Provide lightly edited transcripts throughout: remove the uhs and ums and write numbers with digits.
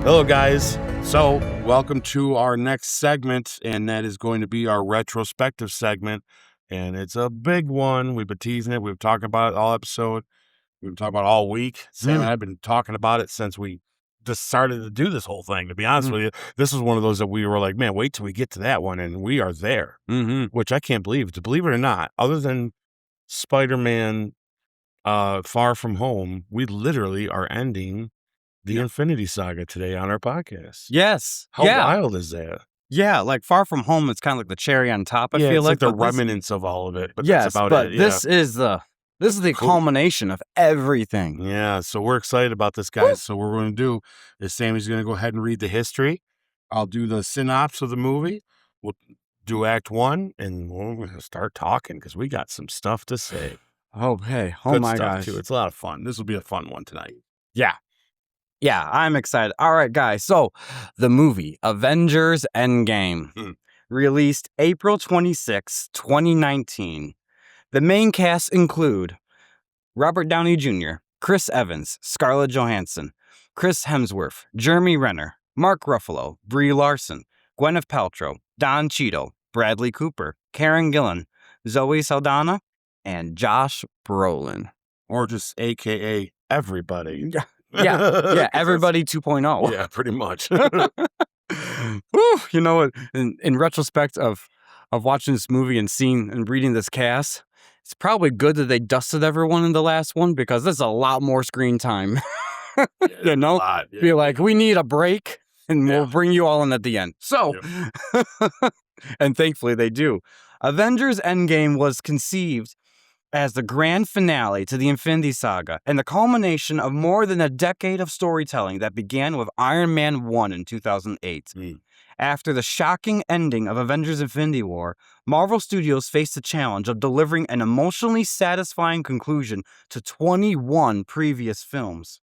Hello, guys. So, welcome to our next segment, and that is going to be our retrospective segment. And it's a big one. We've been teasing it. We've talked about it all episode. We've been talking about it all week. Sam and I have been talking about it since we just started to do this whole thing. To be honest with you, this is one of those that we were like, man, wait till we get to that one. And we are there, which I can't believe. To believe it or not, other than Spider-Man Far From Home, we literally are ending the Infinity Saga today on our podcast. Yes. How wild is that? Yeah, like Far From Home is kind of like the cherry on top, I feel it's like the but remnants of all of it, but yes, that's about but it. this is the culmination of everything. Yeah, so we're excited about this, guys. So what we're going to do is Sammy's going to go ahead and read the history. I'll do the synopsis of the movie. We'll do Act 1, and we're going to start talking because we got some stuff to say. Oh, hey. Oh, Good my stuff, gosh. too. It's a lot of fun. This will be a fun one tonight. Yeah, I'm excited. All right, guys. So, the movie Avengers Endgame, released April 26, 2019. The main cast include Robert Downey Jr., Chris Evans, Scarlett Johansson, Chris Hemsworth, Jeremy Renner, Mark Ruffalo, Brie Larson, Gwyneth Paltrow, Don Cheadle, Bradley Cooper, Karen Gillan, Zoe Saldana, and Josh Brolin. Or just AKA everybody. Yeah, everybody 2.0. Yeah, pretty much. Whew, you know what? In retrospect of watching this movie and seeing and reading this cast, it's probably good that they dusted everyone in the last one because there's a lot more screen time. You know? Be like, we need a break and we'll bring you all in at the end. So, and thankfully they do. Avengers Endgame was conceived as the grand finale to the Infinity Saga and the culmination of more than a decade of storytelling that began with Iron Man 1 in 2008. After the shocking ending of Avengers Infinity War, Marvel Studios faced the challenge of delivering an emotionally satisfying conclusion to 21 previous films,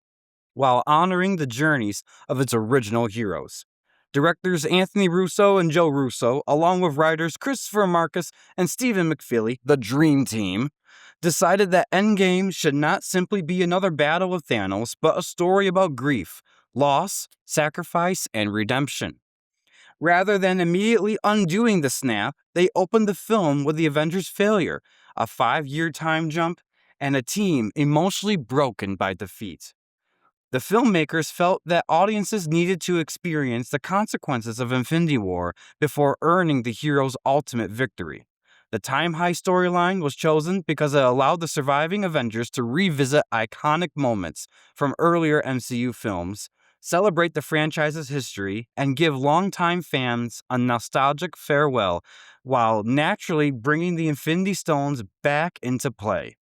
while honoring the journeys of its original heroes. Directors Anthony Russo and Joe Russo, along with writers Christopher Marcus and Stephen McFeely, the Dream Team, decided that Endgame should not simply be another battle with Thanos, but a story about grief, loss, sacrifice, and redemption. Rather than immediately undoing the snap, they opened the film with the Avengers' failure, a 5-year time jump, and a team emotionally broken by defeat. The filmmakers felt that audiences needed to experience the consequences of Infinity War before earning the hero's ultimate victory. The Time Heist storyline was chosen because it allowed the surviving Avengers to revisit iconic moments from earlier MCU films, celebrate the franchise's history, and give longtime fans a nostalgic farewell while naturally bringing the Infinity Stones back into play.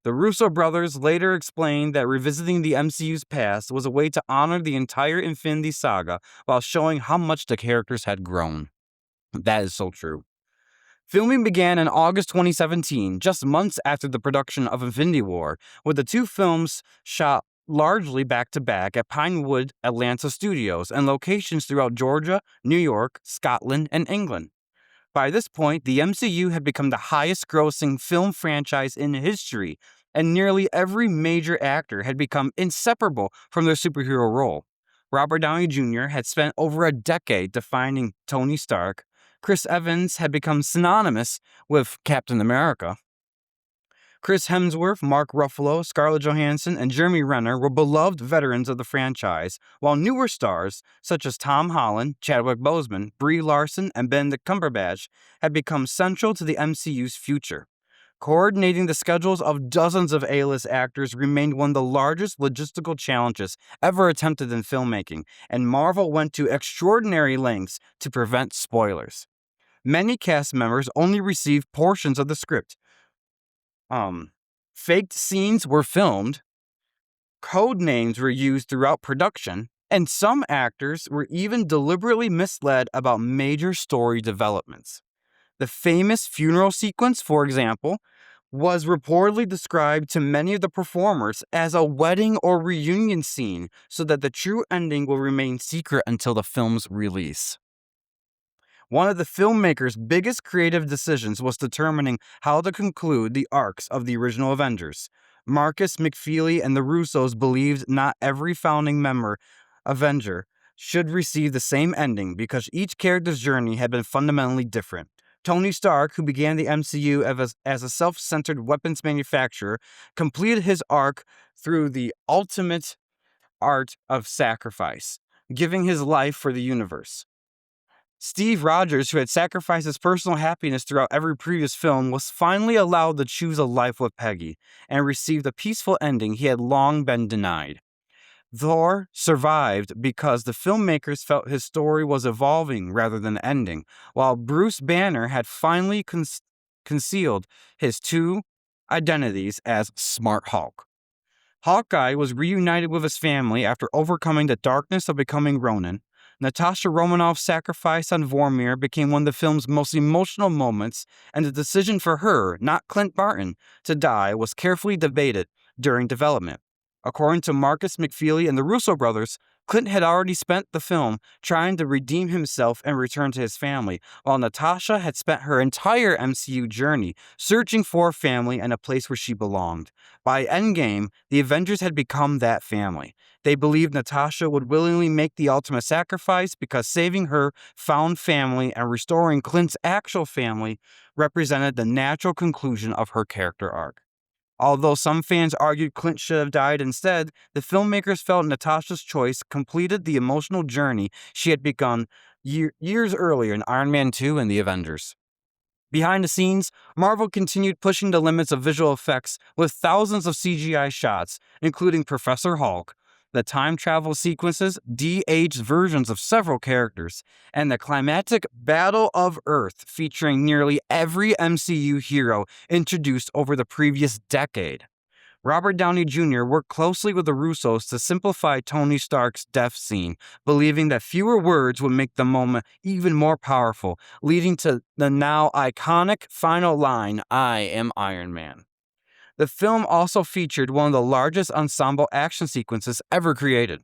The Russo brothers later explained that revisiting the MCU's past was a way to honor the entire Infinity Saga while showing how much the characters had grown. That is so true. Filming began in August 2017, just months after the production of Infinity War, with the two films shot largely back-to-back at Pinewood Atlanta Studios and locations throughout Georgia, New York, Scotland, and England. By this point, the MCU had become the highest-grossing film franchise in history, and nearly every major actor had become inseparable from their superhero role. Robert Downey Jr. had spent over a decade defining Tony Stark. Chris Evans had become synonymous with Captain America. Chris Hemsworth, Mark Ruffalo, Scarlett Johansson, and Jeremy Renner were beloved veterans of the franchise, while newer stars such as Tom Holland, Chadwick Boseman, Brie Larson, and Benedict Cumberbatch had become central to the MCU's future. Coordinating the schedules of dozens of A-list actors remained one of the largest logistical challenges ever attempted in filmmaking, and Marvel went to extraordinary lengths to prevent spoilers. Many cast members only received portions of the script. Faked scenes were filmed, code names were used throughout production, and some actors were even deliberately misled about major story developments. The famous funeral sequence, for example, was reportedly described to many of the performers as a wedding or reunion scene so that the true ending will remain secret until the film's release. One of the filmmakers' biggest creative decisions was determining how to conclude the arcs of the original Avengers. Marcus, McFeely, and the Russos believed not every founding member Avenger should receive the same ending because each character's journey had been fundamentally different. Tony Stark, who began the MCU as a self-centered weapons manufacturer, completed his arc through the ultimate art of sacrifice, giving his life for the universe. Steve Rogers, who had sacrificed his personal happiness throughout every previous film, was finally allowed to choose a life with Peggy and received the peaceful ending he had long been denied. Thor survived because the filmmakers felt his story was evolving rather than ending, while Bruce Banner had finally concealed his two identities as Smart Hulk. Hawkeye was reunited with his family after overcoming the darkness of becoming Ronin. Natasha Romanoff's sacrifice on Vormir became one of the film's most emotional moments, and the decision for her, not Clint Barton, to die was carefully debated during development. According to Marcus McFeely and the Russo brothers, Clint had already spent the film trying to redeem himself and return to his family, while Natasha had spent her entire MCU journey searching for a family and a place where she belonged. By Endgame, the Avengers had become that family. They believed Natasha would willingly make the ultimate sacrifice because saving her found family and restoring Clint's actual family represented the natural conclusion of her character arc. Although some fans argued Clint should have died instead, the filmmakers felt Natasha's choice completed the emotional journey she had begun years earlier in Iron Man 2 and the Avengers. Behind the scenes, Marvel continued pushing the limits of visual effects with thousands of CGI shots, including Professor Hulk, the time travel sequences, de-aged versions of several characters, and the climactic Battle of Earth featuring nearly every MCU hero introduced over the previous decade. Robert Downey Jr. worked closely with the Russos to simplify Tony Stark's death scene, believing that fewer words would make the moment even more powerful, leading to the now iconic final line, "I am Iron Man." The film also featured one of the largest ensemble action sequences ever created,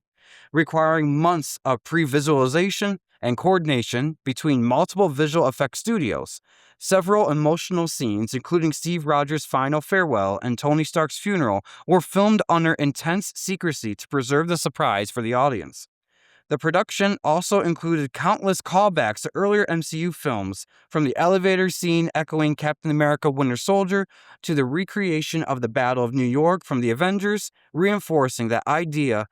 requiring months of pre-visualization and coordination between multiple visual effects studios. Several emotional scenes, including Steve Rogers' final farewell and Tony Stark's funeral, were filmed under intense secrecy to preserve the surprise for the audience. The production also included countless callbacks to earlier MCU films, from the elevator scene echoing Captain America Winter Soldier to the recreation of the Battle of New York from the Avengers, reinforcing the idea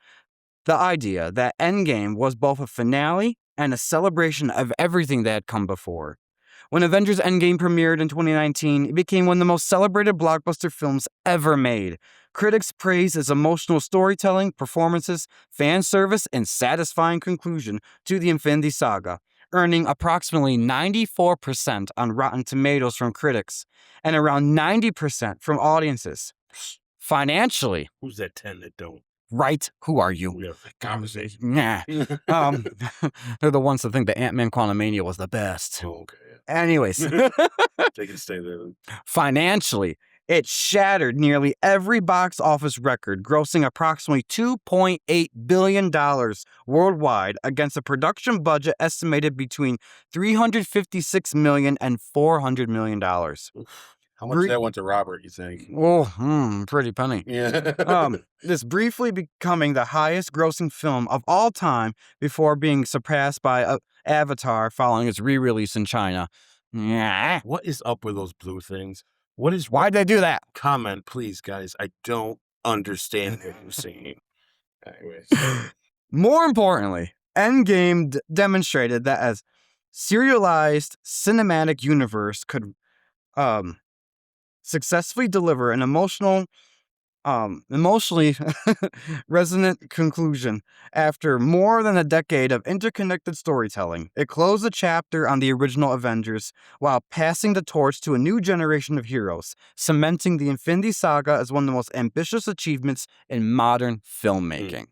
that Endgame was both a finale and a celebration of everything that had come before. When Avengers Endgame premiered in 2019, it became one of the most celebrated blockbuster films ever made. Critics praised its emotional storytelling, performances, fan service, and satisfying conclusion to the Infinity Saga, earning approximately 94% on Rotten Tomatoes from critics and around 90% from audiences. Financially, Who's that 10 that don't? right? Who are you? We have a conversation. Nah. They're the ones that think that Ant-Man Quantumania was the best. Oh, okay. Anyways, They can stay there. financially, it shattered nearly every box office record, grossing approximately $2.8 billion worldwide against a production budget estimated between $356 million and $400 million. How much of that went to Robert, you think? Oh, pretty penny. Yeah. This briefly becoming the highest grossing film of all time before being surpassed by Avatar following its re-release in China. Yeah. What is up with those blue things? Why'd they do that? Comment, please, guys. I don't understand what you're saying. Anyways. More importantly, Endgame demonstrated that as serialized cinematic universe could successfully deliver an emotionally resonant conclusion after more than a decade of interconnected storytelling. It closed the chapter on the original Avengers while passing the torch to a new generation of heroes, cementing the Infinity Saga as one of the most ambitious achievements in modern filmmaking.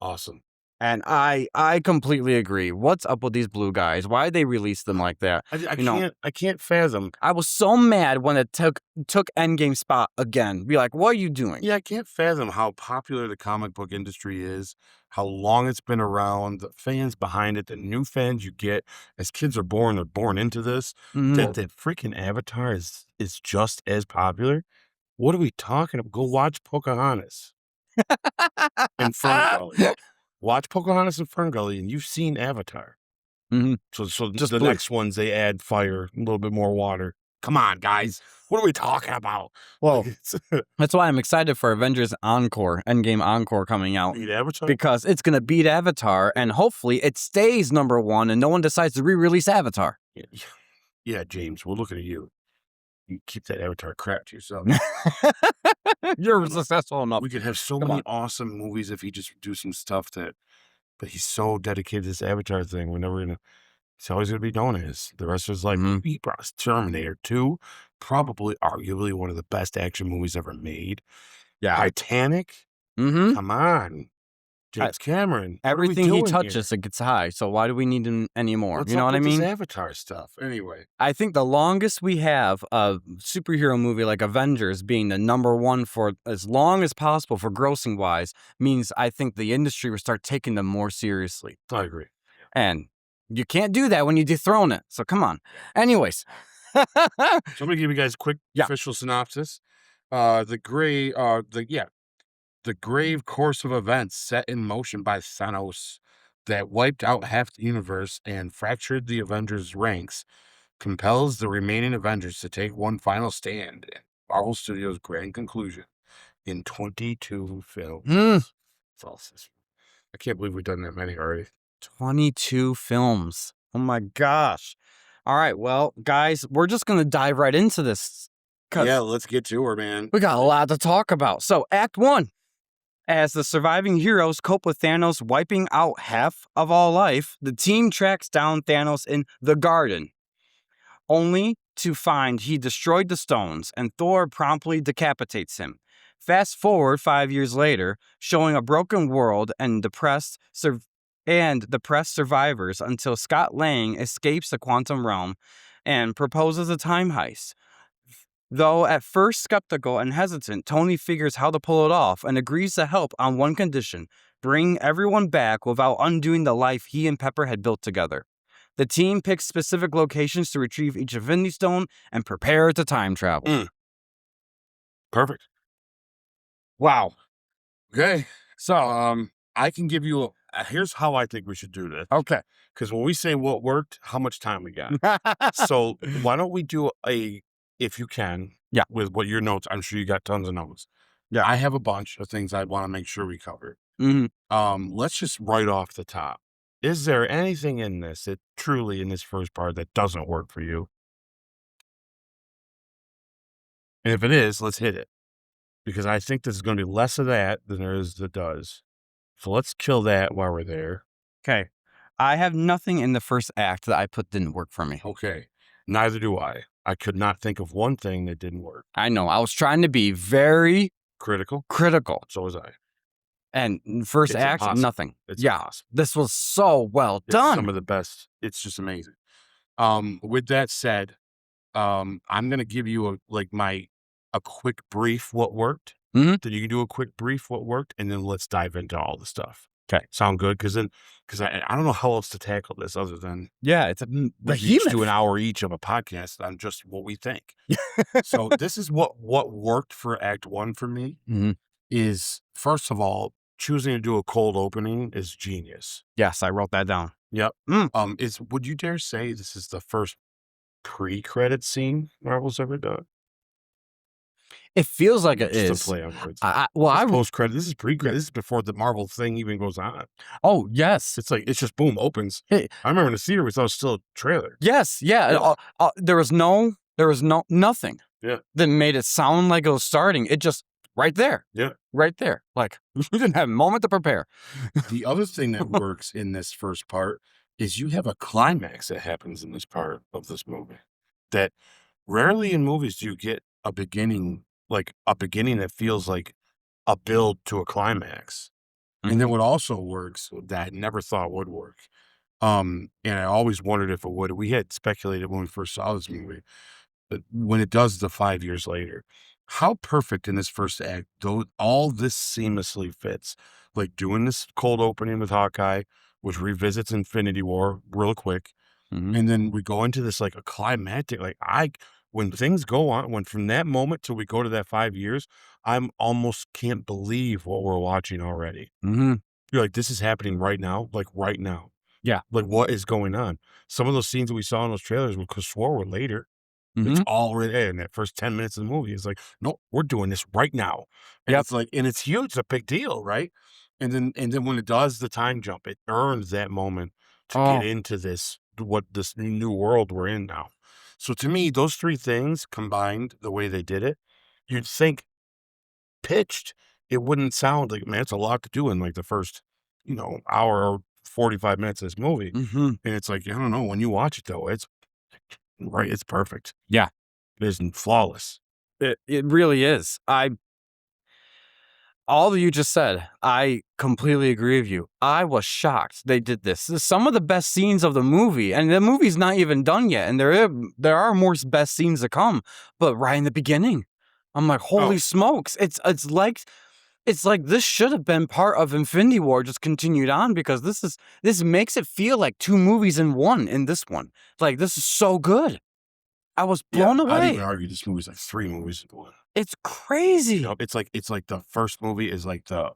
Awesome. And I completely agree. What's up with these blue guys? Why they release them like that? I can't fathom. I was so mad when it took Endgame spot again. Be like, what are you doing? Yeah, I can't fathom how popular the comic book industry is, how long it's been around, the fans behind it, the new fans you get as kids are born. They're born into this. That freaking Avatar is just as popular. What are we talking about? Go watch Pocahontas. In front of watch Pocahontas and Ferngully, and you've seen Avatar. Mm-hmm. So Just the blue. next ones, they add fire, a little bit more water. Come on, guys. What are we talking about? Well, Like, it's that's why I'm excited for Avengers Endgame Encore coming out. beat Avatar? Because it's going to beat Avatar, and hopefully it stays #1 and no one decides to re-release Avatar. Yeah, James, we're looking at you. You keep that Avatar crap to yourself. You're successful enough. We could have so Come many on. awesome movies if he just do some stuff that, but he's so dedicated to this Avatar thing. We're never gonna. It's always gonna be known as. The rest is like Mhm. he brought us Terminator 2, probably arguably one of the best action movies ever made. Yeah. Titanic. Mm-hmm. Come on, James Cameron. What are we Everything he doing touches, here? it gets high. So why do we need him anymore? What's You know up what I with this mean? Avatar stuff? Anyway, I think the longest we have a superhero movie like Avengers being the #1 for as long as possible for grossing wise means I think the industry will start taking them more seriously. I agree. And you can't do that when you dethrone it. So come on. Anyways. So I'm gonna give you guys a quick Yeah. official synopsis. The grave course of events set in motion by Thanos that wiped out half the universe and fractured the Avengers' ranks compels the remaining Avengers to take one final stand in Marvel Studios' grand conclusion in 22 films. It's all I can't believe we've done that many already. 22 films. Oh my gosh. All right. Well, guys, we're just going to dive right into this. Yeah, let's get to her, man. We got a lot to talk about. So, Act 1. As the surviving heroes cope with Thanos wiping out half of all life, the team tracks down Thanos in the garden, only to find he destroyed the stones and Thor promptly decapitates him. Fast forward 5 years later, showing a broken world and depressed survivors until Scott Lang escapes the quantum realm and proposes a time heist. Though at first skeptical and hesitant, Tony figures how to pull it off and agrees to help on one condition: bring everyone back without undoing the life he and Pepper had built together. The team picks specific locations to retrieve each Infinity Stone and prepare to time travel. Perfect. Wow. Okay. So, I can give you here's how I think we should do this. Okay. Because when we say what worked, how much time we got? So why don't we do if you can, Yeah. with what your notes, I'm sure you got tons of notes. Yeah. I have a bunch of things I want to make sure we cover. Mm-hmm. Let's just right off the top. Is there anything in this that truly in this first part that doesn't work for you? And if it is, let's hit it. Because I think this is going to be less of that than there is that does. So let's kill that while we're there. Okay. I have nothing in the first act that I put didn't work for me. Okay. Neither do I. I could not think of one thing that didn't work. I know. I was trying to be very Critical. So was I. And first It's act, impossible. nothing. It's Yeah. impossible. This was so well It's done. some of the best. It's just amazing. With that said, I'm gonna give you a quick brief what worked. Mhm. Then you can do a quick brief what worked, and then let's dive into all the stuff. Okay. Sound good? Because I don't know how else to tackle this other than Yeah, it's a we each do an hour each of a podcast on just what we think. So this is what worked for Act 1 for me. Mhm. Is first of all, choosing to do a cold opening is genius. Yes, I wrote that down. Yep. Would you dare say this is the first pre-credit scene Marvel's ever done? It feels like it Just is. to play on words. I Post-credit. This is pre-credit. This is before the Marvel thing even goes on. Oh, yes. It's like, it's just boom, opens. Hey. I remember in the theater, we thought it was still a trailer. Yes, yeah. There was nothing. Yeah. That made it sound like it was starting. It just right there. Yeah. Right there. Like you didn't have a moment to prepare. The other thing that works in this first part is you have a climax that happens in this part of this movie that rarely in movies do you get a beginning that feels like a build to a climax. And then what also works that I never thought would work, and I always wondered if it would. We had speculated when we first saw this movie, but when it does the 5 years later, how perfect in this first act, though all this seamlessly fits. Like doing this cold opening with Hawkeye, which revisits Infinity War real quick. And then we go into this like a climactic, when things go on, when from that moment till we go to that 5 years, I'm almost can't believe what we're watching already. You're like, this is happening right now, like right now. Yeah. Like, what is going on? Some of those scenes that we saw in those trailers we could swore were later. It's Mhm. already in that first 10 minutes of the movie. It's like, no, we're doing this right now. And Yep. it's like, and it's huge, it's a big deal, right? And then when it does the time jump, it earns that moment to get Oh. into this new world we're in now. So to me, those three things combined, the way they did it, you'd think pitched, it wouldn't sound like, man, it's a lot to do in like the first, hour or 45 minutes of this movie. Mhm. And it's like, I don't know, when you watch it though, it's right, it's perfect. Yeah. It isn't flawless. It really is. All that you just said, I completely agree with you. I was shocked they did this. This is some of the best scenes of the movie, and the movie's not even done yet, and there are more best scenes to come. But right in the beginning, I'm like, holy Oh, smokes! It's like this should have been part of Infinity War, just continued on because this makes it feel like two movies in one. In this one, like this is so good. I was yeah, blown I'd even away. argue this movie's like three movies in one. It's crazy. It's like the first movie is like the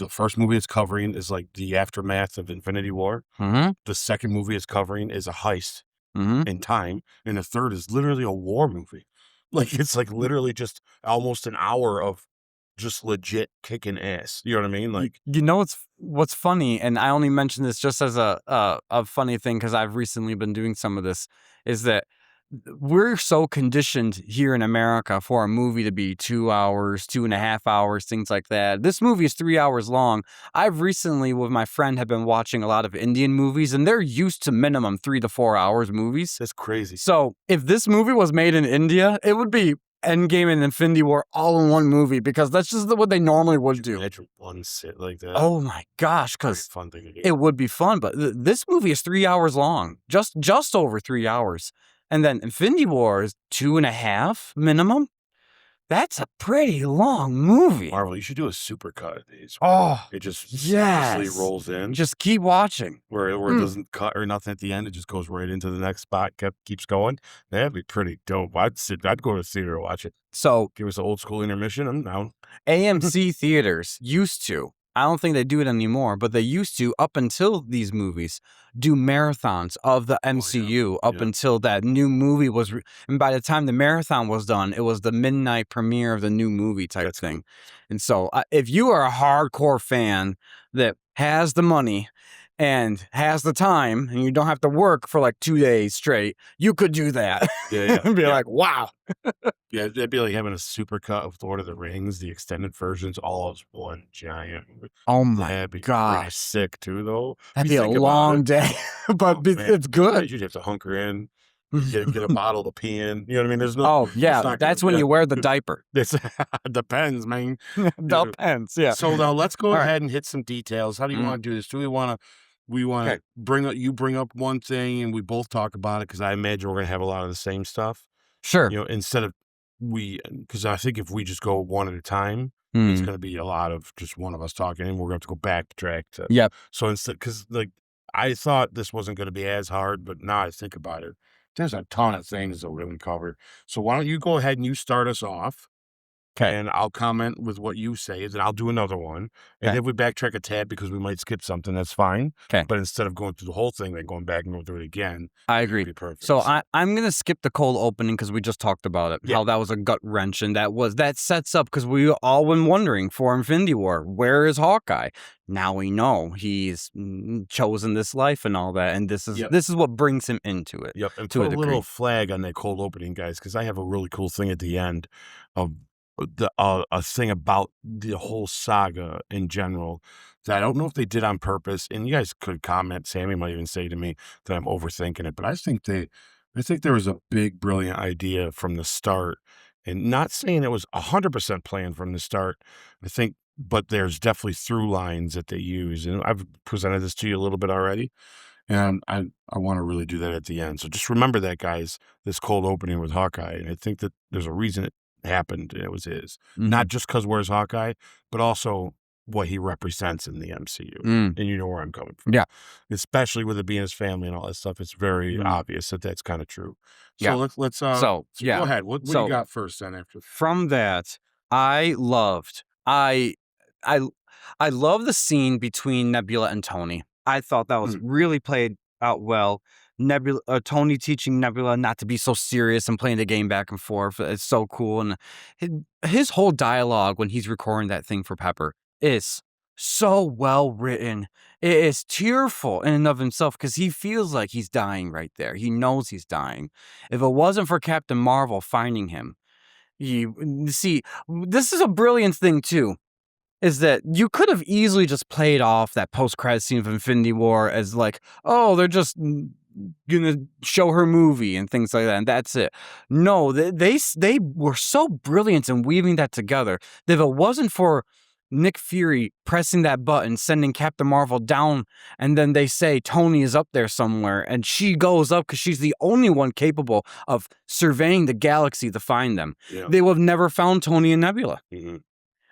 first movie it's covering is like the aftermath of Infinity War. Mm-hmm. The second movie it's covering is a heist Mm-hmm. in time, and the third is literally a war movie. Like it's like literally just almost an hour of just legit kicking ass. You know what I mean? Like, You know what's funny, and I only mention this just as a funny thing because I've recently been doing some of this, is that we're so conditioned here in America for a movie to be 2 hours, 2.5 hours, things like that. This movie is 3 hours long. I've recently, with my friend, have been watching a lot of Indian movies, and they're used to minimum 3 to 4 hours movies. that's crazy. So if this movie was made in India, it would be Endgame and Infinity War all in one movie because that's just what they normally would do. Imagine one sit like that. Oh my gosh, Very because fun thing to do. it would be fun, but this movie is 3 hours long, just over 3 hours, and then Infinity War is 2.5 minimum. That's a pretty long movie. Marvel, you should do a super cut of these. Oh, It just seamlessly yes. rolls in. Just keep watching. Where it doesn't cut or nothing at the end, it just goes right into the next spot, keeps going. That'd be pretty dope. I'd go to the theater to watch it. So Give us an old school intermission, I'm down. AMC theaters used to, I don't think they do it anymore, but they used to, up until these movies, do marathons of the MCU up yeah. until that new movie was. And by the time the marathon was done, it was the midnight premiere of the new movie type That's thing. cool. And so, if you are a hardcore fan that has the money and has the time, and you don't have to work for like 2 days straight, you could do that. Yeah, And be yeah. like, wow. Yeah, that'd be like having a super cut of Lord of the Rings, the extended versions, all as one giant. Oh my That'd be pretty gosh. sick too, though. That'd You be a think about long it. day, but Oh, man. it's good. You'd have to hunker in, get a bottle to pee in. You know what I mean? There's no. Oh, It's yeah, not gonna that's be when a- you wear the diaper. This depends, man. Depends, yeah. So now let's go All right. ahead and hit some details. How do you Mhm. want to do this? Do we want Okay. to bring up one thing and we both talk about it? Because I imagine we're gonna have a lot of the same stuff. Sure. Instead of because I think if we just go one at a time, it's Mm. gonna be a lot of just one of us talking, and we're gonna have to go backtrack to. Yep. So instead, because like I thought this wasn't gonna be as hard, but now I think about it, there's a ton of things that we haven't covered. So why don't you go ahead and you start us off? 'Kay. And I'll comment with what you say, then I'll do another one. And Okay. if we backtrack a tad because we might skip something, that's fine. 'Kay. But instead of going through the whole thing, then going back and going through it again, I it'd agree. be perfect. So I'm gonna skip the cold opening because we just talked about it, Yeah. how that was a gut wrench, and that sets up because we all been wondering for Infinity War, where is Hawkeye? Now we know he's chosen this life and all that, and this is Yep. this is what brings him into it. Yep, and to put a a degree. little flag on that cold opening, guys, because I have a really cool thing at the end of a thing about the whole saga in general that I don't know if they did on purpose. And you guys could comment. Sammy might even say to me that I'm overthinking it, but I think there was a big, brilliant idea from the start, and not saying it was 100% planned from the start. I think, but there's definitely through lines that they use, and I've presented this to you a little bit already. And I want to really do that at the end. So just remember that, guys, this cold opening with Hawkeye. And I think that there's a reason it happened, and it was his. Not just because where's Hawkeye, but also what he represents in the MCU. Mm. And you know where I'm coming from. Yeah. Especially with it being his family and all that stuff. It's very Mhm. obvious that that's kind of true. So Yeah. let's So, yeah. go ahead. What do So- you got first then after? From that, I loved I I love the scene between Nebula and Tony. I thought that was really played out well. Tony teaching Nebula not to be so serious and playing the game back and forth. It's so cool. And his whole dialogue when he's recording that thing for Pepper is so well written. It is tearful in and of himself because he feels like he's dying right there. He knows he's dying. If it wasn't for Captain Marvel finding him, see, this is a brilliant thing too, is that you could have easily just played off that post-credit scene of Infinity War as like, oh, they're just gonna show her movie and things like that, and that's it. No, they were so brilliant in weaving that together that if it wasn't for Nick Fury pressing that button, sending Captain Marvel down, and then they say Tony is up there somewhere, and she goes up because she's the only one capable of surveying the galaxy to find them. Yeah. They would have never found Tony and Nebula. Mm-hmm.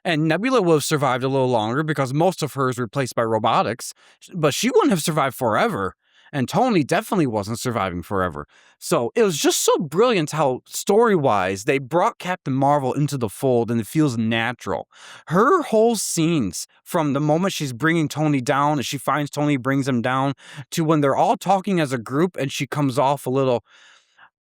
And Nebula would have survived a little longer because most of her is replaced by robotics, but she wouldn't have survived forever. And Tony definitely wasn't surviving forever. So it was just so brilliant how, story-wise, they brought Captain Marvel into the fold and it feels natural. Her whole scenes, from the moment she's bringing Tony down and she finds Tony, brings him down, to when they're all talking as a group and she comes off a little,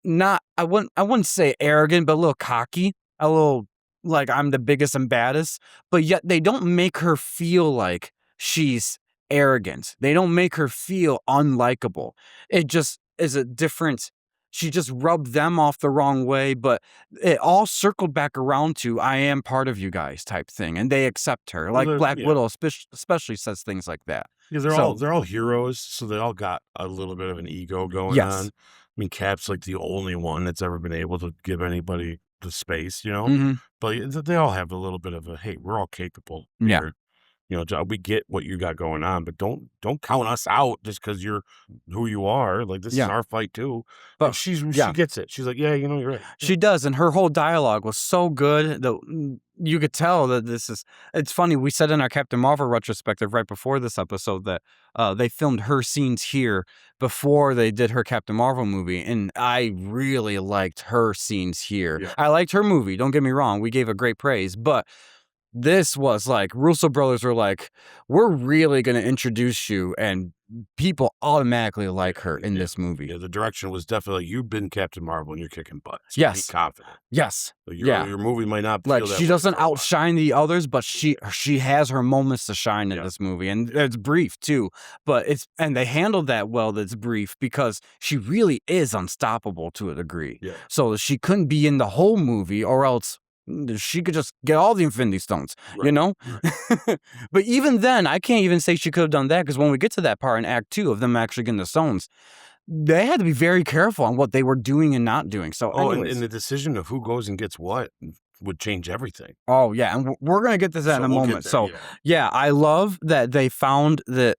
I wouldn't say arrogant, but a little cocky, a little like I'm the biggest and baddest, but yet they don't make her feel like she's arrogant. They don't make her feel unlikable. It just is a different, she just rubbed them off the wrong way, but it all circled back around to I am part of you guys type thing, and they accept her. Like Black Widow especially says things like that. Yeah, they're all heroes, so they all got a little bit of an ego going on. I mean, Cap's like the only one that's ever been able to give anybody the space, you know? Mm-hmm. But they all have a little bit of a, hey, we're all capable here. You know, we get what you got going on, but don't count us out just because you're who you are. Like, this is our fight too. But she gets it. She's like, yeah, you know, you're right. She does, and her whole dialogue was so good that you could tell that this is. It's funny. We said in our Captain Marvel retrospective right before this episode that they filmed her scenes here before they did her Captain Marvel movie, and I really liked her scenes here. Yeah. I liked her movie. Don't get me wrong. We gave her great praise, but this was like, Russo brothers were like, we're really going to introduce you, and people automatically like her in this movie. Yeah, the direction was definitely, you've been Captain Marvel and you're kicking butt. So yes. Be confident. Yes. So your movie might not like, feel that she doesn't outshine the others, but she has her moments to shine in this movie, and it's brief too, but and they handled that well. That's brief because she really is unstoppable to a degree. Yeah. So she couldn't be in the whole movie, or else she could just get all the Infinity Stones, you know? Right. But even then, I can't even say she could have done that, because when we get to that part in Act 2 of them actually getting the stones, they had to be very careful on what they were doing and not doing. So, and the decision of who goes and gets what would change everything. Oh, yeah. And we're going to get to that in a moment. So, yeah, I love that they found that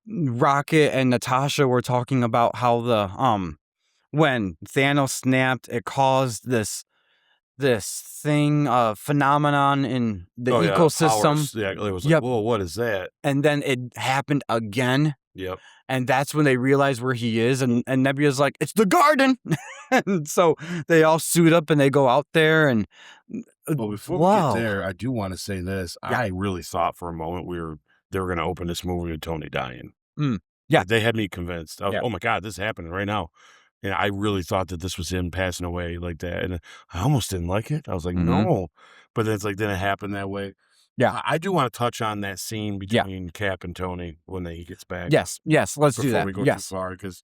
Rocket and Natasha were talking about how when Thanos snapped, it caused this thing, phenomenon in the ecosystem. Yeah, it was like, whoa, what is that? And then it happened again. Yep. And that's when they realize where he is. And Nebula's like, it's the garden. And so they all suit up and they go out there. And well, before we get there, I do want to say this. Yeah. I really thought for a moment they were going to open this movie with Tony dying. Yeah. They had me convinced. Oh my God, this is happening right now. And I really thought that this was him passing away like that. And I almost didn't like it. I was like, no. But then it's like, then it happened that way. Yeah. I do want to touch on that scene between Cap and Tony when he gets back. Yes. Let's do that. Before we go too far, because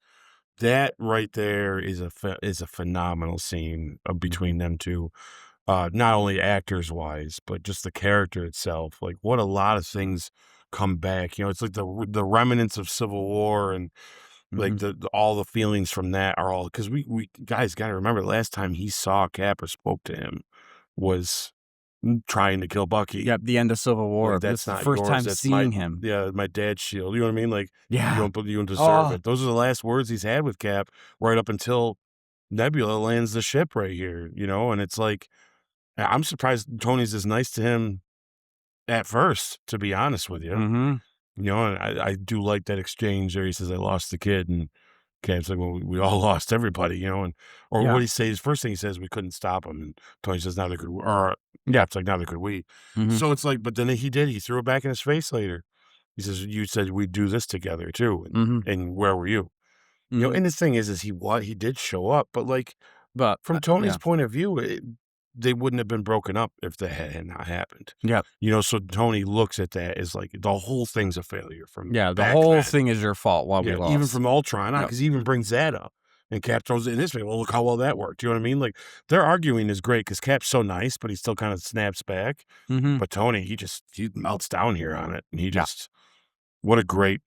that right there is a phenomenal scene between them two. Not only actors-wise, but just the character itself. Like, what a lot of things come back. You know, it's like the remnants of Civil War, and like all the feelings from that are all, because we guys got to remember, the last time he saw Cap or spoke to him was trying to kill Bucky. Yep, the end of Civil War. Like, that's not the first time seeing him. Yeah, my dad's shield. You know what I mean? Like, you don't deserve Oh. it. Those are the last words he's had with Cap, right up until Nebula lands the ship right here. You know, and it's like, I'm surprised Tony's as nice to him at first, to be honest with you. You know, and I do like that exchange there. He says, I lost the kid, and Cap's like, well, we all lost everybody, you know, and what he says, first thing he says, we couldn't stop him, and Tony says, neither could we, or Yeah. Cap's like, neither could we. Mhm. So it's like, but then he did. He threw it back in his face later. He says, "You said we'd do this together too, Mhm. and where were you?" You know, Mhm. and the thing is he did show up, but like But from Tony's yeah. point of view, they wouldn't have been broken up if that had not happened. Yeah. You know, so Tony looks at that as like the whole thing's a failure from Yeah, the back whole then. thing is your fault while we Yeah, lost. even from Ultron, Yep. because he even brings that up. And Cap throws it in his face. Well, look how well that worked. You know what I mean? Like their arguing is great because Cap's so nice, but he still kind of snaps back. Mhm. But Tony, he melts down here on it, and he Yeah. just what a great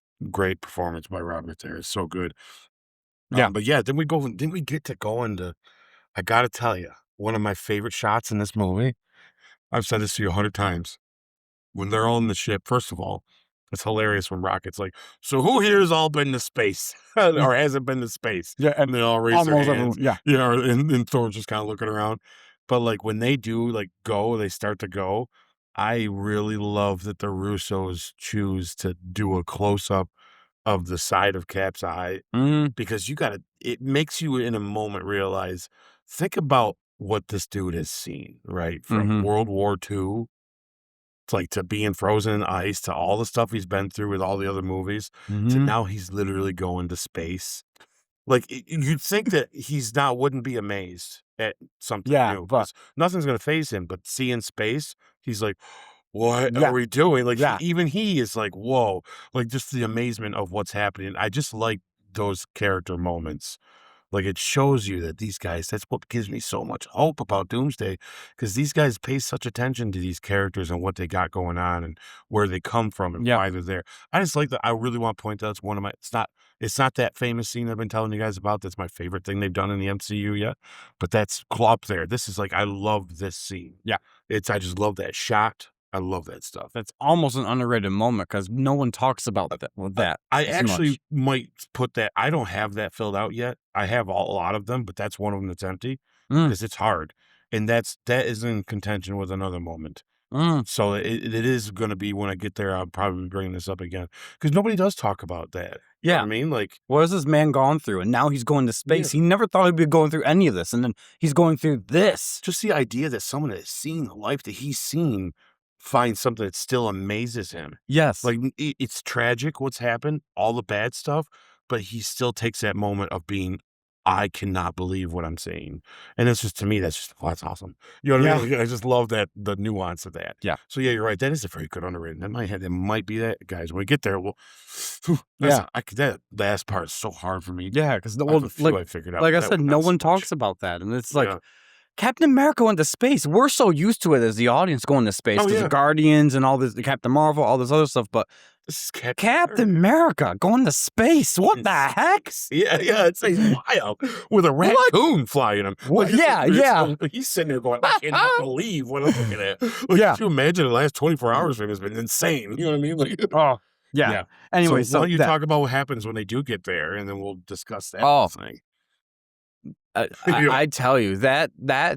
performance by Robert there. It's so good. Yeah. But yeah, then we get to go into. I gotta tell you, one of my favorite shots in this movie. I've said this to you 100 times. When they're all in the ship, first of all, it's hilarious when Rocket's like, "So who here has all been to space or hasn't been to space?" Yeah, And they all raise their almost hands. everyone. Yeah. Yeah, and Thor's just kind of looking around. But like when they do like go, they start to go. I really love that the Russos choose to do a close up of the side of Cap's eye Mhm. because it makes you in a moment realize, think about what this dude has seen, right? From Mhm. World War II to like to being frozen in ice to all the stuff he's been through with all the other movies to Mhm. now he's literally going to space. Like you'd think that wouldn't be amazed at something Yeah, new but because nothing's gonna phase him, but seeing space, he's like, what are yeah. we doing? Like Yeah. even he is like, whoa, like just the amazement of what's happening. I just like those character moments. Like it shows you that these guys, that's what gives me so much hope about Doomsday, because these guys pay such attention to these characters and what they got going on and where they come from and Yeah. why they're there. I just like that. I really want to point out it's one of my, it's not that famous scene I've been telling you guys about. That's my favorite thing they've done in the MCU yet, but that's up there. This is like, I love this scene. Yeah. I just love that shot. I love that stuff. That's almost an underrated moment because no one talks about that I as actually much. might put that. I don't have that filled out yet. I have a lot of them, but that's one of them that's empty Mm. because it's hard, and that is in contention with another moment. Mm. So it is going to be when I get there. I'll probably bring this up again because nobody does talk about that. You know Yeah. what I mean? Like, What has this man gone through? And now he's going to space. Yeah. He never thought he'd be going through any of this. And then he's going through this. just the idea that someone that has seen the life that he's seen finds something that still amazes him. Yes. Like it's tragic what's happened, all the bad stuff, but he still takes that moment of being, I cannot believe what I'm seeing. And it's just, to me, that's awesome. You know what I mean? Like, I just love that, the nuance of that. Yeah. So yeah, you're right. That is a very good underrated. That might be that, guys. When we get there, Yeah. that last part is so hard for me. Yeah. Because I have a few I figured out. like I That said, one no not so one much. talks about that. And it's like, Yeah. Captain America went to space. We're so used to it as the audience going to space Oh, because yeah. the Guardians and all this, the Captain Marvel, all this other stuff. But This is Captain America going to space. What the heck? Yeah, it's wild with a raccoon flying him. What? Yeah. He's sitting there going, I cannot believe what I'm looking at. Like, Yeah. Can you imagine the last 24 hours for him has been insane? You know what I mean? Like, Oh, yeah. Anyway, so why don't you that, talk about what happens when they do get there, and then we'll discuss that Oh. thing. I tell you that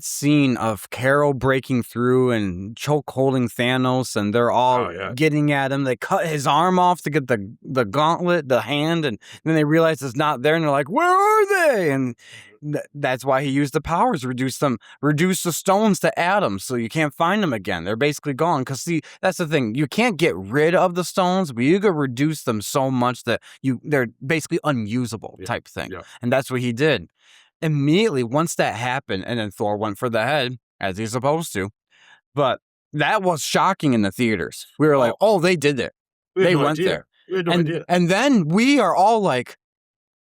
scene of Carol breaking through and choke holding Thanos, and they're all getting at him. They cut his arm off to get the gauntlet, the hand, and then they realize it's not there, and they're like, "Where are they?" And that's why he used the powers, reduce the stones to atoms, so you can't find them again. They're basically gone. Because see, that's the thing, you can't get rid of the stones, but you could reduce them so much that they're basically unusable type thing. Yeah. And that's what he did. Immediately, once that happened, and then Thor went for the head, as he's supposed to. But that was shocking in the theaters. We were like, oh, they did it. They went there. We had no idea. And then we are all like,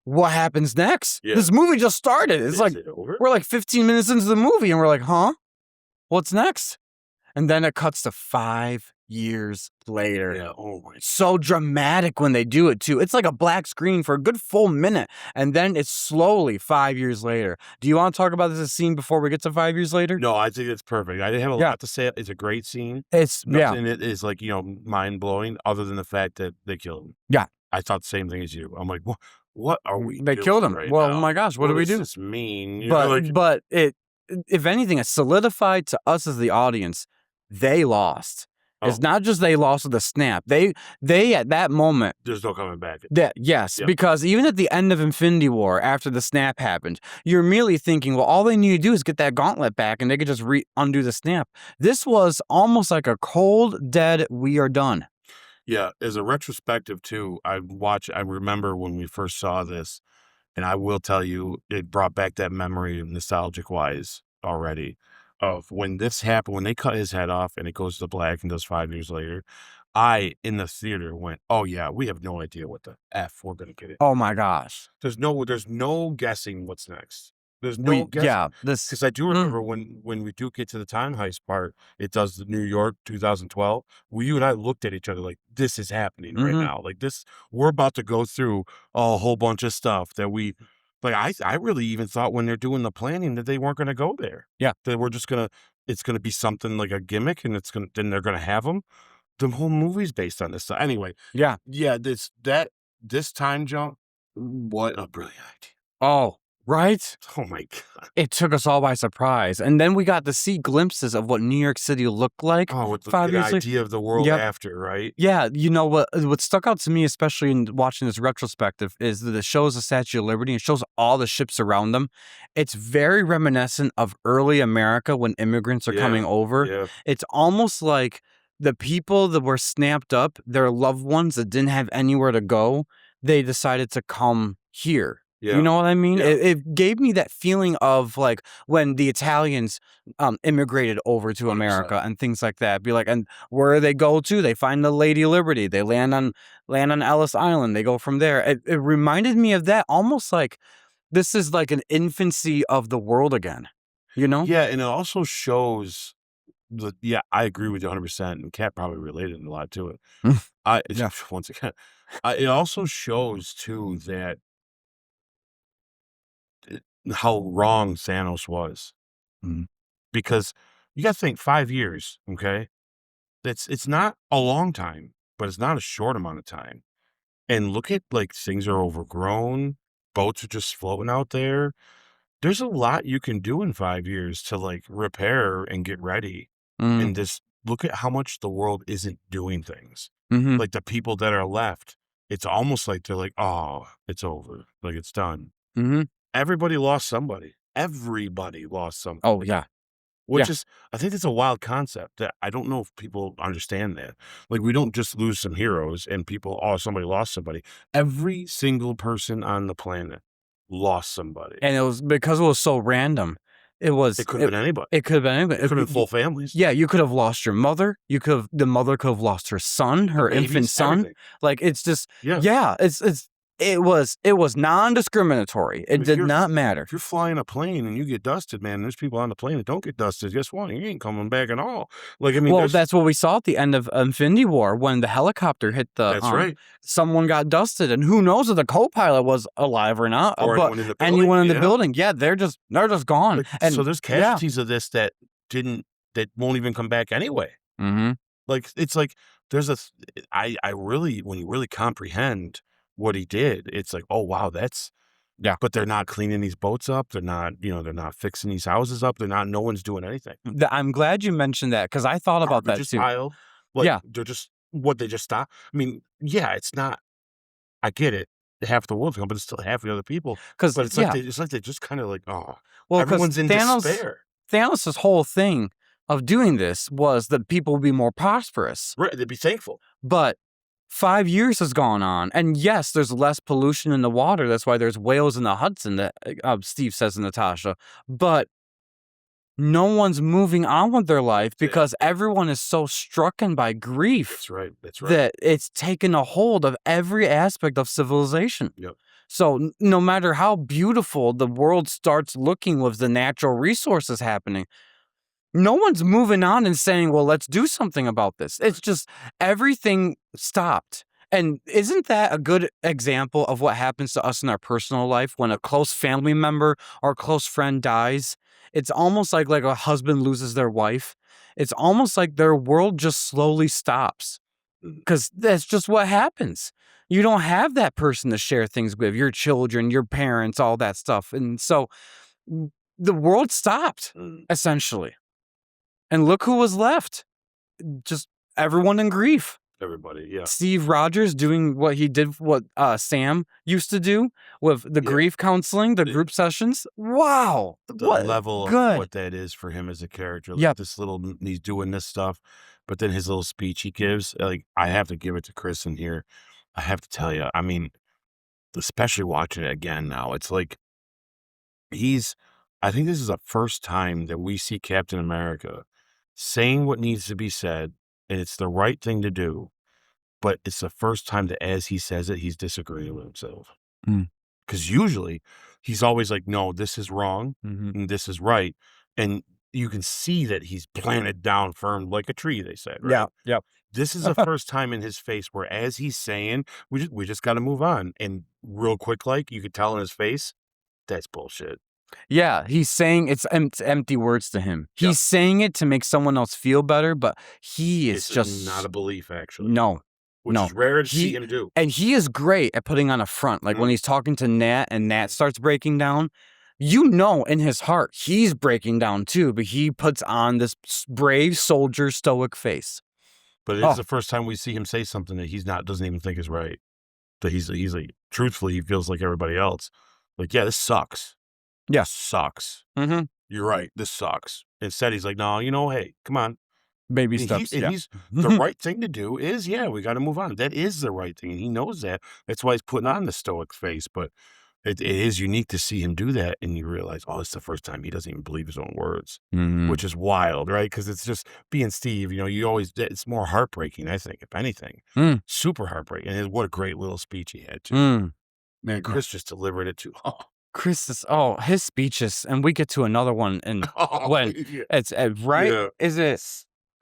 what happens next? Yeah. This movie just started. It's like, we're like 15 minutes into the movie, and we're like, huh? What's next? And then it cuts to 5 years later. Yeah, oh my. So dramatic when they do it, too. It's like a black screen for a good full minute, and then it's slowly 5 years later. Do you want to talk about this scene before we get to 5 years later? No, I think it's perfect. I didn't have a lot to say. It's a great scene. Nothing it is like, mind-blowing other than the fact that they killed him. Yeah. I thought the same thing as you. I'm like, what are we They doing killed him. right Well, now? oh my gosh, what do we do? Does this mean? But it, if anything, it solidified to us as the audience, they lost. It's Oh. not just they lost with the snap. They at that moment, There's no coming back. yes, Yep. because even at the end of Infinity War, after the snap happened, you're immediately thinking, well, all they need to do is get that gauntlet back and they could just undo the snap. This was almost like a cold, dead, we are done. Yeah, as a retrospective too, I remember when we first saw this, and I will tell you, it brought back that memory nostalgic wise already of when this happened, when they cut his head off and it goes to black and does 5 years later. I, in the theater, went, oh yeah, we have no idea what the F we're gonna get it. Oh my gosh. There's no guessing what's next. There's no guessing. Because I do remember when we do get to the time heist part, it does the New York 2012. You and I looked at each other like, this is happening right now. Like this, we're about to go through a whole bunch of stuff that we, like, I really even thought when they're doing the planning that they weren't going to go there. Yeah. That we're just it's gonna be something like a gimmick, and then they're gonna have them. The whole movie's based on this stuff. Anyway, Yeah. this time jump, what a brilliant idea. Oh, right? Oh my God. It took us all by surprise. And then we got to see glimpses of what New York City looked like. Oh, with the 5 years later. idea of the world after, right? Yeah, you know what stuck out to me, especially in watching this retrospective, is that it shows the Statue of Liberty and shows all the ships around them. It's very reminiscent of early America when immigrants are coming over. Yeah. It's almost like the people that were snapped up, their loved ones that didn't have anywhere to go, they decided to come here. Yeah. You know what I mean? Yeah. It gave me that feeling of like when the Italians immigrated over to 100%. America and things like that. Be like, and where do they go to? They find the Lady Liberty. They land on Ellis Island. They go from there. It reminded me of that, almost like this is like an infancy of the world again. You know? Yeah, and it also shows I agree with you 100%, and Kat probably related a lot to it. Once again, it also shows too that how wrong Thanos was. Because you got to think 5 years, okay? It's not a long time, but it's not a short amount of time. And look at, like, things are overgrown, boats are just floating out there. There's a lot you can do in 5 years to, like, repair and get ready. And just look at how much the world isn't doing things. Like, the people that are left, it's almost like they're like, oh, it's over. Like, it's done. Everybody lost somebody. Everybody lost somebody. Oh, yeah. Which is, I think it's a wild concept that I don't know if people understand that. Like, we don't just lose some heroes and somebody lost somebody. Every single person on the planet lost somebody. And it was because it was so random. It could have been anybody. It could have been anybody. It could have been full families. Yeah, you could have lost your mother. The mother could have lost her son, her infant son. Everything. Like, it's just, it was non-discriminatory. It did not matter. If you're flying a plane and you get dusted, man, there's people on the plane that don't get dusted. Guess what? You ain't coming back at all. Like, I mean, well, that's what we saw at the end of Infinity War when the helicopter hit the. That's right. Someone got dusted, and who knows if the co-pilot was alive or not? Or but anyone in the building, they're just gone. Like, and so there's casualties of this that won't even come back anyway. Like, it's like there's I really, when you really comprehend what he did, it's like, oh wow, but they're not cleaning these boats up. They're not, they're not fixing these houses up. No one's doing anything. I'm glad you mentioned that because I thought about that too. Pile, they're just they just stop. I mean, it's not. I get it. Half the world's gone, but it's still half the other people. But it's like they just kind of like, oh, well, everyone's in despair. Thanos' whole thing of doing this was that people would be more prosperous. Right, they'd be thankful. But 5 years has gone on, and yes, there's less pollution in the water. That's why there's whales in the Hudson, that Steve says to Natasha. But no one's moving on with their life because everyone is so stricken by grief. That's right. That it's taken a hold of every aspect of civilization. Yep. So no matter how beautiful the world starts looking with the natural resources happening, no one's moving on and saying, well, let's do something about this. It's just everything stopped. And isn't that a good example of what happens to us in our personal life when a close family member or close friend dies? It's almost like a husband loses their wife. It's almost like their world just slowly stops because that's just what happens. You don't have that person to share things with, your children, your parents, all that stuff. And so the world stopped, essentially. And look who was left. Just everyone in grief. Everybody, yeah. Steve Rogers doing what he did, what Sam used to do with the grief counseling, the group sessions. Wow. The level of what that is for him as a character. Yep. He's doing this stuff, but then his little speech he gives, like, I have to give it to Chris in here. I have to tell you, I mean, especially watching it again now, it's like I think this is the first time that we see Captain America saying what needs to be said, and it's the right thing to do. But it's the first time that as he says it, he's disagreeing with himself. Because usually he's always like, no, this is wrong and this is right. And you can see that he's planted down firm like a tree, they said, right? Yeah. This is the first time in his face where as he's saying, we just got to move on. And real quick, like, you could tell in his face, that's bullshit. Yeah, he's saying it's empty words to him. He's saying it to make someone else feel better, but he is just not a belief, actually. No. Which is rare to see him do. And he is great at putting on a front. Like when he's talking to Nat and Nat starts breaking down, you know in his heart he's breaking down too, but he puts on this brave soldier stoic face. But it's the first time we see him say something that doesn't even think is right. That he's like, truthfully, he feels like everybody else. Like, yeah, this sucks. Yeah. This sucks. You're right. This sucks. Instead, he's like, no, hey, come on. Baby steps. He's the right thing to do is, we got to move on. That is the right thing. And he knows that. That's why he's putting on the stoic face. But it is unique to see him do that. And you realize, it's the first time he doesn't even believe his own words, which is wild, right? Because it's just being Steve, it's more heartbreaking, I think, if anything. Super heartbreaking. And what a great little speech he had, too. Man, Chris just delivered it, too. Chris is, his speeches. And we get to another one. And it's right. Yeah. Is it?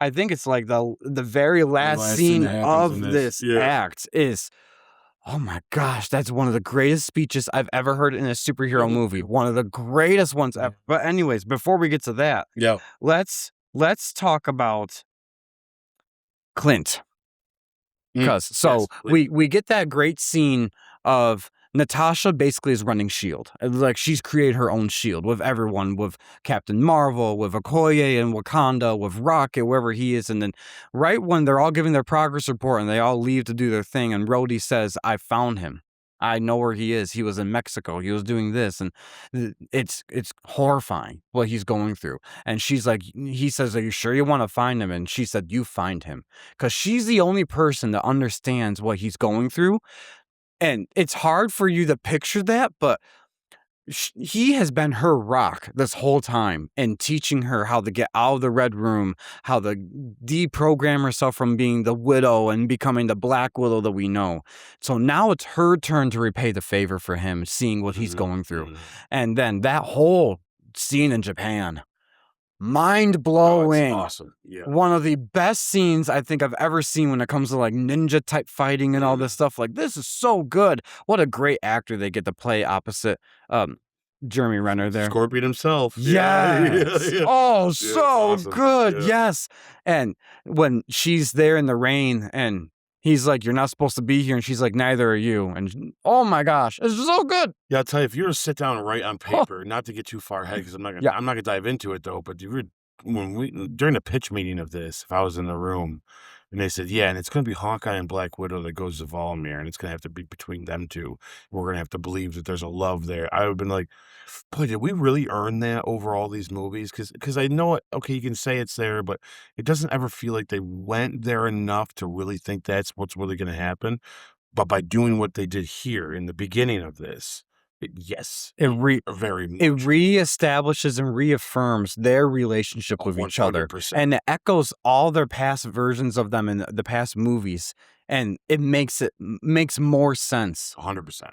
I think it's like the very last scene of this act is, oh my gosh, that's one of the greatest speeches I've ever heard in a superhero movie. One of the greatest ones ever. But anyways, before we get to that, let's talk about Clint. Because we get that great scene of Natasha basically is running S.H.I.E.L.D. Like she's created her own S.H.I.E.L.D. with everyone, with Captain Marvel, with Okoye and Wakanda, with Rocket, wherever he is. And then right when they're all giving their progress report and they all leave to do their thing, and Rhodey says, I found him. I know where he is. He was in Mexico. He was doing this. And it's horrifying what he's going through. And she's like, he says, are you sure you want to find him? And she said, you find him. Because she's the only person that understands what he's going through. And it's hard for you to picture that, but he has been her rock this whole time and teaching her how to get out of the Red Room, how to deprogram herself from being the Widow and becoming the Black Widow that we know. So now it's her turn to repay the favor for him, seeing what he's going through. And then that whole scene in Japan, mind-blowing. Awesome. Yeah. One of the best scenes I think I've ever seen when it comes to like ninja type fighting and all this stuff. Like, this is so good. What a great actor they get to play opposite Jeremy Renner there. Scorpion himself. Yes. Yeah. Oh, so awesome. good. Yeah. Yes. And when she's there in the rain and he's like, you're not supposed to be here. And she's like, neither are you. And oh my gosh, it's so good. Yeah, I'll tell you, if you were to sit down and write on paper, not to get too far ahead, because I'm not gonna dive into it though, but during the pitch meeting of this, if I was in the room and they said, and it's gonna be Hawkeye and Black Widow that goes to Volmir, and it's gonna have to be between them two. We're gonna have to believe that there's a love there. I would have been like, boy, did we really earn that over all these movies? Because I know it, okay, you can say it's there, but it doesn't ever feel like they went there enough to really think that's what's really gonna happen. But by doing what they did here in the beginning of this, it reestablishes and reaffirms their relationship with each other, 100%. and it echoes all their past versions of them in the past movies, and it makes more sense. 100%.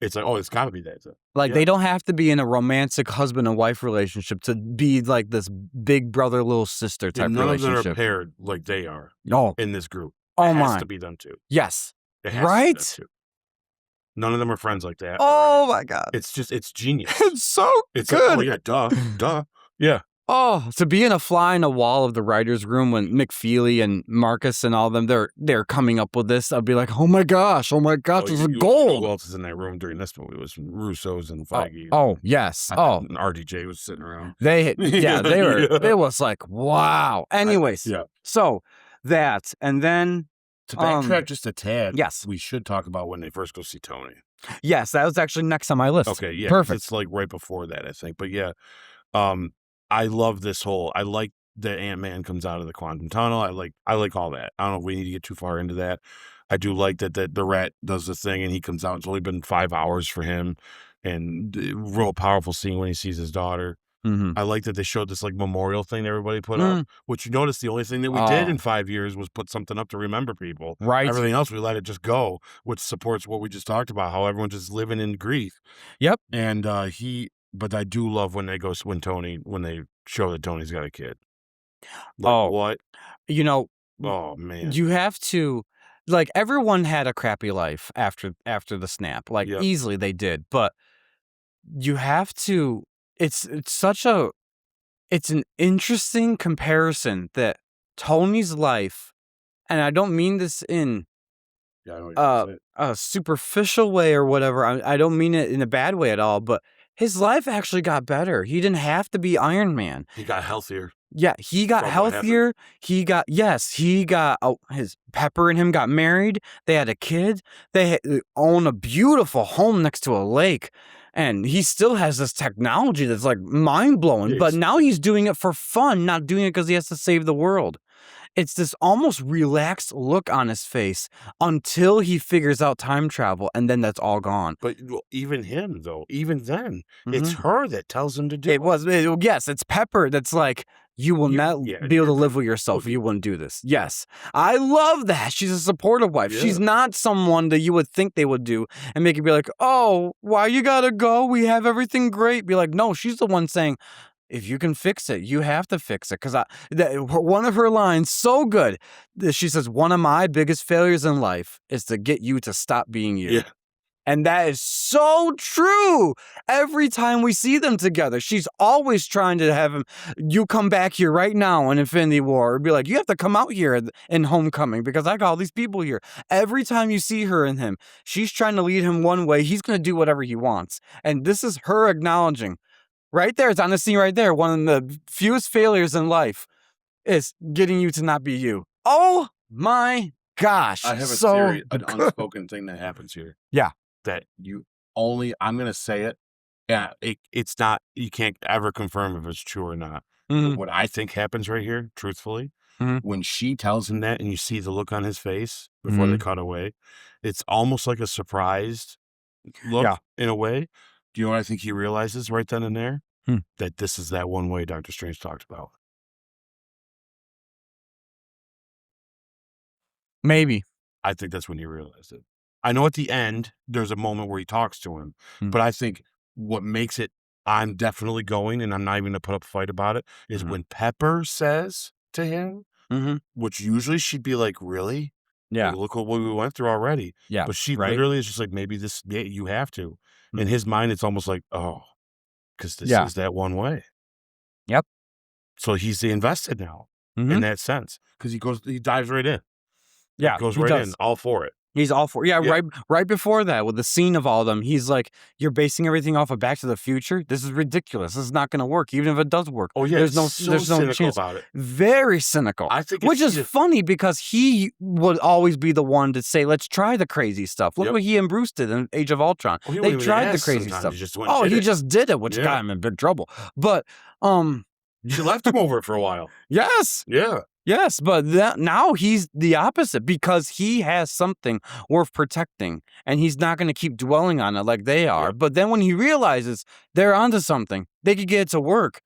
It's like, it's got to be that. Like they don't have to be in a romantic husband and wife relationship to be like this big brother little sister type relationship. None of them are paired like they are. In this group. Oh it my! has to be them two. Yes. It has right. To be them two. None of them are friends like that. Oh my god! It's genius. It's so good. Oh yeah, duh. Yeah. Oh, to be in a fly in a wall of the writer's room when McFeely and Marcus and all of them, they're coming up with this. I'd be like, oh my gosh, this is gold. Who else is in that room during this movie? It was Russo's and Feige. Yes. And RDJ was sitting around. They were. It was like, wow. Anyways, so that, and then To backtrack just a tad, yes, we should talk about when they first go see Tony. yes, that was actually next on my list. Okay, yeah, 'cause Perfect. it's like right before that, I think. But yeah, I love this whole. I like that Ant-Man comes out of the quantum tunnel. I like all that. I don't know if we need to get too far into that. I do like that the rat does the thing and he comes out. It's only been 5 hours for him, and real powerful scene when he sees his daughter. Mhm. I like that they showed this like memorial thing that everybody put up. Which you notice the only thing that we did in 5 years was put something up to remember people. Right. Everything else we let it just go, which supports what we just talked about. How everyone's just living in grief. Yep. And but I do love when they show that Tony's got a kid. Like, what? You know, Oh man. you have to, like, everyone had a crappy life after the snap. Like, Yep. easily they did, but you have to. It's an interesting comparison that Tony's life, and I don't mean this in Yeah, I know what you're gonna say. a superficial way or whatever. I don't mean it in a bad way at all, but his life actually got better. He didn't have to be Iron Man. He got healthier. Yeah, he got From what happened. healthier. He got his Pepper and him got married. They had a kid. They own a beautiful home next to a lake. And he still has this technology that's like mind blowing, but Yes. now he's doing it for fun, not doing it because he has to save the world. It's this almost relaxed look on his face until he figures out time travel, and then that's all gone. But even him though, even then, it's her that tells him to do Yes, it's Pepper that's like, you will not be able to live with yourself if you wouldn't do this. Yes. I love that. She's a supportive wife. Yeah. She's not someone that you would think they would do and make you be like, oh, why you gotta go? We have everything great. Be like, no, she's the one saying, if you can fix it, you have to fix it. Because one of her lines, so good, she says, one of my biggest failures in life is to get you to stop being you. Yeah. And that is so true. Every time we see them together, she's always trying to have him, you come back here right now in Infinity War. Or be like, you have to come out here in Homecoming because I got all these people here. Every time you see her and him, she's trying to lead him one way. He's going to do whatever he wants. And this is her acknowledging. Right there, it's on the scene right there. One of the fewest failures in life is getting you to not be you. Oh my gosh. I have a so theory, an good. unspoken thing that happens here. Yeah. That I'm gonna say it. Yeah, it's not, you can't ever confirm if it's true or not. But what I think happens right here, truthfully, when she tells him that and you see the look on his face before they cut away, it's almost like a surprised look in a way. Do you know what I think he realizes right then and there? That this is that one way Doctor Strange talked about. Maybe. I think that's when he realized it. I know at the end, there's a moment where he talks to him, but I think what makes it, I'm definitely going, and I'm not even going to put up a fight about it, is when Pepper says to him, which usually she'd be like, really? Yeah. Like, look what we went through already. Yeah. But she literally is just like, maybe this, you have to. In his mind, it's almost like, oh, because this is that one way. Yep. So he's invested now in that sense because he dives right in. Yeah. Goes right in, all for it. He's all for it. Yeah, right before that, with the scene of all of them, he's like, you're basing everything off of Back to the Future? This is ridiculous. This is not going to work, even if it does work. Oh, yeah, there's no cynical chance about it. Very cynical. I think which is funny because he would always be the one to say, let's try the crazy stuff. Look what he and Bruce did in Age of Ultron. Well, they tried the crazy stuff. He just did it, which got him in big trouble. But she left him over for a while. Yes. Yeah. Yes, but now he's the opposite because he has something worth protecting and he's not going to keep dwelling on it like they are. Yeah. But then when he realizes they're onto something, they could get it to work.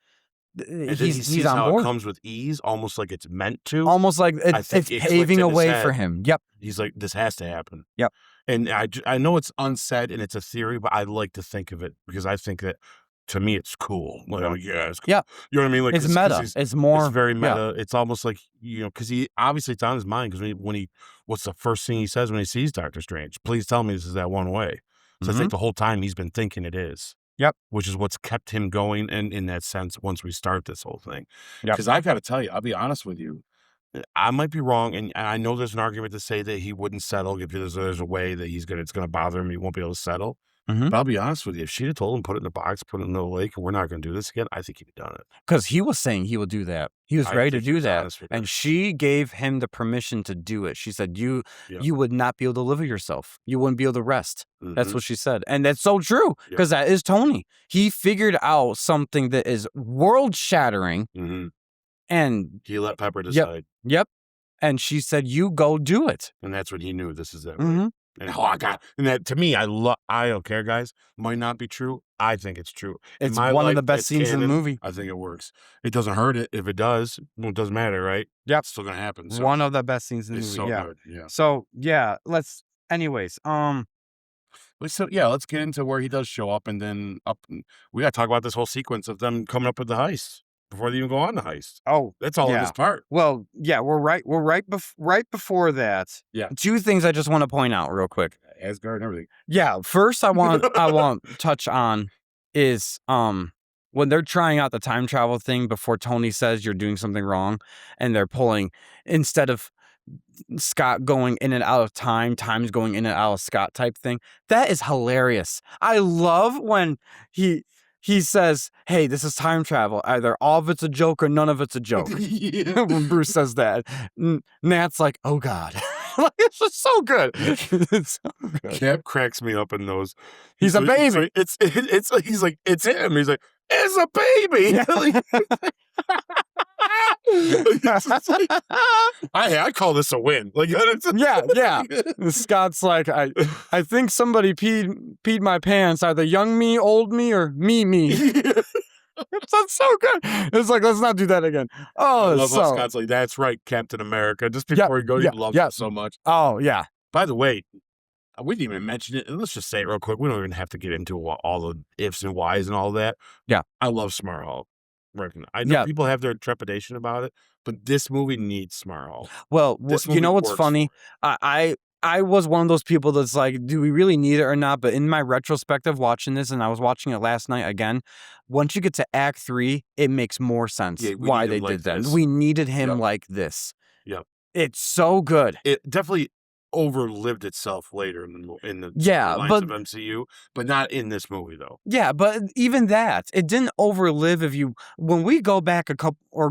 And he's on board. It comes with ease, almost like it's meant to. Almost like it's paving a way for him. Yep. He's like, this has to happen. Yep. And I know it's unsaid and it's a theory, but I like to think of it because I think that, to me, it's cool. Like, it's cool. Yeah. You know what I mean? Like, it's meta. It's more. It's very meta. Yeah. It's almost like, because he obviously it's on his mind because what's the first thing he says when he sees Doctor Strange? Please tell me this is that one way. So I think the whole time he's been thinking it is. Yep. Which is what's kept him going and in that sense once we start this whole thing. Yep. Because I got to tell you, I'll be honest with you. I might be wrong, and I know there's an argument to say that he wouldn't settle if there's a way that it's going to bother him. He won't be able to settle. Mhm. But I'll be honest with you, if she'd have told him, put it in a box, put it in the lake, and we're not going to do this again, I think he'd have done it. Because he was saying he would do that. He was I ready to think he do was that. honest with her. And she gave him the permission to do it. She said, you would not be able to live with yourself. You wouldn't be able to rest. That's Mhm. what she said. And that's so true, because that is Tony. He figured out something that is world-shattering, Mhm. and He let Pepper decide. Yep. And she said, you go do it. And that's when he knew this is it. Mhm. Right? And oh God, and that to me, I don't care, guys. Might not be true. I think it's true. In It's my one of life, the best it's scenes in the canon. movie. I think it works. It doesn't hurt it. If it does, well, it doesn't matter, right? Yep. It's still gonna happen. So One of the best scenes in the it's movie. so Yeah. good. Yeah. So yeah, anyways, So yeah, let's get into where he does show up, and then we gotta talk about this whole sequence of them coming up with the heist before they even go on the heist. oh, That's all in this part. well, yeah, we're right before that. Yeah. 2 things I just want to point out real quick. Asgard and everything. Yeah, first I want to touch on is when they're trying out the time travel thing before Tony says you're doing something wrong, and they're pulling, instead of Scott going in and out of time, time's going in and out of Scott type thing. That is hilarious. I love when he says, hey, this is time travel. Either all of it's a joke or none of it's a joke. When Bruce says that, Nat's like, oh God. It's just so good. It's so good. Cap cracks me up in those. He's a baby. He's like, it's him. He's like, it's a baby. I call this a win. Like, yeah. Scott's like, I think somebody peed my pants. Either young me, old me, or me. That's so good. It's like, let's not do that again. Oh, I love how Scott's like, that's right, Captain America. Just before he goes, he loves it so much. Oh yeah. By the way, we didn't even mention it. And let's just say it real quick. We don't even have to get into all the ifs and whys and all that. Yeah. I love Smart Hulk. I know people have their trepidation about it, but this movie needs Smart Hulk. Well, you know what's funny? I was one of those people that's like, do we really need it or not? But in my retrospective watching this, and I was watching it last night again, once you get to Act 3, it makes more sense why they did that. We needed him like this. Yep. It's so good. It definitely overlived itself later in the lines of MCU, but not in this movie though. Yeah, but even that, it didn't overlive. When we go back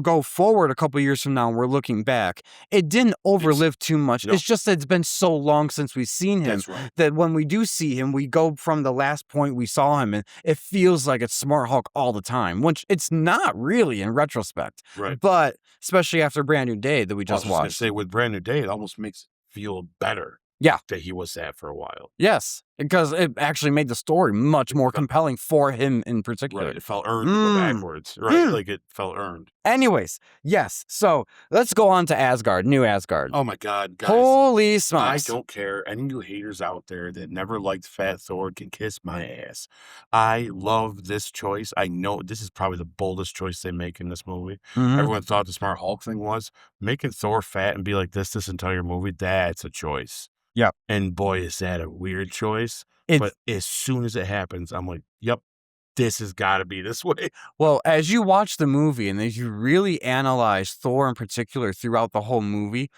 go forward a couple years from now and we're looking back, it didn't overlive too much. No. It's just that it's been so long since we've seen him that when we do see him, we go from the last point we saw him and it feels like it's Smart Hulk all the time, which it's not really in retrospect. Right. But especially after Brand New Day that we just watched. I was gonna say, with Brand New Day, it almost makes feel better that he was sad for a while. Yes, because it actually made the story much more compelling for him in particular. Right, it felt earned to go backwards, right? Like it felt earned. Anyways, yes, so let's go on to Asgard, New Asgard. Oh my God, guys. Holy smokes. I don't care. Any of you haters out there that never liked Fat Thor can kiss my ass. I love this choice. I know this is probably the boldest choice they make in this movie. Everyone thought the Smart Hulk thing was making Thor fat and be like this entire movie. That's a choice. Yep. And boy, is that a weird choice. But as soon as it happens, I'm like, yep, this has got to be this way. Well, as you watch the movie and as you really analyze Thor in particular throughout the whole movie,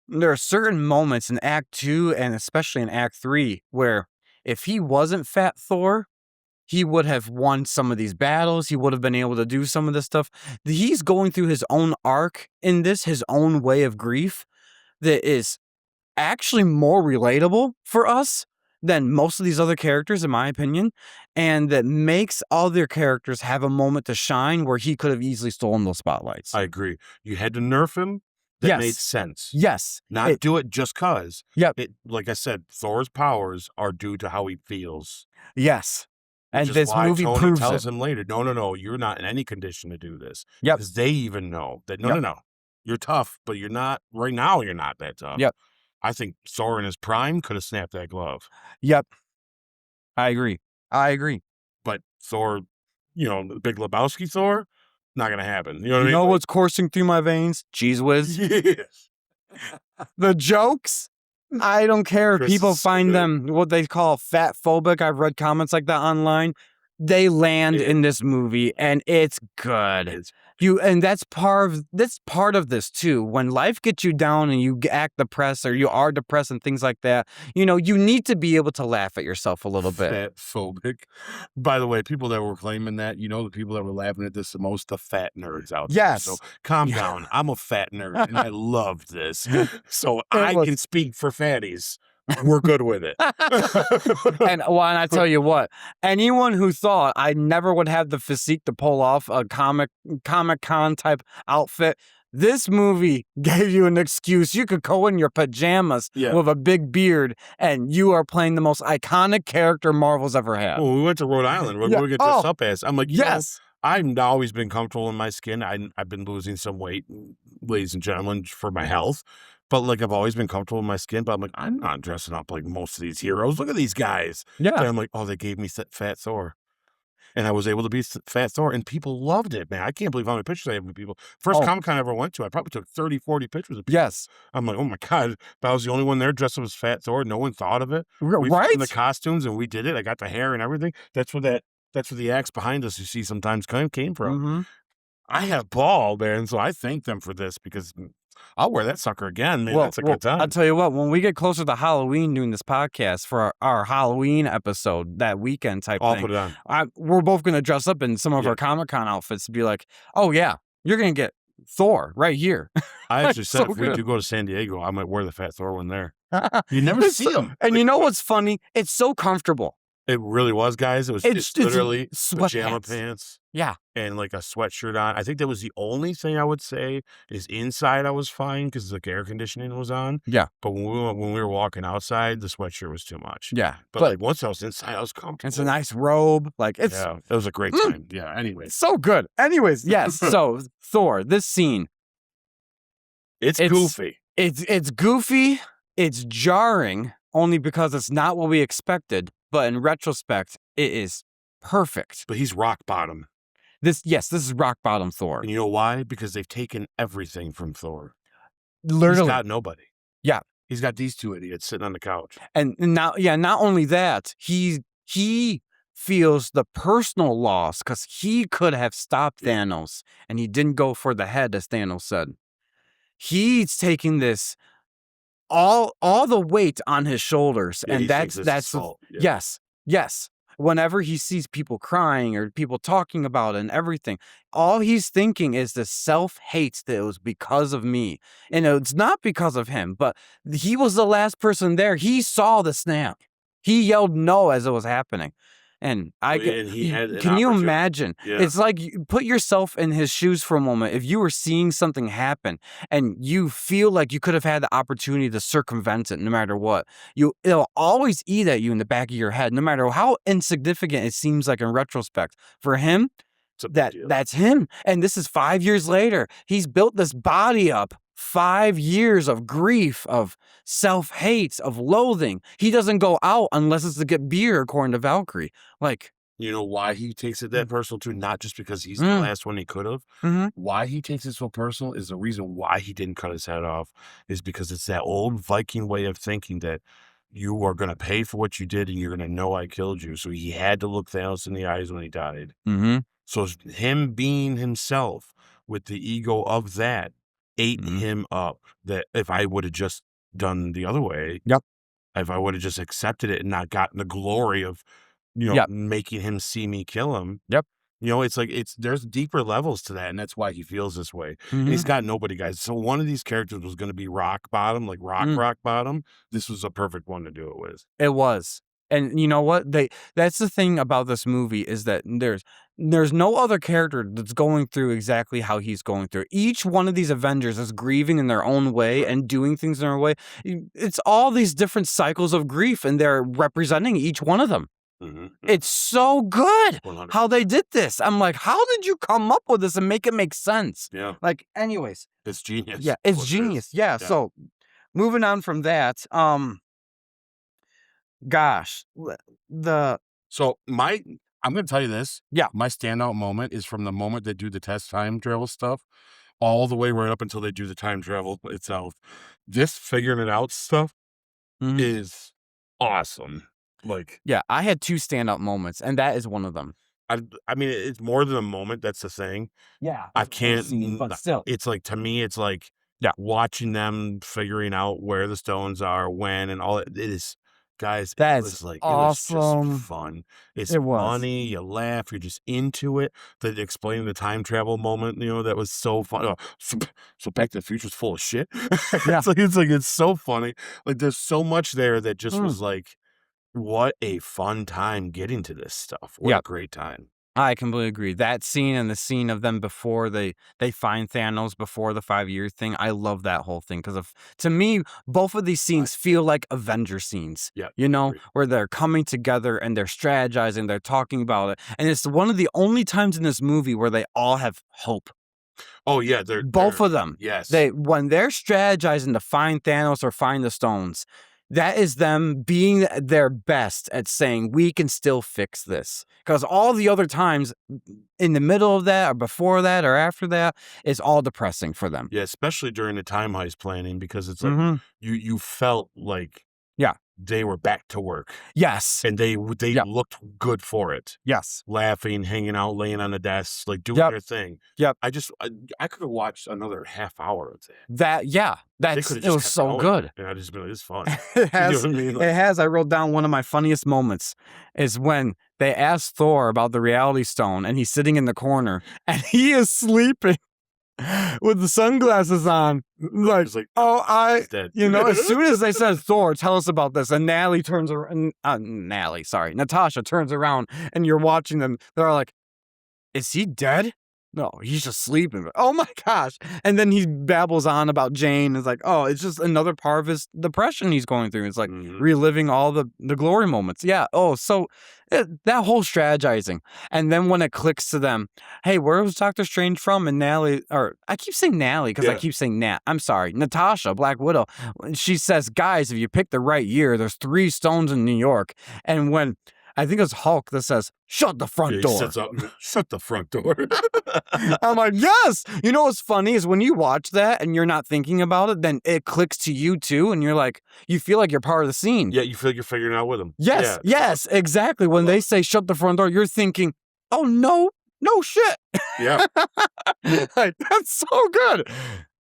there are certain moments in Act 2 and especially in Act 3 where if he wasn't Fat Thor, he would have won some of these battles. He would have been able to do some of this stuff. He's going through his own arc in this, his own way of grief that is actually more relatable for us than most of these other characters, in my opinion, and that makes other characters have a moment to shine where he could have easily stolen those spotlights. I agree. You had to nerf him. That made sense. Yes. Not do it just cause. Yep. Like I said, Thor's powers are due to how he feels. Yes. And this why movie Tony proves tells it. him later, no, you're not in any condition to do this. Yep. Because they even know that, no, you're tough, but you're not, right now you're not that tough. Yep. I think Thor in his prime could have snapped that glove. Yep. I agree. But Thor, the Big Lebowski Thor, not going to happen. You know what I mean? You know what's coursing through my veins? Cheese whiz. Yes. The jokes, I don't care if people find them what they call fat phobic. I've read comments like that online. They land in this movie and it's good. And that's part of this too. When life gets you down and you act depressed or you are depressed and things like that, you need to be able to laugh at yourself a little bit. Fat phobic. By the way, people that were claiming that, the people that were laughing at this the most, the fat nerds out there. Yes. So calm down. I'm a fat nerd and I love this. So I can speak for fatties. We're good with it. And I tell you what, anyone who thought I never would have the physique to pull off a Comic-Con type outfit, this movie gave you an excuse. You could go in your pajamas with a big beard, and you are playing the most iconic character Marvel's ever had. Well, we went to Rhode Island. We're going to get dressed up as. I'm like, yes. I've always been comfortable in my skin. I've been losing some weight, ladies and gentlemen, for my health. But like I've always been comfortable in my skin. But I'm like, I'm not dressing up like most of these heroes. Look at these guys. Yeah. And I'm like, oh, they gave me Fat Thor. And I was able to be Fat Thor, and people loved it, man. I can't believe how many pictures I have with people. First Comic-Con I ever went to, I probably took 30, 40 pictures of people. Yes. I'm like, oh my God, but I was the only one there dressed up as Fat Thor. No one thought of it. Right? We the costumes, and we did it. I got the hair and everything. That's where the axe behind us you see sometimes came from. Mm-hmm. I have ball, man, so I thank them for this because I'll wear that sucker again, man. That's a good time. I'll tell you what, when we get closer to Halloween doing this podcast for our Halloween episode, that weekend type I'll thing, put it on. We're both going to dress up in some of our Comic-Con outfits to be like, oh yeah, you're going to get Thor right here. I actually said if we do go to San Diego, I might wear the Fat Thor one there. You never see him. And you know what's funny? It's so comfortable. It really was, guys. It's literally pajama pants. Yeah. And like a sweatshirt on. I think that was the only thing I would say is inside I was fine because the air conditioning was on. Yeah. But when we were walking outside, the sweatshirt was too much. Yeah. But like once I was inside, I was comfortable. It's a nice robe. Like it was a great time. Yeah. Anyways. So good. Anyways, yes. So Thor, this scene. It's goofy. It's goofy. It's jarring only because it's not what we expected. But in retrospect, it is perfect. But he's rock bottom. This is rock bottom Thor. And you know why? Because they've taken everything from Thor. Literally. He's got nobody. Yeah. He's got these two idiots sitting on the couch. And now, not only that, he feels the personal loss because he could have stopped Thanos and he didn't go for the head, as Thanos said. He's taking this all the weight on his shoulders, and that's yes. Whenever he sees people crying or people talking about it and everything, all he's thinking is the self-hate that it was because of me. And it's not because of him, but he was the last person there. He saw the snap. He yelled no as it was happening. And can you imagine? Yeah. It's like, put yourself in his shoes for a moment. If you were seeing something happen and you feel like you could have had the opportunity to circumvent it no matter what, it'll always eat at you in the back of your head, no matter how insignificant it seems like in retrospect. For him, that's him. And this is 5 years later. He's built this body up. 5 years of grief, of self-hate, of loathing. He doesn't go out unless it's to get beer, according to Valkyrie. Like, you know why he takes it that personal too? Not just because he's the last one he could have. Mm-hmm. Why he takes it so personal is the reason why he didn't cut his head off is because it's that old Viking way of thinking that you are going to pay for what you did and you're going to know I killed you. So he had to look Thanos in the eyes when he died. Mm-hmm. So him being himself with the ego of that ate him up. That if I would have just done the other way, if I would have just accepted it and not gotten the glory of, making him see me kill him. It's like there's deeper levels to that, and that's why he feels this way. And he's got nobody, guys. So one of these characters was going to be rock bottom, like rock bottom. This was a perfect one to do it with. It was. And you know what? That's the thing about this movie is that there's no other character that's going through exactly how he's going through. Each one of these Avengers is grieving in their own way and doing things in their way. It's all these different cycles of grief, and they're representing each one of them. Mm-hmm. It's so good 100%. How they did this. I'm like, how did you come up with this and make it make sense? Yeah. Like, anyways. It's genius. Yeah, it's genius. Yeah. So moving on from that, gosh, so I'm going to tell you this. Yeah. My standout moment is from the moment they do the test time travel stuff all the way right up until they do the time travel itself. This figuring it out stuff is awesome. Like, yeah, I had 2 standout moments, and that is one of them. I mean, it's more than a moment. That's the thing. Yeah, I it's a whole can't. scene, but still. It's like, to me, it's like Yeah. watching them figuring out where the stones are, when, and all. It is, guys. It That's was like, it was just awesome. fun. It's It was. funny. You laugh. You're just into it. The explaining the time travel moment, that was so fun. Oh, so Back to the Future's full of shit. Yeah. It's so funny. Like, there's so much there that just was like, what a fun time getting to this stuff. What a great time. I completely agree. That scene and the scene of them before they find Thanos before the 5-year thing. I love that whole thing because to me, both of these scenes feel like Avenger scenes. Yeah, where they're coming together and they're strategizing, they're talking about it, and it's one of the only times in this movie where they all have hope. Oh yeah, Both of them. Yes. When they're strategizing to find Thanos or find the stones, that is them being their best at saying, we can still fix this. Because all the other times in the middle of that or before that or after that, it's all depressing for them. Yeah, especially during the time heist planning, because it's like you felt like they were back to work. Yes. And they looked good for it. Yes. Laughing, hanging out, laying on the desks, like doing their thing. Yep. I could have watched another half hour of that. It was so good. And I just been like, it's fun. It has. You know what I mean? Like, it has. I wrote down one of my funniest moments is when they asked Thor about the Reality Stone, and he's sitting in the corner, and he is sleeping with the sunglasses on. Like, as soon as they said, Thor, tell us about this, and Natasha turns around, and you're watching them. They're like, is he dead? No, he's just sleeping. Oh my gosh. And then he babbles on about Jane. It's like, oh, it's just another part of his depression he's going through. It's like reliving all the glory moments. Yeah. Oh, so that whole strategizing. And then when it clicks to them, hey, where was Doctor Strange from? And Natalie, or I keep saying Natalie because I keep saying Nat. I'm sorry. Natasha, Black Widow. She says, guys, if you pick the right year, there's 3 stones in New York. And when I think it's Hulk that says, shut the front door. He sits up, shut the front door. I'm like, yes. You know what's funny is when you watch that and you're not thinking about it, then it clicks to you too. And you're like, you feel like you're part of the scene. Yeah, you feel like you're figuring it out with them. Yes, yes, exactly. When they say shut the front door, you're thinking, oh, no shit. Yeah. Like, that's so good.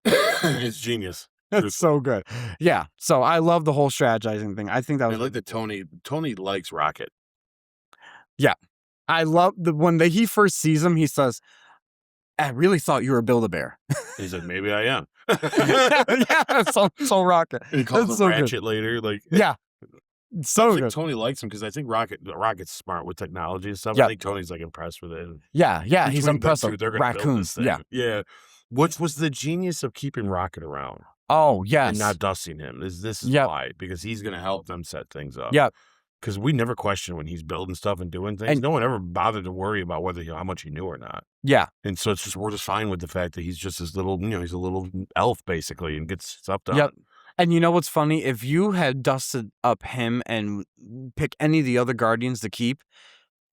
It's genius. It's so good. Yeah. So I love the whole strategizing thing. I think that was. I like that Tony likes Rocket. Yeah. I love when he first sees him, he says, I really thought you were Build-A-Bear. He said, maybe I am. So Rocket. And he calls him Ratchet later. Like, yeah. So good. Tony likes him because I think Rocket's smart with technology and stuff. Yep. I think Tony's like impressed with it. Yeah, he's impressed with raccoons. Yeah. Which was the genius of keeping Rocket around. Oh, yes. And not dusting him. This is why. Because he's going to help them set things up. Yep. Because we never question when he's building stuff and doing things. And no one ever bothered to worry about whether how much he knew or not. Yeah. And so we're just fine with the fact that he's just this little, he's a little elf basically and gets stuff done. Yep. And you know what's funny? If you had dusted up him and pick any of the other Guardians to keep,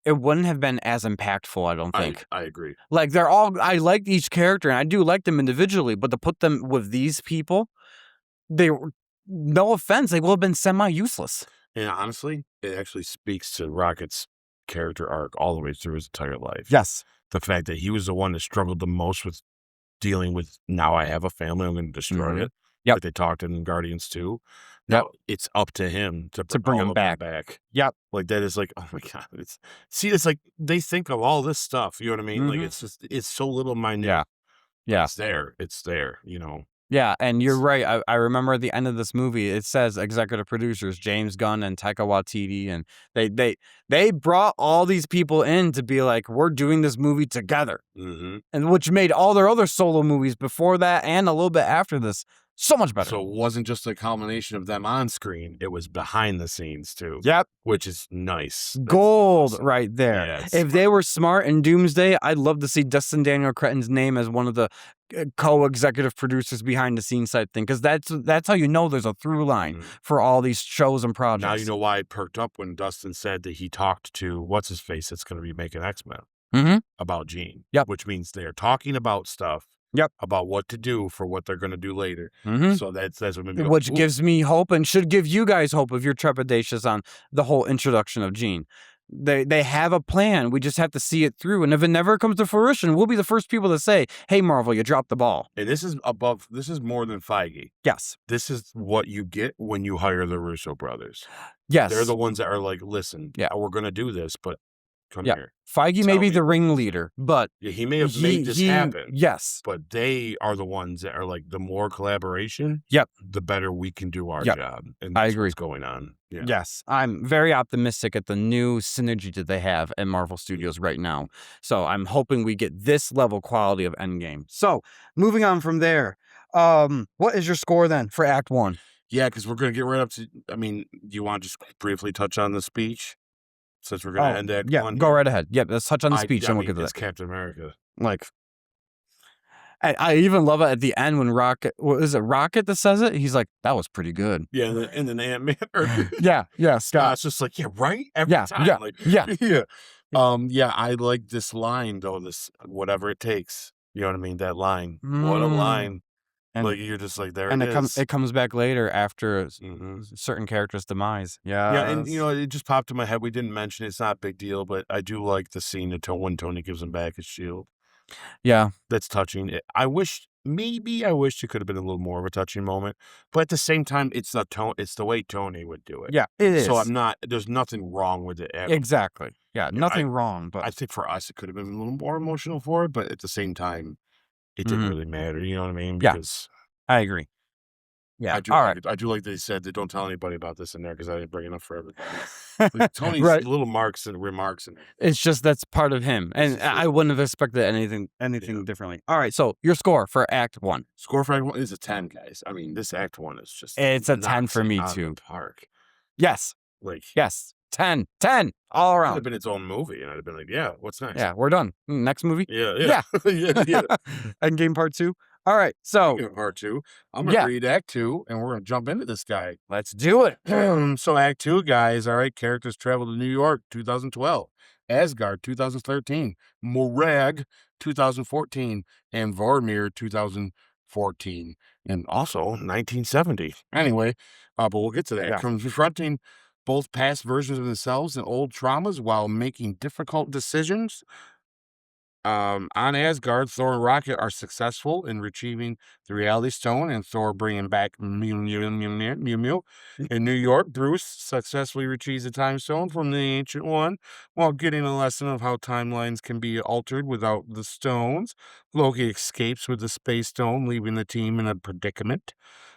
it wouldn't have been as impactful, I don't think. I agree. Like, I liked each character, and I do like them individually, but to put them with these people, no offense, they will have been semi-useless. And honestly, it actually speaks to Rocket's character arc all the way through his entire life. Yes. The fact that he was the one that struggled the most with dealing with, now I have a family, I'm going to destroy it. Yep. Like they talked in Guardians 2. Now it's up to him to bring him back. Yep. Like that is like, oh my God. It's like they think of all this stuff. You know what I mean? Like it's so little minute. Yeah. It's there, Yeah, and you're right. I remember at the end of this movie, it says executive producers James Gunn and Taika Waititi, and they brought all these people in to be like, we're doing this movie together, and which made all their other solo movies before that and a little bit after this so much better. So it wasn't just a culmination of them on screen; it was behind the scenes too. Yep, which is nice. Gold awesome. Right there. Yeah, if they were smart in Doomsday, I'd love to see Dustin Daniel Cretton's name as one of the co-executive producers behind the scenes type thing, because that's how you know there's a through line for all these shows and projects. Now you know why it perked up when Dustin said that he talked to what's his face that's going to be making X-Men about Jean. Yep. Which means they're talking about stuff. Yep. About what to do for what they're going to do later. So that's what made me go, which gives me hope and should give you guys hope if you're trepidatious on the whole introduction of Jean. They have a plan. We just have to see it through. And if it never comes to fruition, we'll be the first people to say, hey, Marvel, you dropped the ball. And this is more than Feige. Yes. This is what you get when you hire the Russo brothers. Yes. They're the ones that are like, listen, we're going to do this, but come here. Feige may be the ringleader, but he may have made this happen. Yes. But they are the ones that are like, the more collaboration, the better we can do our job. And I agree. What's going on. Yeah. Yes. I'm very optimistic at the new synergy that they have at Marvel Studios right now. So I'm hoping we get this level quality of Endgame. So moving on from there, what is your score then for Act 1? Yeah, because we're going to get right up to, I mean, do you want to just briefly touch on the speech? Since we're going to end Act 1? Go right ahead. Yeah, let's touch on the speech and we'll get to that. It's Captain America. Like, I even love it at the end when Rocket, what is it, Rocket that says it? He's like, that was pretty good. Yeah, and then Ant-Man. Scott. It's just like, right? Every time. Yeah, I like this line, though, this, whatever it takes. You know what I mean? That line. What a line. And, like, you're just like, there it is. It comes back later after a certain character's demise. Yeah, and, it just popped in my head. We didn't mention it. It's not a big deal, but I do like the scene when Tony gives him back his shield. Yeah. That's touching. I wish it could have been a little more of a touching moment. But at the same time, it's the way Tony would do it. Yeah, it is. So there's nothing wrong with it. Exactly. Yeah, nothing wrong. But I think for us, it could have been a little more emotional for it. But at the same time, it didn't really matter. You know what I mean? Because I agree. Yeah. I do like they said that don't tell anybody about this in there because I didn't bring enough for everybody. Like Tony's little marks and remarks. It's just that's part of him. And I wouldn't have expected anything differently. All right. So your score for Act 1. Score for Act 1 is a 10, guys. I mean, this Act 1 is just. It's a 10 for me, too. Park. Yes. Yes. 10 all around. It would have been its own movie, and I'd have been like, yeah, what's next? Yeah, we're done. Next movie? Yeah. Endgame Part 2. All right, so Part 2. I'm gonna read Act 2, and we're gonna jump into this guy. Let's do it. So Act 2, guys. All right, characters travel to New York, 2012, Asgard, 2013, Morag, 2014, and Vormir, 2014, and also 1970. Anyway, but we'll get to that. Confronting both past versions of themselves and old traumas while making difficult decisions. On Asgard, Thor and Rocket are successful in retrieving the Reality Stone, and Thor bringing back Mew Mew. In New York, Bruce successfully retrieves the Time Stone from the Ancient One, while getting a lesson of how timelines can be altered without the stones. Loki escapes with the Space Stone, leaving the team in a predicament.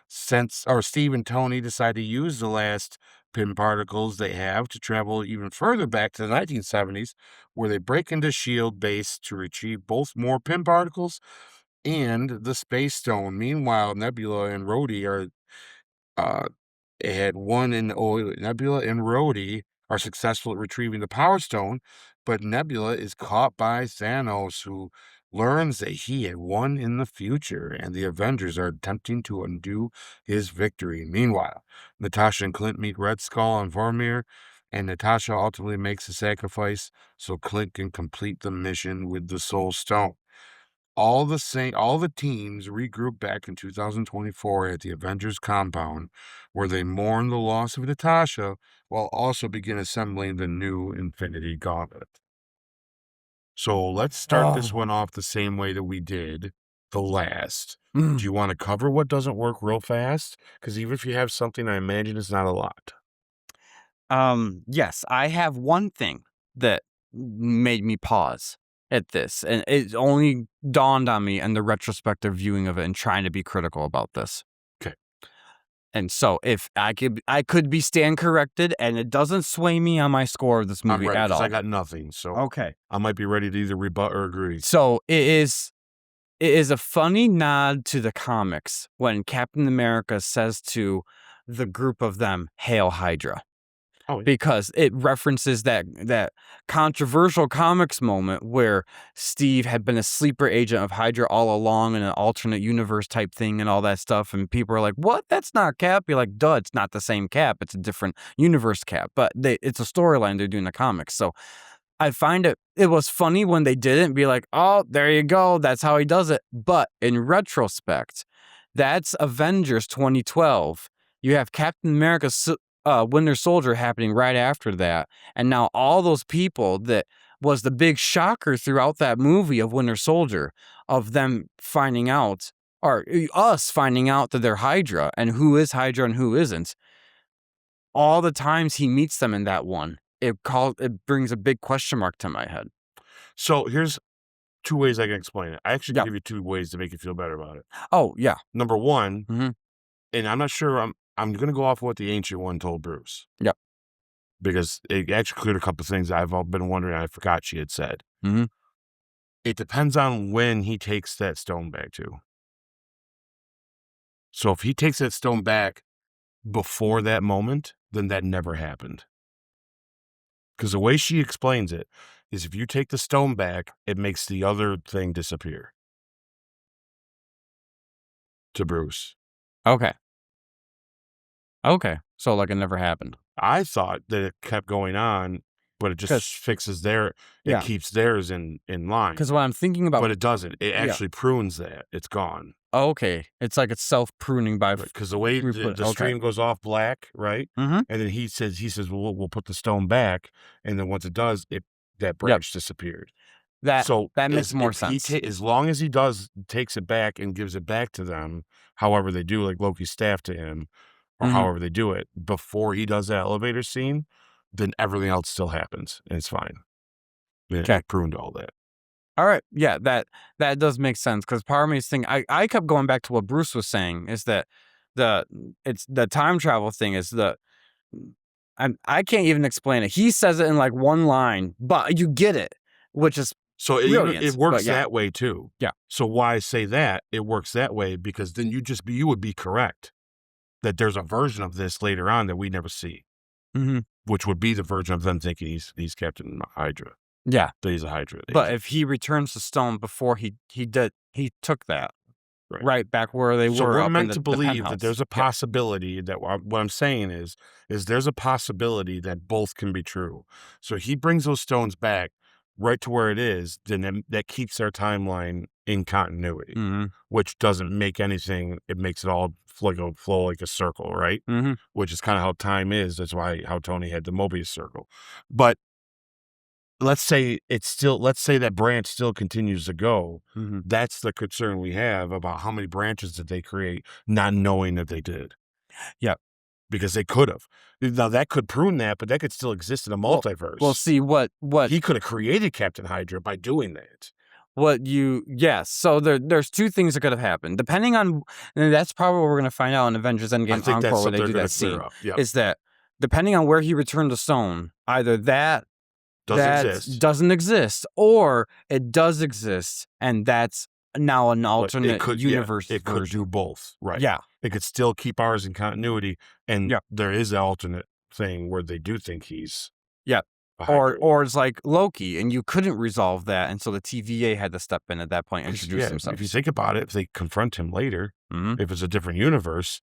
Steve and Tony decide to use the last pin particles they have to travel even further back to the 1970s, where they break into S.H.I.E.L.D. base to retrieve both more pin particles and the Space Stone. Meanwhile, Nebula and Rhodey are successful at retrieving the Power Stone, but Nebula is caught by Thanos, who learns that he had won in the future, and the Avengers are attempting to undo his victory. Meanwhile, Natasha and Clint meet Red Skull on Vormir, and Natasha ultimately makes a sacrifice so Clint can complete the mission with the Soul Stone. All the teams regroup back in 2024 at the Avengers compound, where they mourn the loss of Natasha while also begin assembling the new Infinity Gauntlet. So let's start this one off the same way that we did the last. Do you want to cover what doesn't work real fast? Because even if you have something, I imagine it's not a lot. Yes, I have one thing that made me pause at this, and it only dawned on me in the retrospective viewing of it and trying to be critical about this. Okay. And so if I could be stand corrected, and it doesn't sway me on my score of this movie at all. I got nothing, so I might be ready to either rebut or agree. So it is a funny nod to the comics when Captain America says to the group of them, "Hail Hydra." Because it references that controversial comics moment where Steve had been a sleeper agent of Hydra all along in an alternate universe type thing and all that stuff. And people are like, what? That's not Cap. You're like, duh, it's not the same Cap. It's a different universe Cap. But it's a storyline they're doing in the comics. So I find it was funny when they didn't be like, oh, there you go. That's how he does it. But in retrospect, that's Avengers 2012. You have Captain America Winter Soldier happening right after that, and now all those people that was the big shocker throughout that movie of Winter Soldier, of them finding out, or us finding out that they're Hydra, and who is Hydra and who isn't. All the times he meets them in that one, it brings a big question mark to my head. So here's 2 ways I can explain it. I actually Yeah. can give you 2 ways to make you feel better about it. Oh, yeah. Number 1, Mhm. and I'm not sure, I'm gonna go off of what the Ancient One told Bruce. Yep. Because it actually cleared a couple things I've been wondering, I forgot she had said. Mhm. It depends on when he takes that stone back to. So if he takes that stone back before that moment, then that never happened. Because the way she explains it is if you take the stone back, it makes the other thing disappear. To Bruce. Okay. Okay. So, like, it never happened. I thought that it kept going on, but it just 'Cause fixes it yeah. keeps theirs in line. Because what I'm thinking about, But it doesn't. It yeah. actually prunes that. It's gone. Okay. It's like it's self-pruning by Because the way the okay. stream goes off black, right? Mhm. And then he says, well, we'll put the stone back, and then once it does, that branch disappeared. That So makes more sense. as long as he takes it back and gives it back to them, however they do, like Loki's staff to him, or Mhm. however they do it, before he does that elevator scene, then everything else still happens, and it's fine. Okay. It pruned all that. All right. Yeah, that does make sense, because part of me is thinking, I kept going back to what Bruce was saying, is that it's the time travel thing is I can't even explain it. He says it in like one line, but you get it, which is So brilliant. it works But yeah. that way too. Yeah. So why say that? It works that way because then you would be correct that there's a version of this later on that we never see, Mhm. which would be the version of them thinking he's Captain Hydra, Yeah. that he's a Hydra. But agent. if he returns the stone before he took that Right. right back where they So were we're up in meant the to believe penthouse. that there's a Yeah. possibility that what I'm saying is there's a possibility that both can be true. So he brings those stones back right to where it is, then that keeps our timeline in continuity, Mhm. which doesn't make anything. It makes it all flow like a circle, right? Mhm. Which is kind of how time is. That's how Tony had the Mobius circle. But let's say that branch still continues to go. Mhm. That's the concern we have about how many branches did they create, not knowing that they did. Yeah. Because they could have. Now that could prune that, but that could still exist in a multiverse. Well, see what He could have created Captain Hydra by doing that. yes. So there's 2 things that could have happened. Depending on, and that's probably what we're gonna find out in Avengers I Endgame think that's Encore, where something they they're do going that to clear scene, up. Yeah, is that depending on where he returned the stone, either that doesn't exist, or it does exist, and that's now an but alternate universe it could version. do both. Right. Yeah. It could still keep ours in continuity, and Yeah. there is an alternate thing where they do think he's Yeah. a Hydra. Or it's like Loki, and you couldn't resolve that, and so the TVA had to step in at that point and introduce themselves. If you think about it, if they confront him later, Mhm. if it's a different universe,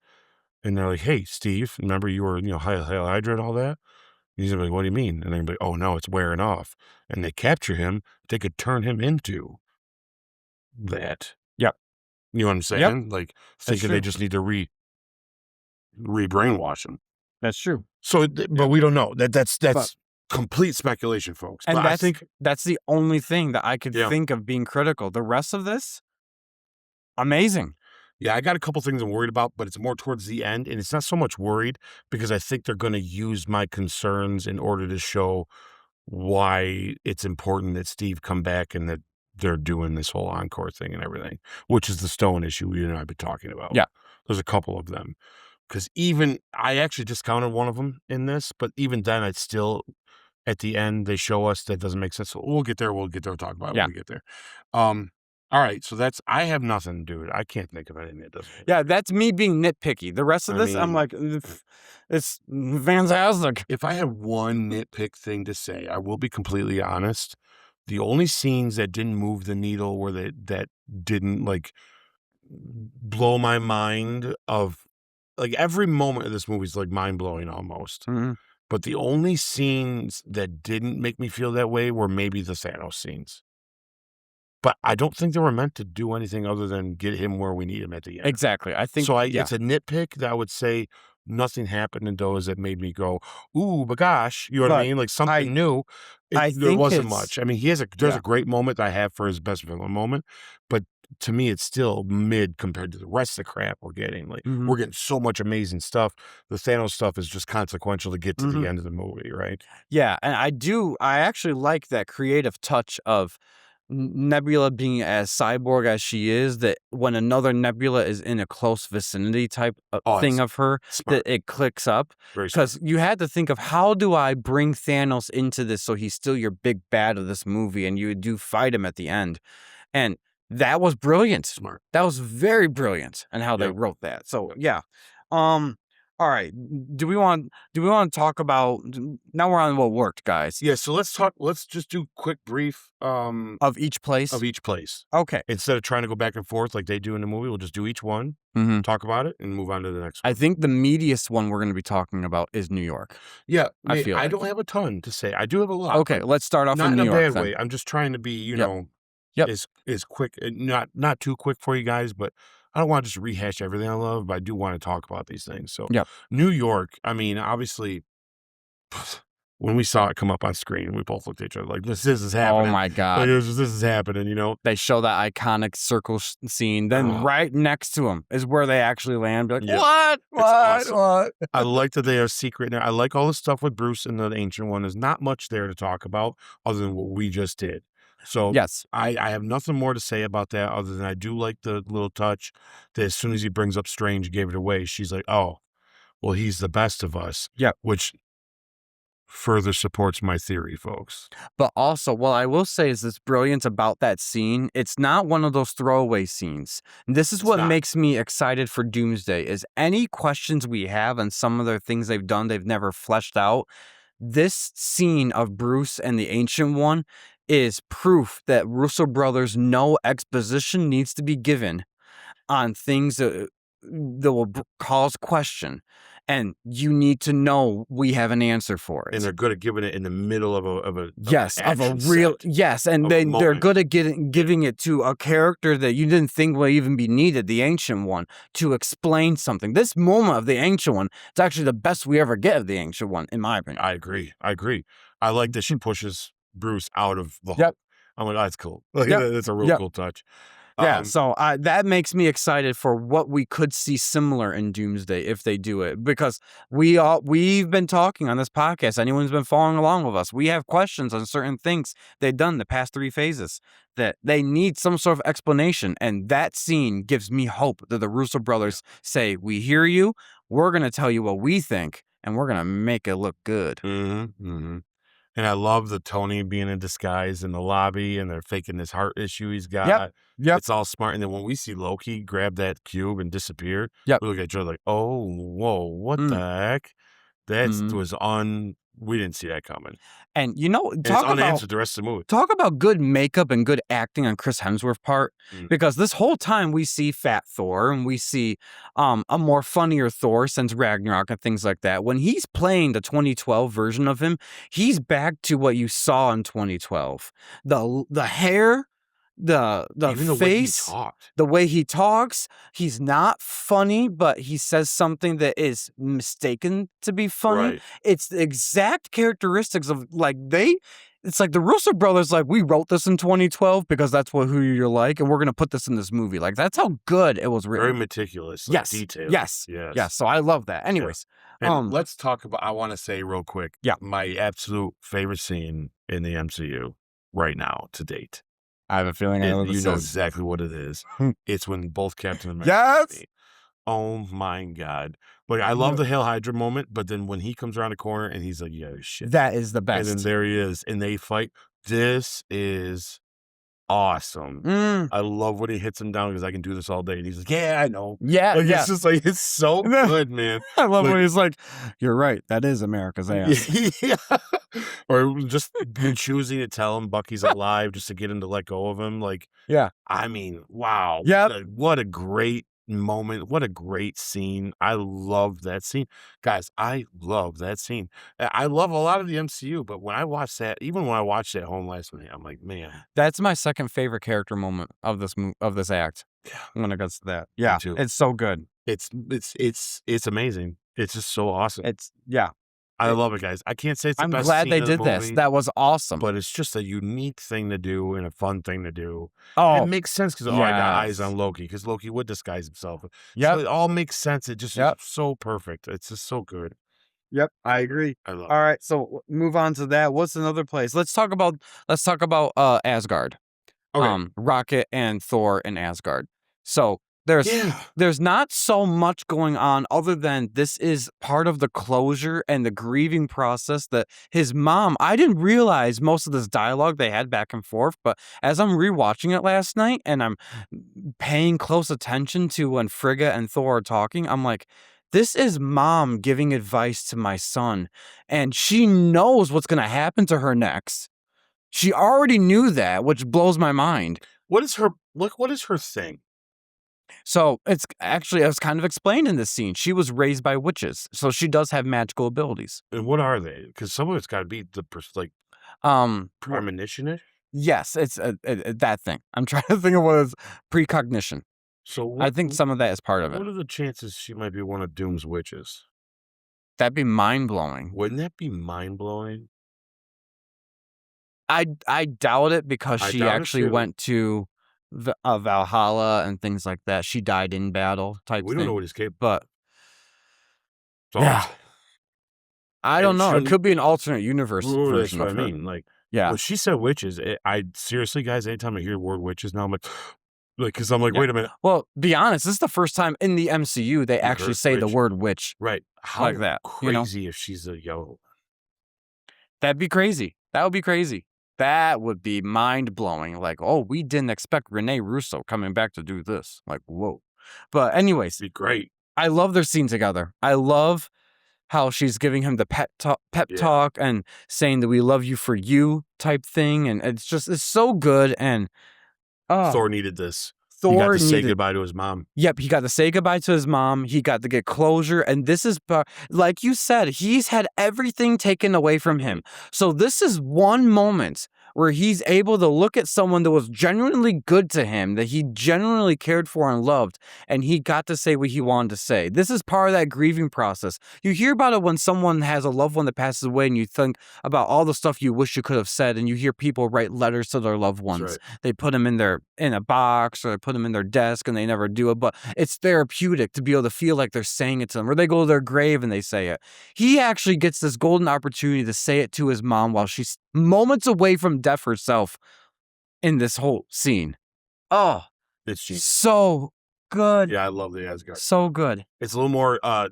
and they're like, "Hey, Steve, remember you were Hail Hydra and all that?" He's gonna be like, "What do you mean?" And they're gonna be, "Oh no, it's wearing off." And they capture him, they could turn him into that. Yep. You know what I'm saying? Yep. Like That's thinking they true. just need to re-brainwash him. That's true. But we don't know. That's But complete speculation, folks. and But I think that's the only thing that I could think of being critical. The rest of this, amazing. yeah, I got a couple things I'm worried about, but it's more towards the end, and it's not so much worried because I think they're going to use my concerns in order to show why it's important that Steve come back and that they're doing this whole encore thing and everything, which is the stone issue you and I have been talking about. Yeah. There's a couple of them. Because I actually discounted one of them in this, but even then, I'd still, at the end, they show us that doesn't make sense. So we'll get there. We'll talk about it when we get there. All right. So I have nothing, dude. I can't think of anything that doesn't. Yeah, that's me being nitpicky. The rest of this, I'm like, it's fantastic. If I had one nitpick thing to say, I will be completely honest. The only scenes that didn't move the needle were that didn't like blow my mind of like every moment of this movie is like mind blowing almost. Mhm. But the only scenes that didn't make me feel that way were maybe the Thanos scenes. But I don't think they were meant to do anything other than get him where we need him at the end. Exactly. I think So it's a nitpick that I would say nothing happened in those that made me go, ooh, but gosh, you know what I But mean? Like something new. I There think wasn't it's much. I mean, there's yeah. a great moment I have for his best villain moment, but to me, it's still mid compared to the rest of the crap we're getting. Like Mhm. we're getting so much amazing stuff. The Thanos stuff is just consequential to get to the Mhm. end of the movie, right? Yeah, and I actually like that creative touch of Nebula being as cyborg as she is, that when another Nebula is in a close vicinity type of Oh, thing it's of her, that smart, it clicks up. very smart. Because you had to think of, how do I bring Thanos into this so he's still your big bad of this movie, and you do fight him at the end. And that was brilliant. Smart. That was very brilliant in how they Yep. wrote that. So Yep. yeah. All right. Do we want to talk about, now we're on what worked, guys, Yeah, so let's just do quick brief of each place? of each place. Okay. Instead of trying to go back and forth like they do in the movie, we'll just do each one, Mhm. talk about it, and move on to the next one. I think the meatiest one we're going to be talking about is New York. Yeah, I feel I like. don't have a ton to say. I do have a lot. Okay, but let's start off not in in New a York bad then. way. I'm just trying to be, Yep. Yep. as quick, not too quick for you guys, but I don't want to just rehash everything I love, but I do want to talk about these things. So, Yep. New York, I mean, obviously, when we saw it come up on screen, we both looked at each other like, this is Oh happening. my Like, God. this is happening, you know? They show that iconic circle scene. Then Oh. right next to him is where they actually land. Be like, Yeah. what? It's awesome. What? I like that they are secret now. I like all the stuff with Bruce and the Ancient One. There's not much there to talk about other than what we just did. So Yes. I have nothing more to say about that other than I do like the little touch that as soon as he brings up Strange, gave it away. She's like, oh, well, he's the best of us. Yep. Which further supports my theory, folks. But also, what I will say is this brilliant about that scene, it's not one of those throwaway scenes. This is It's what not. makes me excited for Doomsday, is any questions we have on some of the things they've done they've never fleshed out. This scene of Bruce and the Ancient One is proof that Russo brothers know exposition needs to be given on things that will cause question, and you need to know we have an answer for And it. they're good at giving it in the middle of a Yes, of a action real set, yes, and of a they're moment. good at giving it to a character that you didn't think would even be needed, the Ancient One, to explain something. This moment of the Ancient One, it's actually the best we ever get of the Ancient One, in my opinion. I agree. I like that she pushes Bruce out of the hole. Yep. I'm like, oh, that's cool. Like, Yep. that's a real Yep. cool touch. Yeah, so that makes me excited for what we could see similar in Doomsday if they do it, because we've been talking on this podcast. Anyone who's been following along with us, we have questions on certain things they've done the past 3 phases that they need some sort of explanation, and that scene gives me hope that the Russo brothers say, "We hear you. We're gonna tell you what we think, and we're gonna make it look good." And I love the Tony being in disguise in the lobby, and they're faking this heart issue he's got. Yep. It's all smart. And then when we see Loki grab that cube and disappear, Yep. we look at each other like, oh, whoa, what the heck? That was we didn't see that coming. And And it's unanswered the rest of the movie. talk about good makeup and good acting on Chris Hemsworth's part, because this whole time we see Fat Thor and we see a more funnier Thor since Ragnarok and things like that. When he's playing the 2012 version of him, he's back to what you saw in 2012. The hair, the Even the way he face, talked. the way he talks, he's not funny, but he says something that is mistaken to be funny. Right. It's the exact characteristics of it's like the Russo brothers, like, we wrote this in 2012 because that's who you're like, and we're gonna put this in this movie. Like, that's how good it was written. Very meticulous. Like, Yes. detailed. Yes. So I love that. Anyways, And let's talk about, I want to say real quick, Yeah. my absolute favorite scene in the MCU right now to date. I have a feeling I know You this know is. exactly what it is. It's when both Captain America. Yes. Oh my God. Like, I love the Hail Hydra moment, but then when he comes around the corner and he's like, yeah, shit. That is the And best. then there he is, and they fight. This is awesome. I love when he hits him down because I can do this all day. And he's like, yeah, I know. Yeah, Like, yeah. it's just like, it's so good, man. I love Like- when he's like, "You're right. That is America's ass." Yeah. Or just choosing to tell him Bucky's alive just to get him to let go of him. Like, Yeah. I mean, wow. Yep. What a great moment. What a great scene. I love that scene. Guys, I love that scene. I love a lot of the MCU, but when I watched that, even when I watched that home last night, I'm like, man. That's my second favorite character moment of this act. Yeah. When it gets to that. Yeah. too. It's so good. It's amazing. It's just so awesome. Yeah. I love it, guys. I can't say it's the I'm best glad scene they of the did this. movie, That was awesome. but it's just a unique thing to do and a fun thing to do. Oh, It makes sense because I got eyes yes. on Loki because Loki would disguise himself. So Yep. it all makes sense. It just is Yep. so perfect. It's just so good. Yep, I agree. I love All right, so move on to that. What's another place? Let's talk about Asgard. it. Okay. Rocket and Thor in Asgard. So Yeah. there's not so much going on other than this is part of the closure and the grieving process that his mom. I didn't realize most of this dialogue they had back and forth, but as I'm rewatching it last night and I'm paying close attention to when Frigga and Thor are talking, I'm like, this is mom giving advice to my son, and she knows what's going to happen to her next. She already knew that, which blows my mind. What is her thing? So it's kind of explained in this scene. She was raised by witches, so she does have magical abilities. And what are they? Because some of it's got to be premonition-ish. Yes, it's that thing. I'm trying to think of what is precognition. So I think some of that is part of it. What are the chances she might be one of Doom's witches? That'd be mind blowing. Wouldn't that be mind blowing? I doubt it because I she doubt it actually too. went to Valhalla and things like that. She died in battle type We thing. don't know what he's capable. But So yeah, I don't know. It shouldn't- could be an alternate universe Ooh, that's version what of I her. mean. Like, Yeah. when she said witches, I seriously, guys, anytime I hear the word witches now, I'm like, because I'm like, Yeah. wait a minute. Well, be honest, this is the first time in the MCU they actually heard say the witch. word witch. Right. How Like that, you know? crazy if she's a yo. That'd be crazy. That would be crazy. That would be mind blowing. Like, oh, we didn't expect Rene Russo coming back to do this. Like, whoa. But anyways, Be great. I love their scene together. I love how she's giving him the pep talk and saying that we love you for you type thing. And it's so good. And Thor needed this. Thor he got to say needed- goodbye to his mom. Yep, he got to say goodbye to his mom. He got to get closure. And this is, like you said, he's had everything taken away from him. So this is one moment where he's able to look at someone that was genuinely good to him, that he genuinely cared for and loved, and he got to say what he wanted to say. This is part of that grieving process. You hear about it when someone has a loved one that passes away and you think about all the stuff you wish you could have said, and you hear people write letters to their loved ones. Right. They put them in a box or they put them in their desk and they never do it, but it's therapeutic to be able to feel like they're saying it to them, or they go to their grave and they say it. He actually gets this golden opportunity to say it to his mom while she's moments away from death herself in this whole scene. Oh, It's genius. so good. Yeah, I love the Asgard. So good. It's a little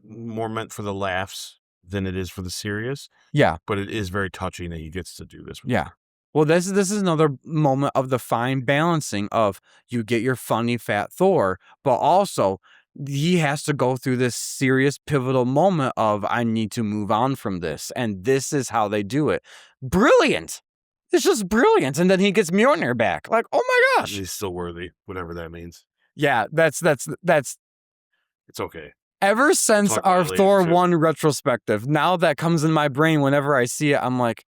more meant for the laughs than it is for the serious. Yeah. But it is very touching that he gets to do this. Yeah. Well, this is another moment of the fine balancing of you get your funny fat Thor, but also he has to go through this serious pivotal moment of I need to move on from this, and this is how they do it. Brilliant. It's just brilliant, and then he gets Mjolnir back. Like, oh my gosh. He's still worthy, whatever that means. Yeah, that's It's okay. ever since Talk our about it later, Thor too. 1 retrospective. Now that comes in my brain whenever I see it, I'm like,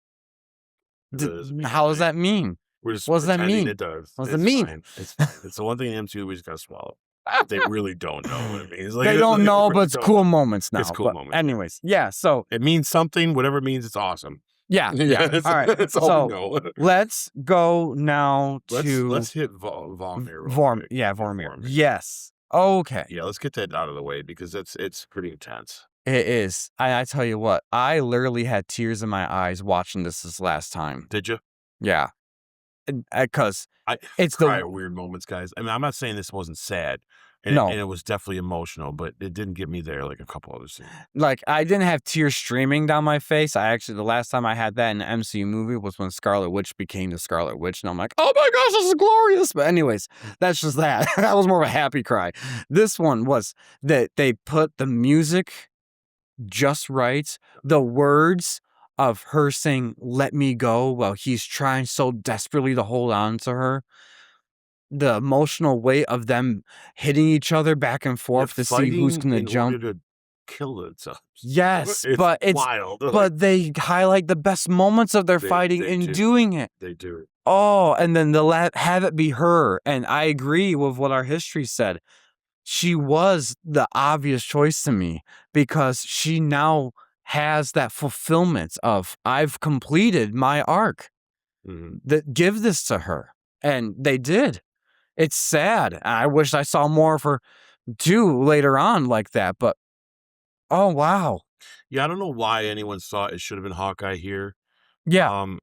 how does that mean? We're just What does that pretending mean? It does. What does It's it mean? fine. It's fine. It's the one thing in MCU we just gotta swallow. They really don't know what it means. Like, They don't know, but it's don't cool know. moments now. It's cool But moments. anyways, yeah. So It means something. Whatever it means, it's awesome. yeah. That's, All right. That's all So we know. let's go now to Let's hit Vormir. real Vormir. quick. Yeah, Vormir. Yes. Okay. Yeah, let's get that out of the way because it's pretty intense. It is. I tell you what, I literally had tears in my eyes watching this last time. Did you? Yeah. Because it's cry at weird moments, guys. I mean, I'm not saying this wasn't sad. And, No. and it was definitely emotional, but it didn't get me there like a couple other scenes. like I didn't have tears streaming down my face. The last time I had that in an MCU movie was when Scarlet Witch became the Scarlet Witch, and I'm like, oh my gosh, this is glorious. But anyways, that's just that. That was more of a happy cry. This one was that they put the music just right, the words of her saying "let me go" while he's trying so desperately to hold on to her. The emotional weight of them hitting each other back and forth to see who's Fighting gonna in jump. order to kill themselves. Yes, It's but it's wild. but they highlight the best moments of their fighting they in do. doing it. They do. Oh, and then have it be her. And I agree with what our history said. she was the obvious choice to me because she now has that fulfillment of I've completed my arc. That give this to her, and they did. It's sad. I wish I saw more of her too later on like that, but oh wow. Yeah, I don't know why anyone thought it should have been Hawkeye here. Yeah.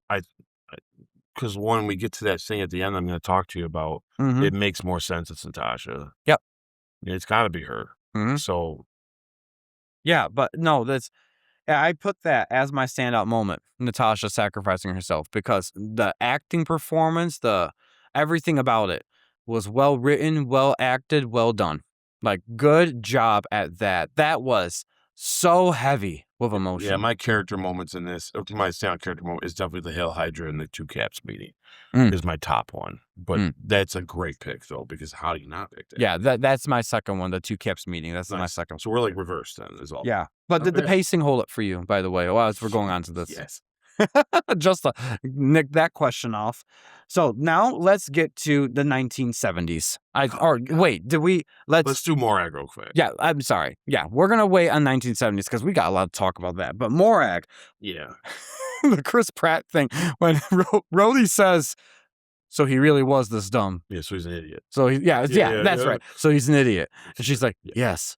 Because when we get to that thing at the end, I'm going to talk to you about. Mhm. It makes more sense. It's Natasha. Yep. It's got to be her. Mhm. So Yeah, but no, I put that as my standout moment, Natasha sacrificing herself, because the acting performance, everything about it was well written, well acted, well done. Like, good job at that. That was so heavy with emotion. yeah, my character moments in this, my standout character moment is definitely the Hail Hydra and the two Caps meeting. Is my top one, but that's a great pick though, because how do you not pick that? Yeah, that's my second one. The two Caps meeting. That's my second. So we're like reversed then, is all. Yeah, but did the pacing hold up for you? By the way, as we're going on to this, yes. Just to nick that question off. So now let's get to the 1970s. Wait, let's do Morag real quick. Yeah, I'm sorry. Yeah, we're gonna wait on 1970s because we got a lot to talk about that. But Morag, yeah, the Chris Pratt thing when Rhodey says, "So he really was this dumb." Yeah, so he's an idiot. So that's right. So he's an idiot, and she's like, "Yes."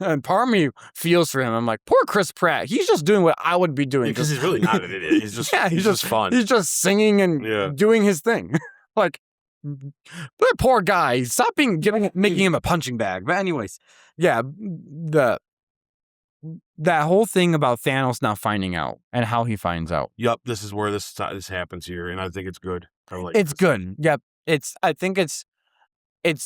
And part of me feels for him. I'm like, poor Chris Pratt. He's just doing what I would be doing. Because he's really not an idiot. He's just he's just fun. He's just singing and doing his thing. Like, but poor guy. Stop making him a punching bag. But anyways, yeah, that whole thing about Thanos not finding out and how he finds out. Yep, this is where this happens here, and I think it's good. It's good. Yep. I think it's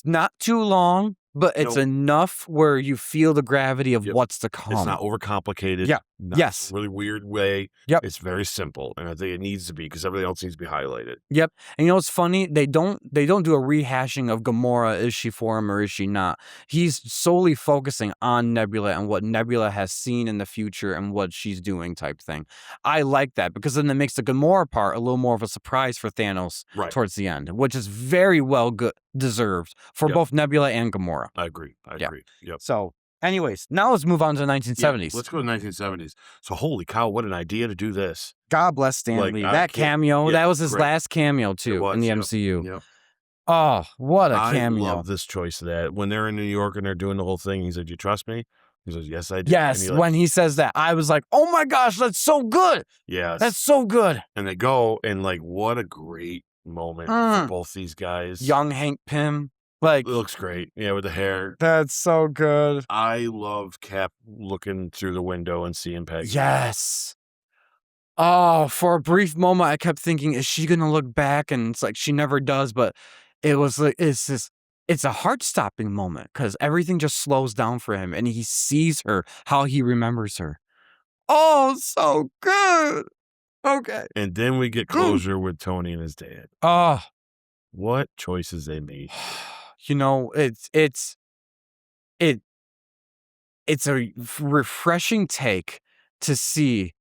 not too long, but it's enough where you feel the gravity of what's to come. It's not overcomplicated. Yeah. Yes. Really weird way. Yep. It's very simple, and I think it needs to be because everything else needs to be highlighted. Yep. And you know what's funny? They don't do a rehashing of Gamora. Is she for him or is she not? He's solely focusing on Nebula and what Nebula has seen in the future and what she's doing type thing. I like that because then it makes the Gamora part a little more of a surprise for Thanos towards the end, which is very well deserved for both Nebula and Gamora. I agree. I agree. Yep. So, anyways, now let's move on to the 1970s. Let's go to 1970s. So, holy cow, what an idea to do this. God bless Stan Lee. That cameo, that was his last cameo, too, in the MCU. Yep. Oh, what a cameo. I love this choice of that. When they're in New York and they're doing the whole thing, he said, "Do you trust me?" He says, "Yes, I do." Yes, when he says that, I was like, oh my gosh, that's so good. Yes. That's so good. And they go, and like, what a great moment for both these guys. Young Hank Pym. Like, it looks great. Yeah, with the hair. That's so good. I love Cap looking through the window and seeing Peggy. Yes. Oh, for a brief moment, I kept thinking, is she going to look back? And it's like, she never does. But it was like, it's a heart-stopping moment because everything just slows down for him. And he sees her, how he remembers her. Oh, so good. Okay. And then we get closure with Tony and his dad. Oh. What choices they made. You know, it's a refreshing take to see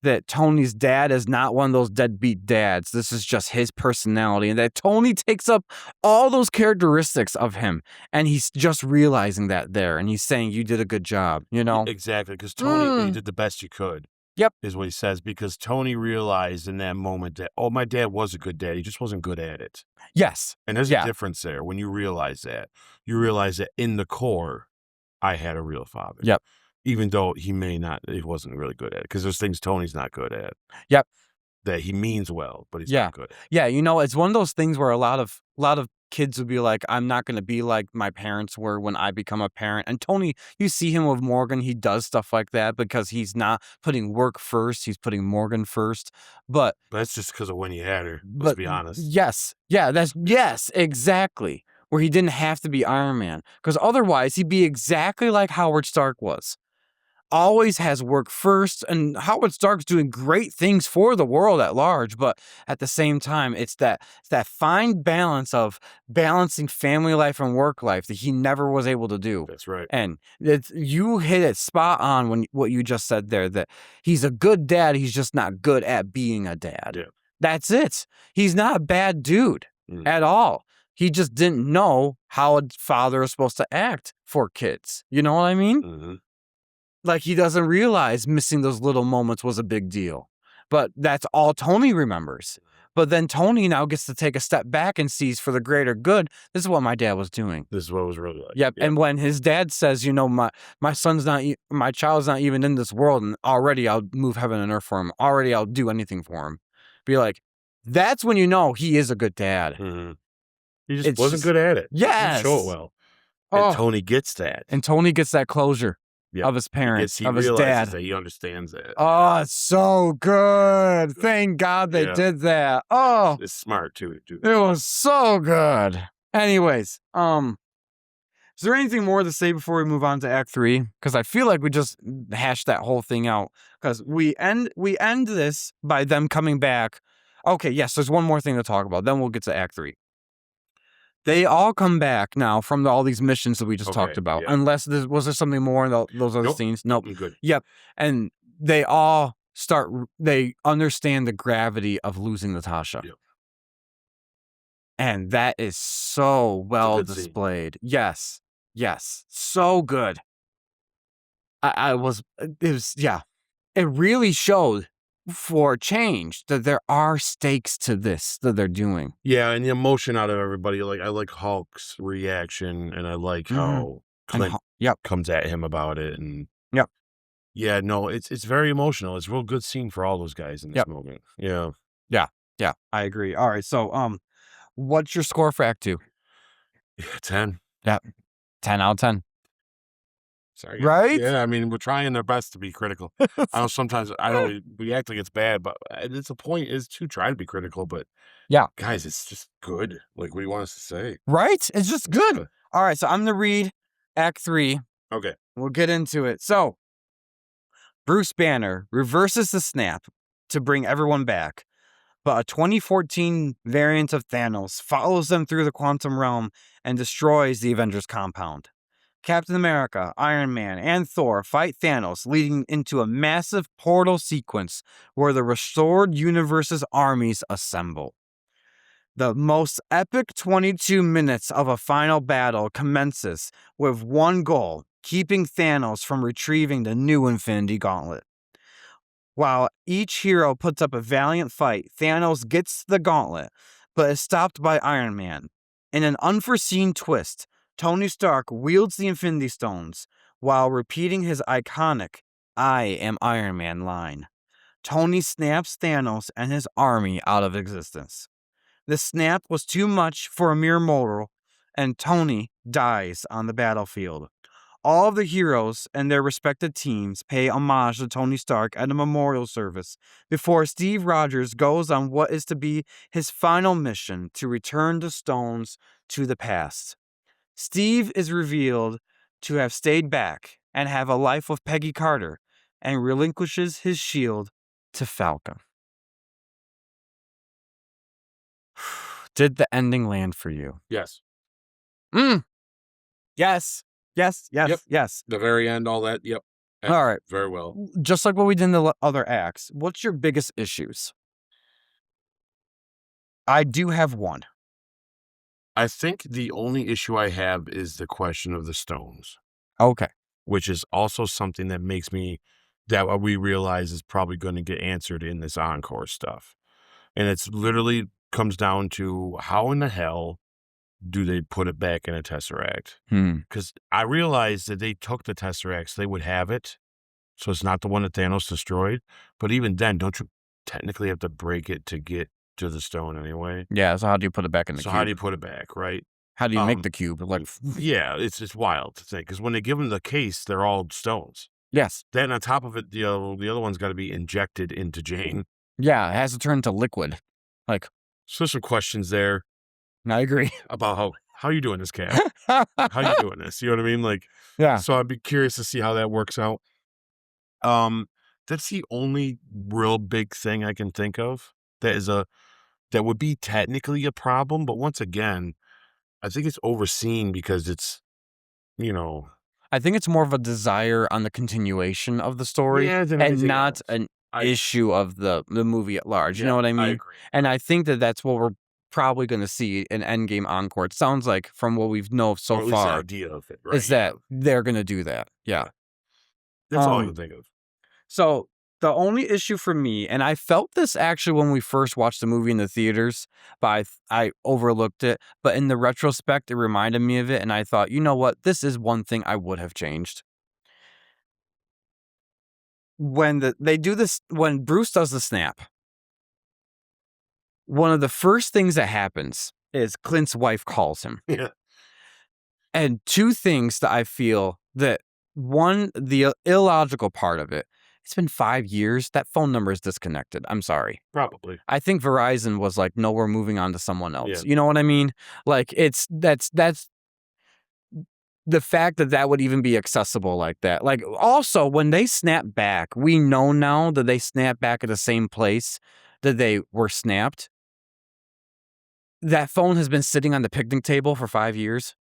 that Tony's dad is not one of those deadbeat dads. This is just his personality, and that Tony takes up all those characteristics of him, and he's just realizing that there, and he's saying, "You did a good job," you know? Exactly, because Tony, you did the best you could. Yep. Is what he says, because Tony realized in that moment that, oh, my dad was a good dad. He just wasn't good at it. Yes. And there's a difference there. When you realize that, in the core, I had a real father. Yep. Even though he wasn't really good at it. Because there's things Tony's not good at. Yep. That he means well, but he's not good at. Yeah, you know, it's one of those things where a lot of kids would be like, I'm not going to be like my parents were when I become a parent. And Tony, you see him with Morgan, he does stuff like that because he's not putting work first, he's putting Morgan first. But that's just because of when he had her, let's be honest. Yes. Yeah, yes, exactly. Where he didn't have to be Iron Man. Because otherwise, he'd be exactly like Howard Stark was. Always has work first, and Howard Stark's doing great things for the world at large, but at the same time, it's that fine balance of balancing family life and work life that he never was able to do. That's right. And you hit it spot on when what you just said there, that he's a good dad, he's just not good at being a dad. Yeah. That's it. He's not a bad dude at all. He just didn't know how a father is supposed to act for kids. You know what I mean? Mm-hmm. Like, he doesn't realize missing those little moments was a big deal. But that's all Tony remembers. But then Tony now gets to take a step back and sees for the greater good, this is what my dad was doing. This is what it was really like. Yep. And when his dad says, my son's not, my child's not even in this world, and already I'll move heaven and earth for him. Already I'll do anything for him. Be like, that's when you know he is a good dad. Mm-hmm. He just wasn't good at it. Yes. He didn't show it well. And Tony gets that. And Tony gets that closure of his parents, he of his realizes dad. that he understands that. Oh, it's so good. Thank God they did that. Oh. It's smart, too. It was so good. Anyways, is there anything more to say before we move on to Act 3? Because I feel like we just hashed that whole thing out. Because we end this by them coming back. Okay, yes, there's one more thing to talk about. Then we'll get to Act 3. They all come back now from all these missions that we just talked about. Yeah. Unless was there something more in those other scenes? Nope. I'm good. Yep. And they all they understand the gravity of losing Natasha. Yep. And that is so well displayed. Scene. Yes. Yes. So good. It really showed for change that there are stakes to this that they're doing. Yeah, and the emotion out of everybody. Like, I like Hulk's reaction, and I like how Clint comes at him about it. And yeah, no, it's very emotional. It's a real good scene for all those guys in this moment. Yeah. Yeah, I agree. All right, so what's your score for Act 2? 10. Yeah, 10 out of 10. Sorry. Right? Yeah, I mean, we're trying our best to be critical. I know sometimes we act like it's bad, but it's the point is to try to be critical. But yeah, guys, it's just good. Like, what do you want us to say? Right? It's just good. All right, so I'm gonna read Act 3. Okay. We'll get into it. So, Bruce Banner reverses the snap to bring everyone back, but a 2014 variant of Thanos follows them through the quantum realm and destroys the Avengers compound. Captain America, Iron Man, and Thor fight Thanos, leading into a massive portal sequence where the restored universe's armies assemble. The most epic 22 minutes of a final battle commences with one goal: keeping Thanos from retrieving the new Infinity Gauntlet. While each hero puts up a valiant fight, Thanos gets the gauntlet, but is stopped by Iron Man. In an unforeseen twist, Tony Stark wields the Infinity Stones while repeating his iconic "I am Iron Man" line. Tony snaps Thanos and his army out of existence. The snap was too much for a mere mortal, and Tony dies on the battlefield. All of the heroes and their respective teams pay homage to Tony Stark at a memorial service before Steve Rogers goes on what is to be his final mission to return the stones to the past. Steve is revealed to have stayed back and have a life with Peggy Carter, and relinquishes his shield to Falcon. Did the ending land for you? Yes. Yes. Yes. The very end, all that. Yep. All right. Very well. Just like what we did in the other acts, what's your biggest issues? I do have one. I think the only issue I have is the question of the stones. Okay. Which is also something that that we realize is probably going to get answered in this encore stuff. And it's literally comes down to how in the hell do they put it back in a Tesseract? Because I realized that they took the Tesseract, so they would have it. So it's not the one that Thanos destroyed. But even then, don't you technically have to break it to get to the stone anyway? Yeah, so how do you put it back in the cube? So how do you put it back, right? How do you make the cube? Like, yeah, it's just wild to think. Because when they give them the case, they're all stones. Yes. Then on top of it, the other one's got to be injected into Jane. Yeah, it has to turn to liquid. Like, so some questions there. I agree. About how you doing this, Cap? How you doing this? You know what I mean? Like, yeah. So I'd be curious to see how that works out. That's the only real big thing I can think of that would be technically a problem. But once again, I think it's overseen because it's, I think it's more of a desire on the continuation of the story, and not an issue of the movie at large. You know what I mean? I agree. And I think that's what we're probably going to see an Endgame encore. It sounds like from what we've know so or at least the far idea of it, right? is that they're going to do that. Yeah. That's all I can think of. So the only issue for me, and I felt this actually when we first watched the movie in the theaters, but I overlooked it. But in the retrospect, it reminded me of it, and I thought, you know what? This is one thing I would have changed. When they do this, when Bruce does the snap, one of the first things that happens is Clint's wife calls him. Yeah. And two things that I feel that one, the illogical part of it, it's been 5 years. That phone number is disconnected. I'm sorry. Probably. I think Verizon was like, no, we're moving on to someone else. Yeah. You know what I mean? Like that's the fact that would even be accessible like that. Like also when they snap back, we know now that they snap back at the same place that they were snapped. That phone has been sitting on the picnic table for 5 years.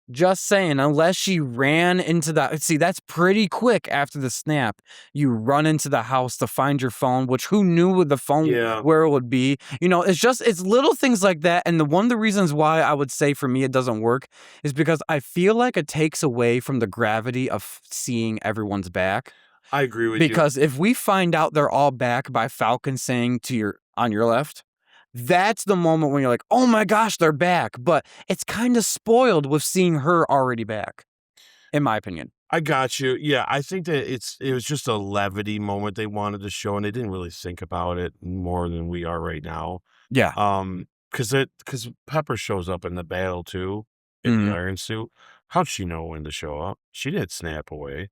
Just saying, unless she ran into the... See, that's pretty quick after the snap. You run into the house to find your phone, which who knew with the phone where it would be? You know, it's little things like that. And one of the reasons why I would say for me it doesn't work is because I feel like it takes away from the gravity of seeing everyone's back. I agree with you. Because if we find out they're all back by Falcon saying on your left, that's the moment when you're like, oh my gosh, they're back. But it's kind of spoiled with seeing her already back, in my opinion. I got you. Yeah, I think that it was just a levity moment they wanted to show, and they didn't really think about it more than we are right now. Yeah. Because Pepper shows up in the battle too, in the iron suit. How'd she know when to show up? She didn't snap away.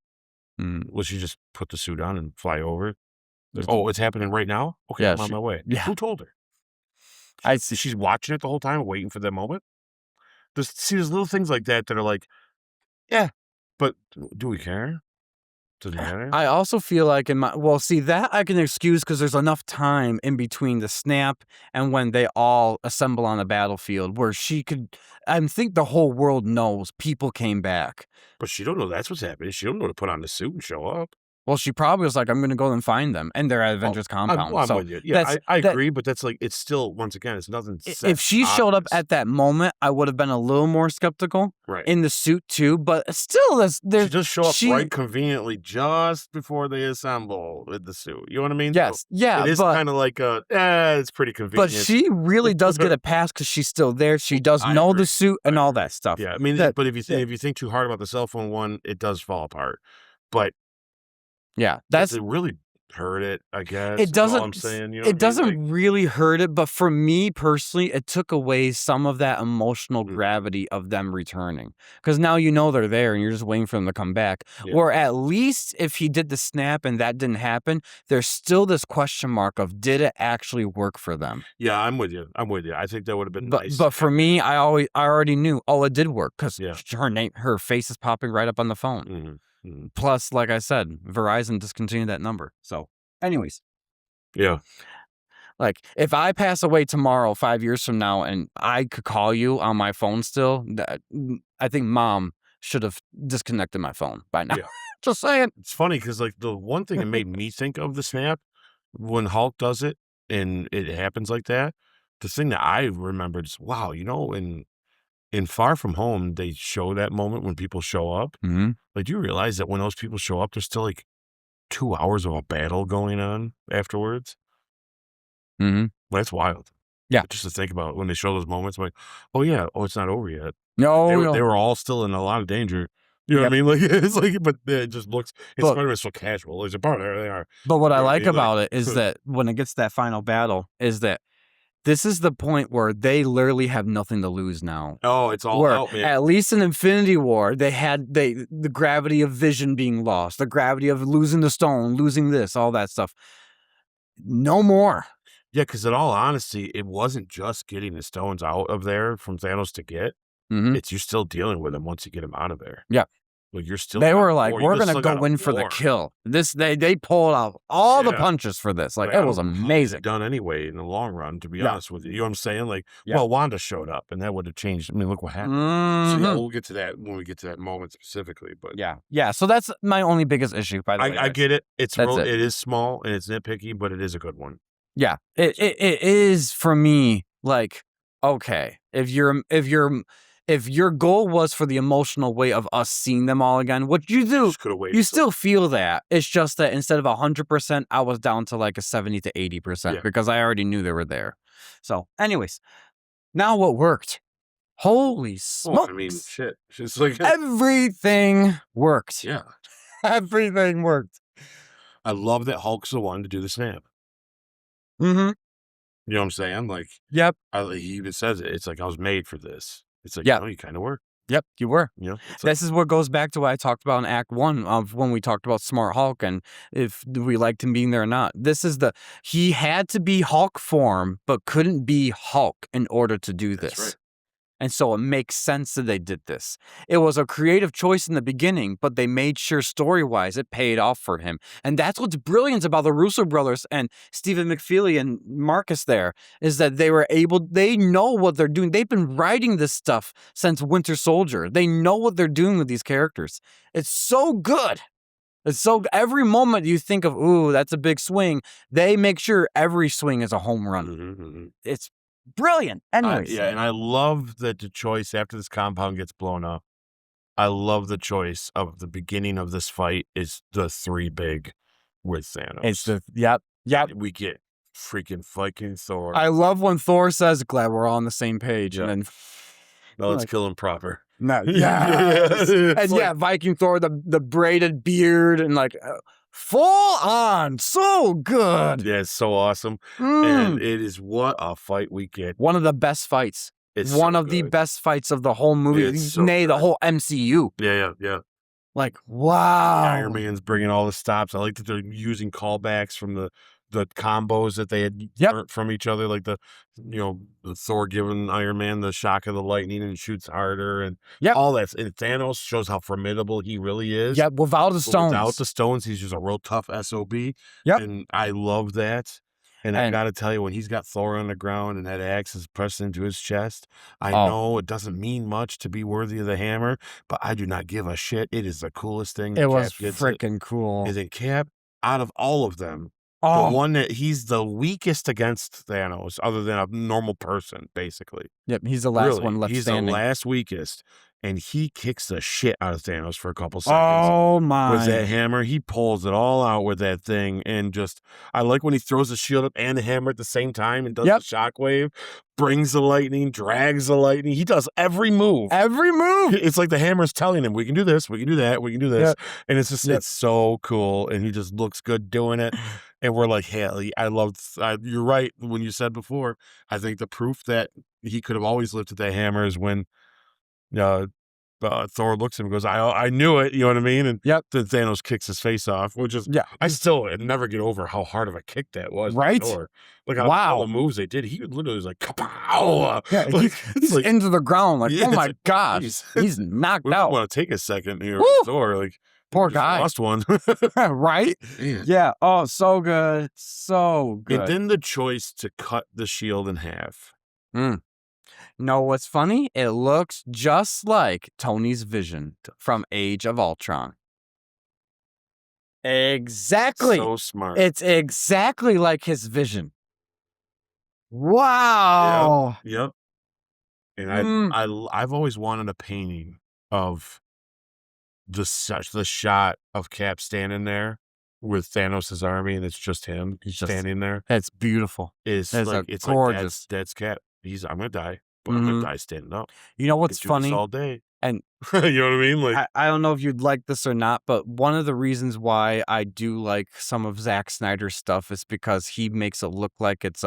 Well, she just put the suit on and fly over? Oh, it's happening right now? Okay, Yeah, I'm on my way. yeah. Who told her? I see. She's watching it the whole time, waiting for that moment. There's little things like that that are like, yeah, but do we care? Doesn't matter. I also feel like that I can excuse because there's enough time in between the snap and when they all assemble on the battlefield where she could... I think the whole world knows people came back. But she don't know that's what's happening. She don't know to put on the suit and show up. Well, she probably was like, I'm going to go and find them. And they're at Avengers compound. I'm with you. Yeah, I agree, but that's like, it's still, once again, it's nothing set if she showed up at that moment, I would have been a little more skeptical. Right. In the suit too, but still, she just show up right conveniently just before they assemble with the suit. You know what I mean? Yes. So yeah. it is kind of like it's pretty convenient. But she really does get a pass because she's still there. She does know the suit and all that stuff. Yeah. I mean, but if you think too hard about the cell phone one, it does fall apart. But yeah, it really hurt it, I guess. It doesn't. All I'm saying, you know, it doesn't really hurt it, but for me personally, it took away some of that emotional gravity of them returning. Because now you know they're there, and you're just waiting for them to come back. Yeah. Or at least if he did the snap and that didn't happen, there's still this question mark of did it actually work for them? Yeah, I'm with you. I think that would have been nice. But for me, I already knew. Oh, it did work because her face is popping right up on the phone. Mm-hmm. Plus, like I said, Verizon discontinued that number. So, anyways. Yeah. Like, if I pass away tomorrow, 5 years from now, and I could call you on my phone still, I think Mom should have disconnected my phone by now. Yeah. Just saying. It's funny because, like, the one thing that made me think of the snap, when Hulk does it and it happens like that, the thing that I remembered is, wow, you know, in Far From Home, they show that moment when people show up. Mm-hmm. Like, do you realize that when those people show up, there's still like 2 hours of a battle going on afterwards? Mm-hmm. Well, that's wild. Yeah. Just to think about when they show those moments, I'm like, oh yeah, it's not over yet. No, they were all still in a lot of danger. You know what I mean? Like, it's like, but it just looks, Spider-Man's so casual. It's a part there they are. But what I like about it is that when it gets to that final battle, is that this is the point where they literally have nothing to lose now. Oh, it's all out, man. At least in Infinity War, they had the gravity of Vision being lost, the gravity of losing the stone, losing this, all that stuff. No more. Yeah, because in all honesty, it wasn't just getting the stones out of there from Thanos to get. Mm-hmm. It's you're still dealing with them once you get them out of there. Yeah. Like you're still. They were like, we're gonna go in for the kill. They pulled out all the punches for this. Like it was amazing. Done anyway in the long run, to be honest with you. You know what I'm saying? Like, well, Wanda showed up, and that would have changed. I mean, look what happened. Mm-hmm. So we'll get to that when we get to that moment specifically. But yeah. So that's my only biggest issue. By the way, I get it. It is small and it's nitpicky, but it is a good one. Yeah, it is for me. Like, okay, if your goal was for the emotional weight of us seeing them all again, what you do, Just could have waited. you still feel that. It's just that instead of 100%, I was down to like a 70 to 80% Yeah. because I already knew they were there. So, anyways, now what worked? Holy smokes! Well, I mean, shit. Just like Everything worked. yeah. Everything worked. I love that Hulk's the one to do the snap. Mm-hmm. You know what I'm saying? Like, Yep. he even says it. It's like I was made for this. It's like, Yep. you kind of were. Yep, you were. You know, it's like, This is what goes back to what I talked about in Act 1 of when we talked about Smart Hulk and if we liked him being there or not. He had to be Hulk form, but couldn't be Hulk in order to do that's this. right. And so it makes sense that they did this. It was a creative choice in the beginning, but they made sure story-wise it paid off for him. And that's what's brilliant about the Russo brothers and Stephen McFeely and Marcus there, is that they know what they're doing. They've been writing this stuff since Winter Soldier. They know what they're doing with these characters. It's so good. Every moment you think of, ooh, that's a big swing, they make sure every swing is a home run. Mm-hmm. It's brilliant. Anyways. Yeah, and I love that the choice after this compound gets blown up. I love the choice of the beginning of this fight is the 3 big with Thanos. Yep. We get freaking Viking Thor. I love when Thor says, "Glad we're all on the same page," Yeah. and then No, let's kill him proper. no, yes. And like, Viking Thor, the braided beard, and like full on, so good. yeah, it's so awesome, and it is what a fight we get. One of the best fights. It's one so of the good. best fights of the whole movie. It's so nay, the good. whole MCU. Yeah. Like, wow. Iron Man's bringing all the stops. I like that they're using callbacks from the combos that they had learned from each other, like the Thor giving Iron Man the shock of the lightning and shoots harder and all that. And Thanos shows how formidable he really is. Yep, without the stones. Without the stones, he's just a real tough SOB. Yep. And I love that. And I gotta tell you, when he's got Thor on the ground and that axe is pressed into his chest, I know it doesn't mean much to be worthy of the hammer, but I do not give a shit. It is the coolest thing. It was freaking cool. And then Cap, out of all of them, the one that he's the weakest against Thanos, other than a normal person, basically. Yep, he's the last one left standing. He's the last weakest. And he kicks the shit out of Thanos for a couple seconds. Oh my! With that hammer, he pulls it all out with that thing, and just I like when he throws the shield up and the hammer at the same time and does the shockwave, brings the lightning, drags the lightning. He does every move. Every move. It's like the hammer's telling him, "We can do this, we can do that, we can do this," and it's just it's so cool, and he just looks good doing it. And we're like, "Hey, I love." You're right when you said before. I think the proof that he could have always lifted that hammer is when. Thor looks at him and goes, I knew it, you know what I mean? And then Thanos kicks his face off, which is, I still never get over how hard of a kick that was. Right? Thor. Like, all the moves they did, he literally was like, kapow! Yeah, he's like, into the ground, like, oh my gosh, he's knocked out. I want to take a second here with Thor, like, poor guy. Lost one. Right? Man. Yeah, oh, so good. So good. And then the choice to cut the shield in half. Know what's funny? It looks just like Tony's vision from Age of Ultron. Exactly. So smart. It's exactly like his vision. Wow. Yep. And I've always wanted a painting of the shot of Cap standing there with Thanos' army, and it's just him standing there. It's beautiful. It's gorgeous. Like that's Cap. I'm gonna die. But I'm gonna die standing up. You know what's funny? All day. And you know what I mean? Like I don't know if you'd like this or not, but one of the reasons why I do like some of Zack Snyder's stuff is because he makes it look like it's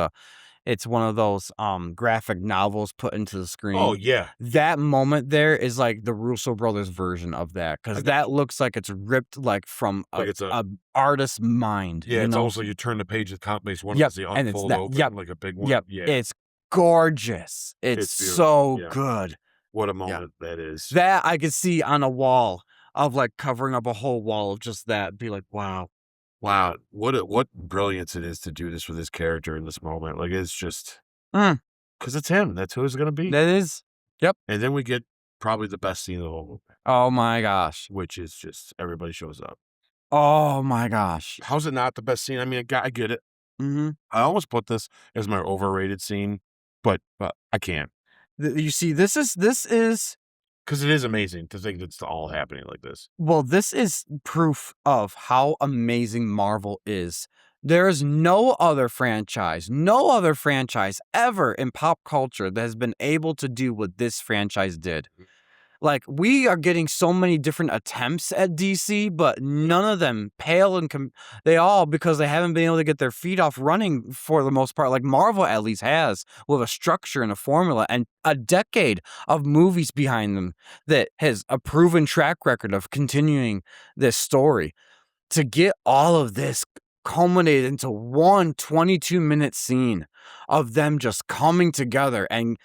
one of those graphic novels put into the screen. Oh yeah. That moment there is like the Russo brothers version of that, because that looks like it's ripped like from it's a artist's mind. Yeah, it's know? almost like you turn the page of comic base one is the unfold open like a big one. Yep. Yeah. It's gorgeous. It's so good. What a moment that is. That I could see on a wall of like covering up a whole wall of just that. Be like, wow. What brilliance it is to do this with his character in this moment. Like it's just because it's him. That's who it's gonna be. That is. Yep. And then we get probably the best scene of the whole movie. Oh my gosh. Which is just everybody shows up. Oh my gosh. How's it not the best scene? I mean, I get it. Mm-hmm. I almost put this as my overrated scene, but I can't. You see, this is Because it is amazing to think it's all happening like this. well, this is proof of how amazing Marvel is. There is no other franchise ever in pop culture that has been able to do what this franchise did. Like, we are getting so many different attempts at DC, but none of them pale and they all, because they haven't been able to get their feet off running for the most part, like Marvel at least has, with a structure and a formula and a decade of movies behind them that has a proven track record of continuing this story. To get all of this culminated into one 22-minute scene of them just coming together and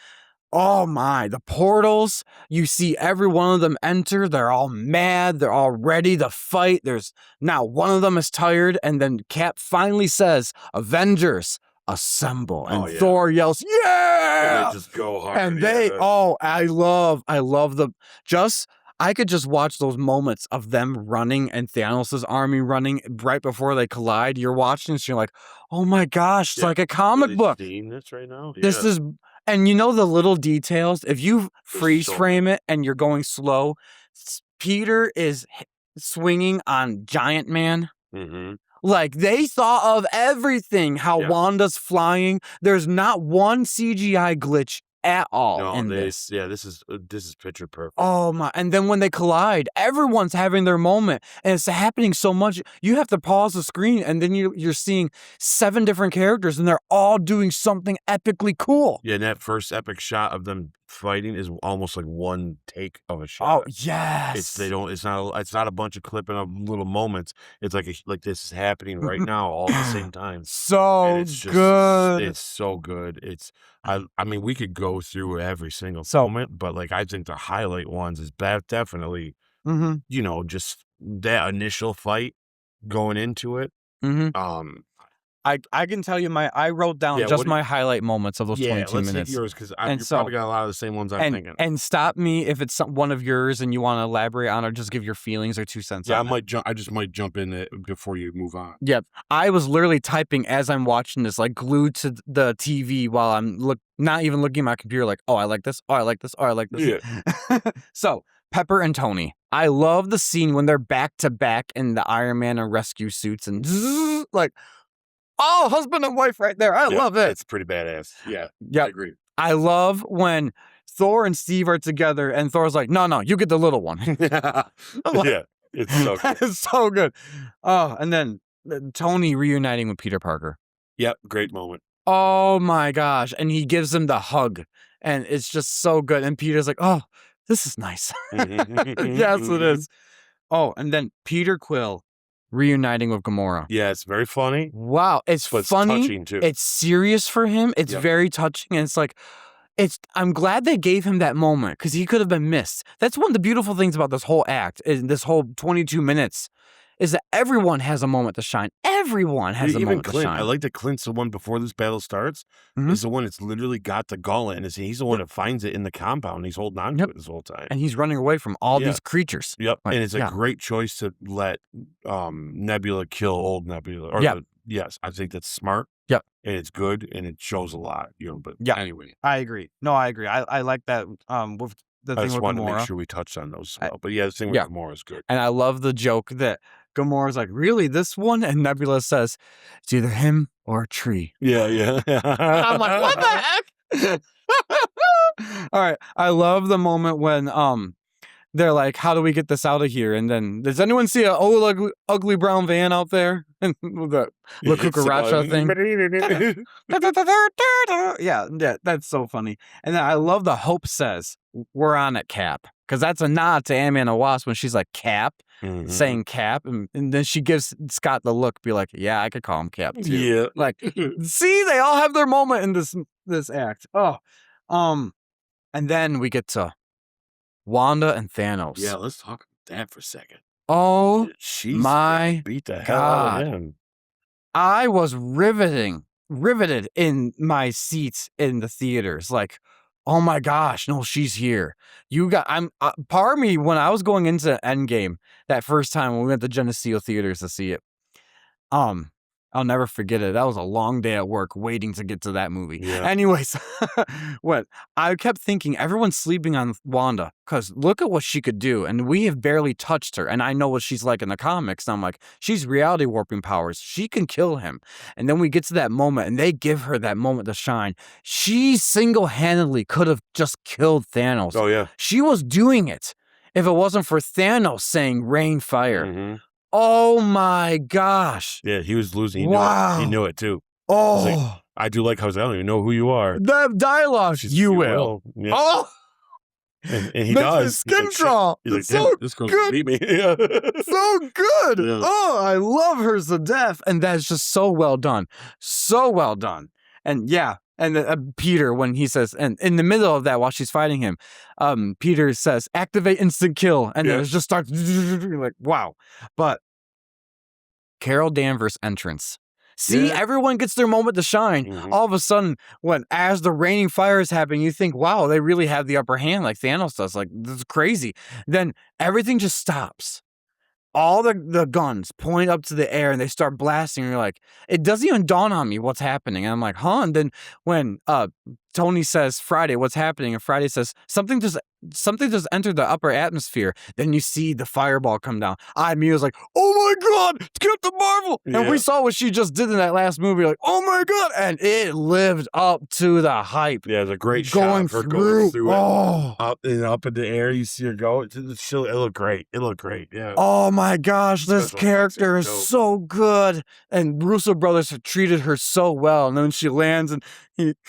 oh my, the portals, you see every one of them enter, they're all mad, they're all ready to fight. There's now one of them is tired, and then Cap finally says, Avengers, assemble. And Thor yells, yeah! And they just go hard. And they, I love I could just watch those moments of them running and Thanos' army running right before they collide. You're watching this, you're like, oh my gosh, it's like a comic book. Seeing this right now? This is, and you know the little details. If you freeze frame it and you're going slow, Peter is swinging on Giant Man. Mm-hmm. Like, they thought of everything. How Wanda's flying. There's not one CGI glitch at all in this. Yeah, this is picture perfect. Oh my! And then when they collide, everyone's having their moment, and it's happening so much. You have to pause the screen, and then you're seeing 7 different characters, and they're all doing something epically cool. Yeah, and that first epic shot of them fighting is almost like one take of a shot. Oh yes! It's not a bunch of clipping of little moments. It's like this is happening right now, all at the same time. So good. It's so good. I mean, we could go through every single moment, but like I think the highlight ones is definitely, just that initial fight going into it. I can tell you I wrote down just my highlight moments of those 22 minutes. Let's hit yours because you probably got a lot of the same ones I'm thinking. And stop me if it's one of yours and you want to elaborate on or just give your feelings or 2 cents. Yeah, I just might jump in it before you move on. Yep. I was literally typing as I'm watching this, like glued to the TV while I'm not even looking at my computer, like, oh, I like this. Oh, I like this. Oh, I like this. Yeah. So, Pepper and Tony. I love the scene when they're back to back in the Iron Man and rescue suits and like, oh, husband and wife right there. I love it. It's pretty badass. Yeah. I agree. I love when Thor and Steve are together and Thor's like, no, you get the little one. Yeah. It's so good. It's so good. Oh, and then Tony reuniting with Peter Parker. Yep. Great moment. Oh my gosh. And he gives him the hug. And it's just so good. And Peter's like, oh, this is nice. Yes, it is. Oh, and then Peter Quill reuniting with Gamora. Yeah, it's very funny. Wow, it's funny. It's touching too. It's serious for him. It's very touching, and it's like, I'm glad they gave him that moment because he could have been missed. That's one of the beautiful things about this whole act, is this whole 22 minutes, is that everyone has a moment to shine. Everyone has a moment to shine. I like that Clint's the one before this battle starts. Is the one that's literally got the gauntlet, and he's the one that finds it in the compound. He's holding on to it this whole time, and he's running away from all these creatures. Yep, like, and it's a great choice to let Nebula kill old Nebula. Or yes, I think that's smart. Yep, and it's good, and it shows a lot. But anyway, I agree. No, I agree. I like that. With the thing with Gamora. I just wanted to make sure we touched on those as well. But yeah, the thing with Gamora is good. And I love the joke that Gamora's like, really, this one? And Nebula says, it's either him or a tree. Yeah. I'm like, what the heck? All right. I love the moment when they're like, how do we get this out of here? And then, does anyone see an old ugly brown van out there? With the La Cucaracha thing. Yeah, that's so funny. And then I love the Hope says, we're on it, Cap. Because that's a nod to Ant-Man and Wasp when she's like, Cap, saying Cap. And then she gives Scott the look, be like, yeah, I could call him Cap too. Yeah. Like, see, they all have their moment in this act. Oh, and then we get to Wanda and Thanos. Yeah, let's talk about that for a second. Oh, my beat the hell out of him. I was riveted in my seats in the theaters. Like, oh my gosh, no, she's here. Part of me, when I was going into Endgame that first time when we went to Geneseo Theaters to see it, I'll never forget it. That was a long day at work waiting to get to that movie. Yeah. Anyways, what I kept thinking, everyone's sleeping on Wanda because look at what she could do. And we have barely touched her. And I know what she's like in the comics. And I'm like, she's reality warping powers. She can kill him. And then we get to that moment and they give her that moment to shine. She single-handedly could have just killed Thanos. Oh, yeah. She was doing it if it wasn't for Thanos saying rain fire. Mm-hmm. Oh my gosh. Yeah, he was losing. Wow. He knew it too. Oh. Like, I do like how I don't even know who you are. That dialogue. You will. Yeah. Oh. And he Makes does. my skin crawl. He's like, It's so this girl's good. beat me. Yeah. So good. Yeah. Oh, I love her to death. And that's just so well done. So well done. And yeah. And Peter, when he says, and in the middle of that, while she's fighting him, Peter says, activate instant kill. And then it just starts like, wow. But Carol Danvers' entrance. See, everyone gets their moment to shine. Mhm. All of a sudden, as the raining fire is happening, you think, wow, they really have the upper hand like Thanos does. Like, this is crazy. Then everything just stops. All the guns point up to the air and they start blasting. And you're like, it doesn't even dawn on me what's happening. And I'm like, huh? And then when Tony says, Friday, what's happening? And Friday says, something just entered the upper atmosphere. Then you see the fireball come down. I immediately was like, oh my God, Captain Marvel. Yeah. And we saw what she just did in that last movie. Like, oh my God. And it lived up to the hype. Yeah, it's a great Going shot of her through. going through Oh. it. Up in the air, you see her go. It looked great. It looked great. Yeah. Oh my gosh, this Special character effects is are dope. so good. And Russo brothers have treated her so well. And then she lands and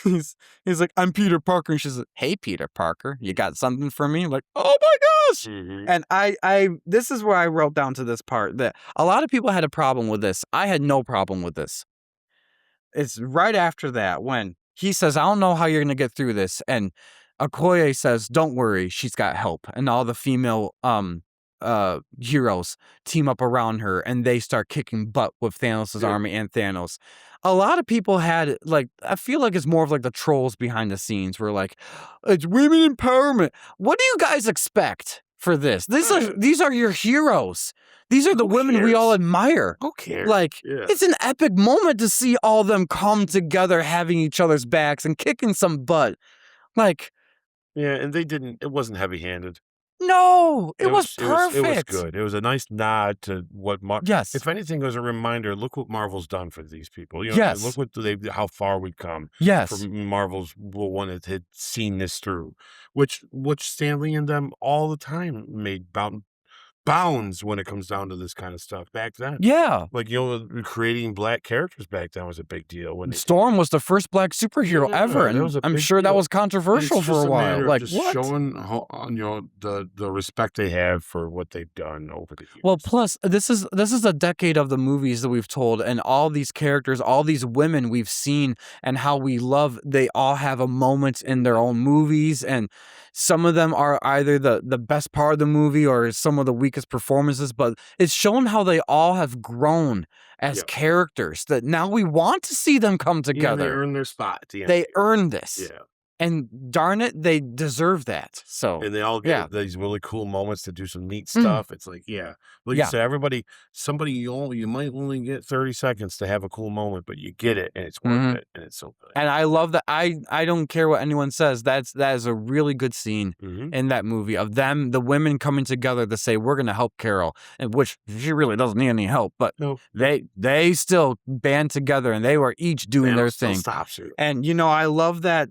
he's like, I'm Peter Parker. And she's like, hey, Peter Parker, you got something for me? I'm like, oh my gosh. Mhm. And I this is where I wrote down to this part that a lot of people had a problem with this. I had no problem with this. It's right after that when he says, I don't know how you're going to get through this. And Okoye says, don't worry, she's got help. And all the female heroes team up around her and they start kicking butt with Thanos' army and Thanos. A lot of people had, like, I feel like it's more of like the trolls behind the scenes where like, it's women empowerment. What do you guys expect for this? These are your heroes. These are the women we all admire. Who cares? Like, it's an epic moment to see all of them come together, having each other's backs and kicking some butt. Like, yeah, and it wasn't heavy-handed. no, it was perfect. It was good. It was a nice nod to what Yes. If anything, it was a reminder, look what Marvel's done for these people. Yes. Look how far we've come. Yes. For Marvel's one that had seen this through. Which Stan Lee and them all the time made bounds when it comes down to this kind of stuff back then. Yeah. Like, creating black characters back then was a big deal. When Storm was the first black superhero ever, and I'm sure that was controversial for a while. Like, just what? showing the respect they have for what they've done over the years. Well, plus this is a decade of the movies that we've told, and all these characters, all these women we've seen, and how we love. They all have a moment in their own movies, and some of them are either the best part of the movie or some of the weakest performances. But it's shown how they all have grown as characters. That now we want to see them come together. They earned their spot at the end. They earned this. Yeah. And darn it, they deserve that. So, and they all get these really cool moments to do some neat stuff. It's like, like you said, somebody you might only get 30 seconds to have a cool moment, but you get it, and it's worth it, and it's so good. And I love that. I don't care what anyone says. That is a really good scene in that movie of them, the women coming together to say we're going to help Carol, and which she really doesn't need any help, but they still band together and they were each doing their thing. Stops her. And I love that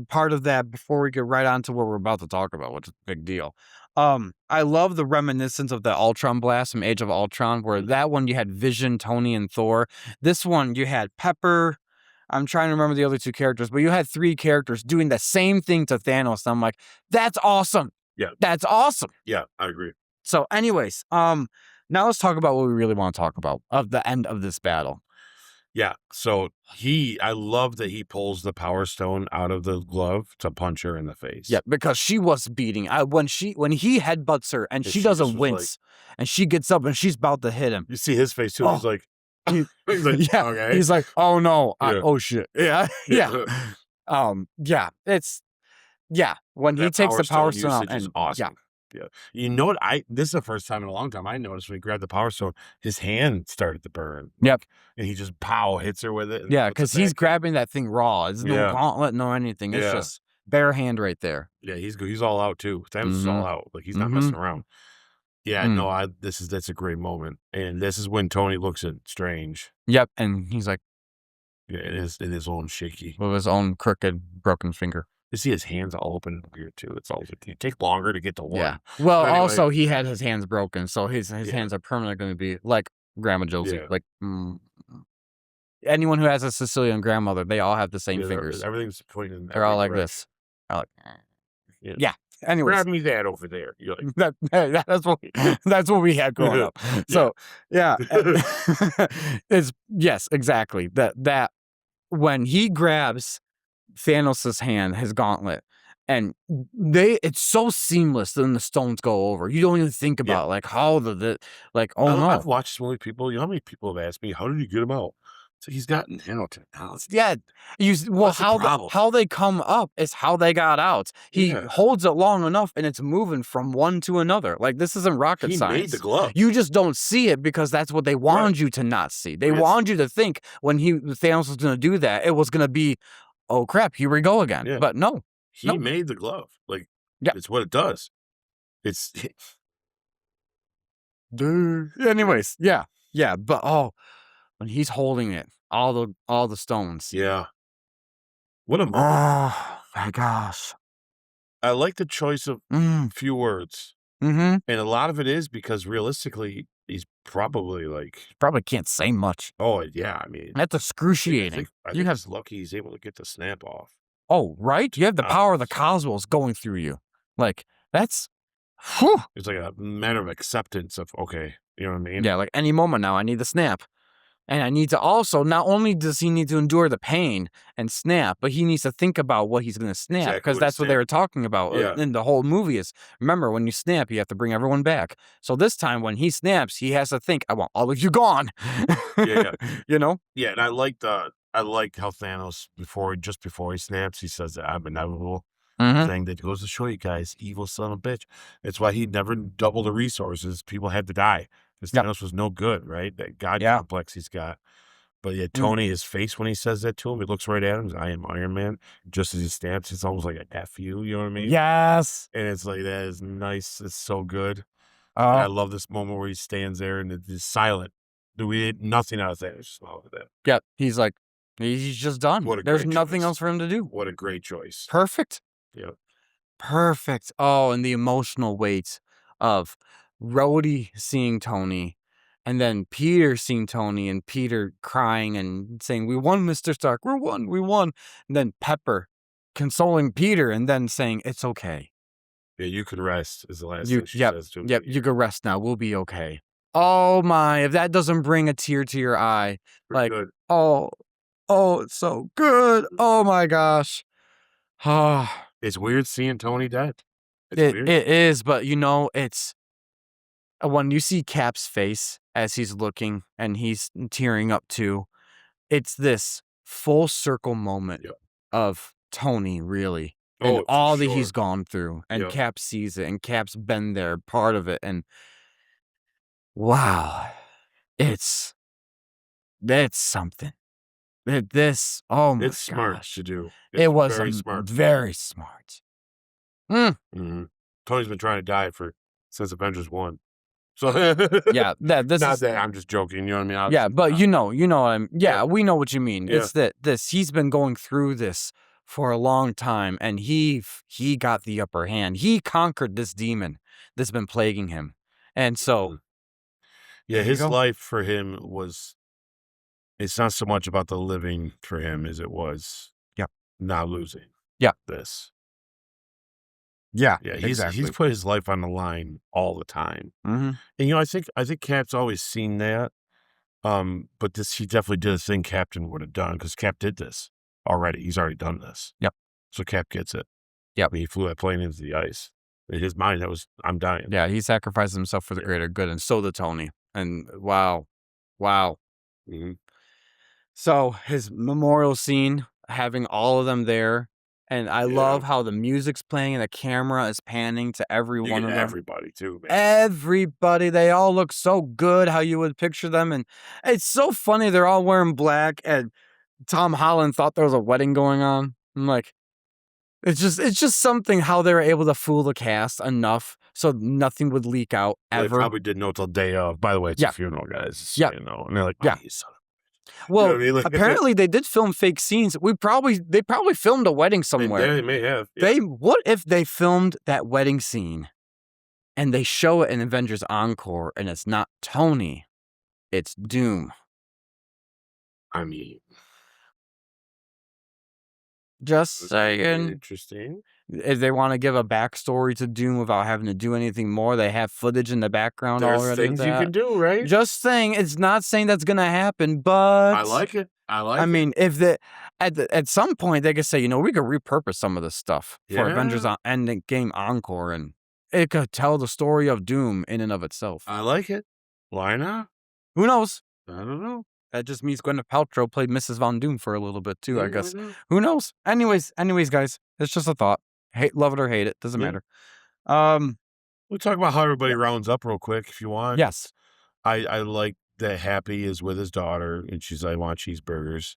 part of that before we get right on to what we're about to talk about, which is a big deal. I love the reminiscence of the Ultron blast from Age of Ultron, where that one you had Vision, Tony, and Thor. This one you had Pepper. I'm trying to remember the other two characters, but you had three characters doing the same thing to Thanos. And I'm like, that's awesome. Yeah. That's awesome. Yeah, I agree. So anyways, now let's talk about what we really want to talk about of the end of this battle. Yeah, so I love that he pulls the Power Stone out of the glove to punch her in the face. Yeah, because she was beating. When he headbutts her and she doesn't wince, and she gets up and she's about to hit him. You see his face too. He's like, okay. He's like, oh no, oh shit, yeah. When he takes the Power Stone out, and awesome. Yeah. You know what? This is the first time in a long time I noticed when he grabbed the Power Stone, his hand started to burn. Yep. And he just hits her with it. And Yeah, puts it because he's back in. grabbing that thing raw. It's no Yeah. gauntlet, no anything. It's Yeah. just bare hand right there. Yeah, he's all out too. Thanos is all out. Like he's not Mhm. messing around. Yeah, Mm. no, that's a great moment. And this is when Tony looks at Strange. Yep, and he's like Yeah, in his own shaky. with his own crooked, broken finger. You see his hands all open here too. It's all it take longer to get to one. Yeah. Well, But anyway, also he had his hands broken, so his hands are permanently going to be like Grandma Josie. Yeah. Like anyone who has a Sicilian grandmother, they all have the same fingers. Everything's pointing. They're all like this. They're like, yeah. Anyways, grab me that over there. You're like, that's what we had growing up. So yeah, it's yes, exactly. That when he grabs Thanos' hand, his gauntlet, and it's so seamless. Then the stones go over. You don't even think about like how like oh no. I've watched so many people. You know how many people have asked me, how did you get him out? So he's got nanotechnology. Yeah, how they come up is how they got out. He holds it long enough, and it's moving from one to another. Like this isn't rocket science. He made the glove. You just don't see it because that's what they wanted you to not see. They wanted you to think when Thanos was going to do that, it was going to be, oh crap, here we go again. Yeah. But no, he made the glove. Like it's what it does. It's anyways, yeah, but when he's holding it, all the stones. Yeah. What a moment. Oh my gosh. I like the choice of few words. Mm-hmm. And a lot of it is because realistically, he's probably probably can't say much. Oh yeah, I mean that's excruciating. I think he's lucky he's able to get the snap off. Oh, right? You have the power of the cosmos going through you. Like that's whew. It's like a matter of acceptance of okay, you know what I mean? Yeah, like any moment now I need the snap. And I need to also, not only does he need to endure the pain and snap, but he needs to think about what he's going to snap because that's what they were talking about in the whole movie is, remember, when you snap, you have to bring everyone back. So this time when he snaps, he has to think, I want all of you gone. Yeah. You know? Yeah, and I liked how Thanos, just before he snaps, he says that I'm inevitable. Thing that goes to show you guys, evil son of a bitch. It's why he never doubled the resources. People had to die. Because Thanos was no good, right? That God complex he's got. But yeah, Tony, his face when he says that to him, he looks right at him. I am Iron Man. Just as he snaps, it's almost like a F you. You know what I mean? Yes. And it's like, that is nice. It's so good. I love this moment where he stands there and it's silent. We had nothing out of that. Just all of that. Yeah. He's like, he's just done. There's nothing else for him to do. What a great choice. Perfect. Yeah. Perfect. Oh, and the emotional weight of Rhodey seeing Tony and then Peter seeing Tony and Peter crying and saying, we won, Mr. Stark. We won. And then Pepper consoling Peter and then saying, it's okay. Yeah, you can rest is the last thing she says to him. Yep, you can rest now. We'll be okay. Oh my, if that doesn't bring a tear to your eye. Like, good. oh, it's so good. Oh my gosh. It's weird seeing Tony dead. It is, but it's when you see Cap's face as he's looking and he's tearing up too, it's this full circle moment of Tony really and all that he's gone through, and Cap sees it, and Cap's been there, part of it, and wow, that's something. Oh my gosh, it's smart to do. It was very smart. Very smart. Tony's been trying to die since Avengers 1. So yeah, I'm just joking. You know what I mean? Yeah, but you know what I'm. Yeah, we know what you mean. Yeah. It's that he's been going through this for a long time, and he got the upper hand. He conquered this demon that's been plaguing him, and so yeah, his life for him was. It's not so much about the living for him as it was not losing. Yeah. This. Yeah. Yeah. He's put his life on the line all the time. Mm-hmm. And I think Cap's always seen that. But he definitely did a thing Captain would have done because Cap did this already. He's already done this. Yep. So Cap gets it. Yep. He flew that plane into the ice. In his mind, I'm dying. Yeah, he sacrificed himself for the greater good, and so did Tony. And wow. Mm-hmm. So his memorial scene, having all of them there, And I Yeah. love how the music's playing and the camera is panning to every You one get of them. everybody too, man. Everybody, they all look so good how you would picture them. And it's so funny. They're all wearing black, and Tom Holland thought there was a wedding going on. I'm like, it's just something how they were able to fool the cast enough so nothing would leak out They ever. probably didn't know till day of. By the way, it's Yeah. a funeral, guys. Yeah. You know, and they're like, Yeah. "Oh, you son of a-" Well, You know what I mean? Like, apparently they did film fake scenes. They probably filmed a wedding they, somewhere. they may have. Yeah. What if they filmed that wedding scene and they show it in Avengers Encore and it's not Tony, it's Doom? I mean, Just saying. interesting. If they want to give a backstory to Doom without having to do anything more, they have footage in the background There's already. things you can do, right? Just saying, it's not saying that's gonna happen, but I like it. I mean, if at some point they could say, we could repurpose some of this stuff for Avengers Endgame Encore, and it could tell the story of Doom in and of itself. I like it. Why not? Who knows? I don't know. That just means Gwyneth Paltrow played Mrs. Von Doom for a little bit too, Yeah, I guess. why not? Who knows? Anyways, guys, it's just a thought. Love it or hate it, doesn't Yeah. matter. We'll talk about how everybody rounds up real quick if you want. Yes. I like that Happy is with his daughter, and she's like, I want cheeseburgers.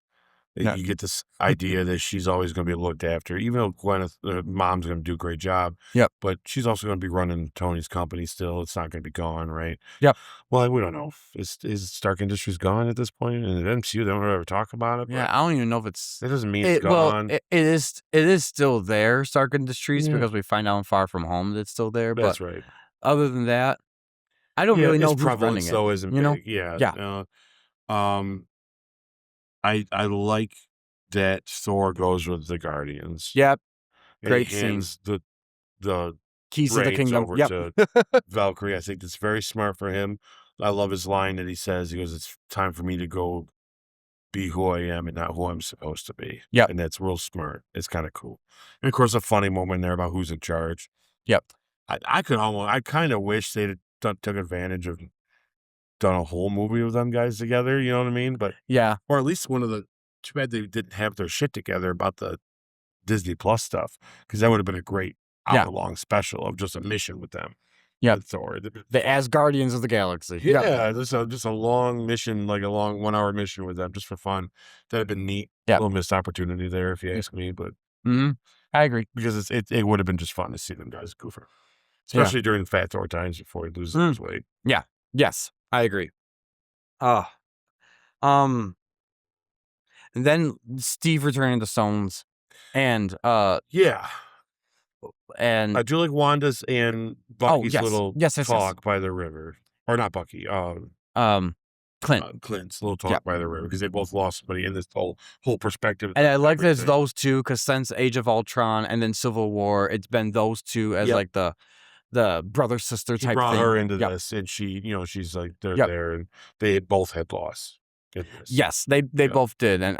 Yeah. You get this idea that she's always going to be looked after, even though Gwyneth, mom's going to do a great job. Yep. But she's also going to be running Tony's company still. It's not going to be gone, right? Yep. Well, we don't know. Is Stark Industries gone at this point? And the MCU, they don't ever talk about it. Yeah, I don't even know if it's. It doesn't mean it's gone. Well, it is still there, Stark Industries, because we find out in Far From Home that it's still there. That's but right. Other than that, I don't really know its who's running prevalence, it. though, isn't big. Yeah. I like that Thor goes with the Guardians. Yep. And Great he hands scene. the Keys to the reins kingdom. over Yep. to Valkyrie. I think that's very smart for him. I love his line that he says. He goes, "It's time for me to go be who I am and not who I'm supposed to be." Yep. And that's real smart. It's kind of cool. And of course, a funny moment there about who's in charge. Yep. I kind of wish they'd took advantage of done a whole movie with them guys together. You know what I mean? But Yeah. or at least one of the. Too bad they didn't have their shit together about the Disney Plus stuff, because that would have been a great hour-long special of just a mission with them. Yeah. Thor. The Asgardians of the Galaxy. Yeah, just a long mission, like a long 1 hour mission with them, just for fun. That'd have been neat. Yeah. A little missed opportunity there, if you ask me, but I agree. because it would have been just fun to see them guys goof her, especially during Fat Thor times before he loses his weight. Yeah. Yes, I agree. And then Steve returning to Stones, and Yeah, and I do like Wanda's and Bucky's little talk by the river, or not Bucky. Clint's little talk by the river, because they both lost somebody in this whole perspective. And I like there's those two, because since Age of Ultron and then Civil War, it's been those two as like the brother sister type thing. He brought her into this, and she, she's like they're there, and they both had loss. Yes, they both did, and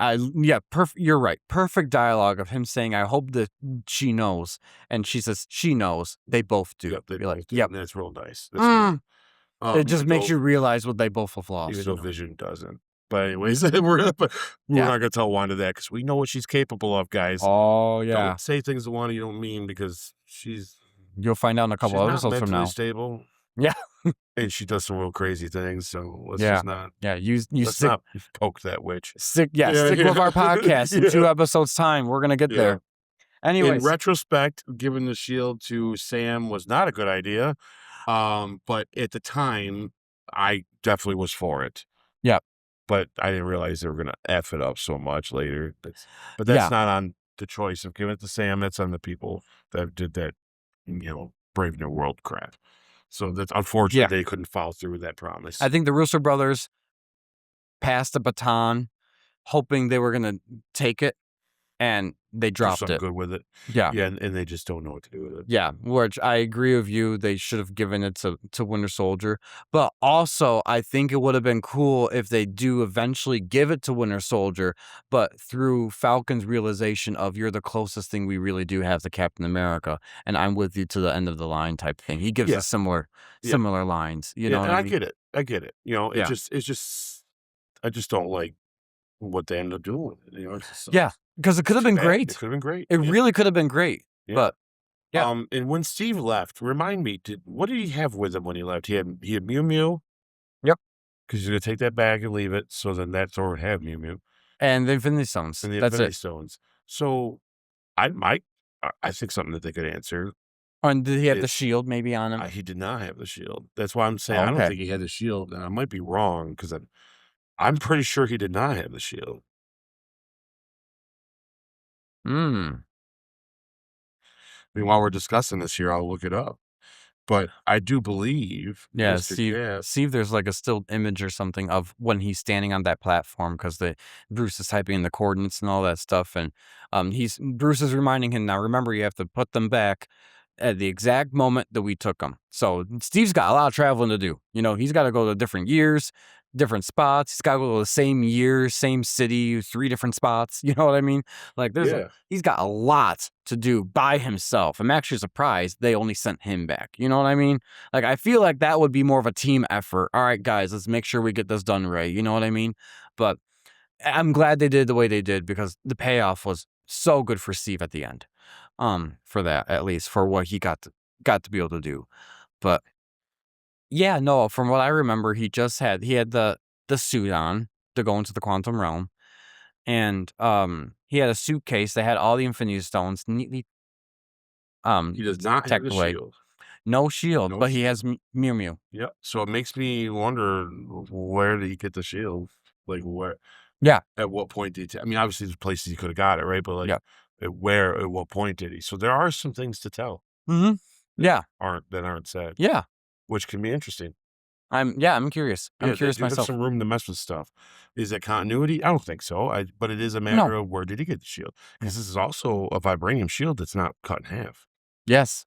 you're right. Perfect dialogue of him saying, "I hope that she knows," and she says, "She knows." They both do. Yep, they You're both like, do. "Yep." And that's real nice. That's it just makes you realize what they both have lost. Even though Vision doesn't. But anyways, we're not gonna tell Wanda that, because we know what she's capable of, guys. Oh yeah. Don't say things to Wanda you don't mean, because you'll find out in a couple episodes from now. Stable. Yeah. And she does some real crazy things, so let's just not. Yeah, let's not poke that witch. Stick with our podcast. In 2 episodes' time, we're gonna get there. Anyways, in retrospect, giving the shield to Sam was not a good idea. But at the time, I definitely was for it. Yeah. But I didn't realize they were gonna F it up so much later. But that's not on the choice of giving it to Sam. That's on the people that did that, Brave New World crap. So that's unfortunate they couldn't follow through with that promise. I think the Russo brothers passed the baton, hoping they were going to take it, and they dropped it. Good with it. Yeah. Yeah, and they just don't know what to do with it. Yeah, which I agree with you. They should have given it to Winter Soldier. But also, I think it would have been cool if they do eventually give it to Winter Soldier, but through Falcon's realization of, you're the closest thing we really do have to Captain America, and I'm with you to the end of the line type thing. He gives us similar lines. You know what I mean? get it. I get it. It's just I just don't like what they end up doing with it. because it could have Too been bad. great. It could have been great. It Yeah. really could have been great. Yeah. But yeah. And when Steve left, remind me, what did he have with him when he left? He had Mew Mew. Yep. Because he's gonna take that bag and leave it. So then that store would have Mew Mew And the Infinity Stones. and the That's Infinity it. Stones. So I think something that they could answer. And did he have the is- shield maybe on him? He did not have the shield. That's why I'm saying Oh, I don't okay. think he had the shield. And I might be wrong because I'm pretty sure he did not have the shield. Hmm. I mean, while we're discussing this here, I'll look it up. But I do believe, Yeah, Mr. Cap, see if there's like a still image or something of when he's standing on that platform because Bruce is typing in the coordinates and all that stuff, and Bruce is reminding him now. Remember, you have to put them back at the exact moment that we took them. So Steve's got a lot of traveling to do. You know, he's got to go to different years, different spots. He's got to go to the same year, same city, 3 different spots. You know what I mean? Like he's got a lot to do by himself. I'm actually surprised they only sent him back. You know what I mean? Like, I feel like that would be more of a team effort. All right, guys, let's make sure we get this done right. You know what I mean? But I'm glad they did the way they did because the payoff was so good for Steve at the end. For that, at least for what he got to be able to do. But yeah, no, from what I remember, he had the suit on to go into the quantum realm. And he had a suitcase that had all the Infinity Stones neatly he does not have tucked the away. shield. No shield, No but he has Mew Mew. Yep. So it makes me wonder, where did he get the shield? Like where? Yeah. At what point did he? I mean, obviously there's places he could have got it, right? But like, Yeah. at what point did he? So there are some things to tell. Mm-hmm. Yeah. That aren't said. Yeah. Which can be interesting. I'm curious. I'm curious they do myself. have some room to mess with stuff. Is it continuity? I don't think so. But it is a matter of where did he get the shield? Because this is also a vibranium shield that's not cut in half. Yes.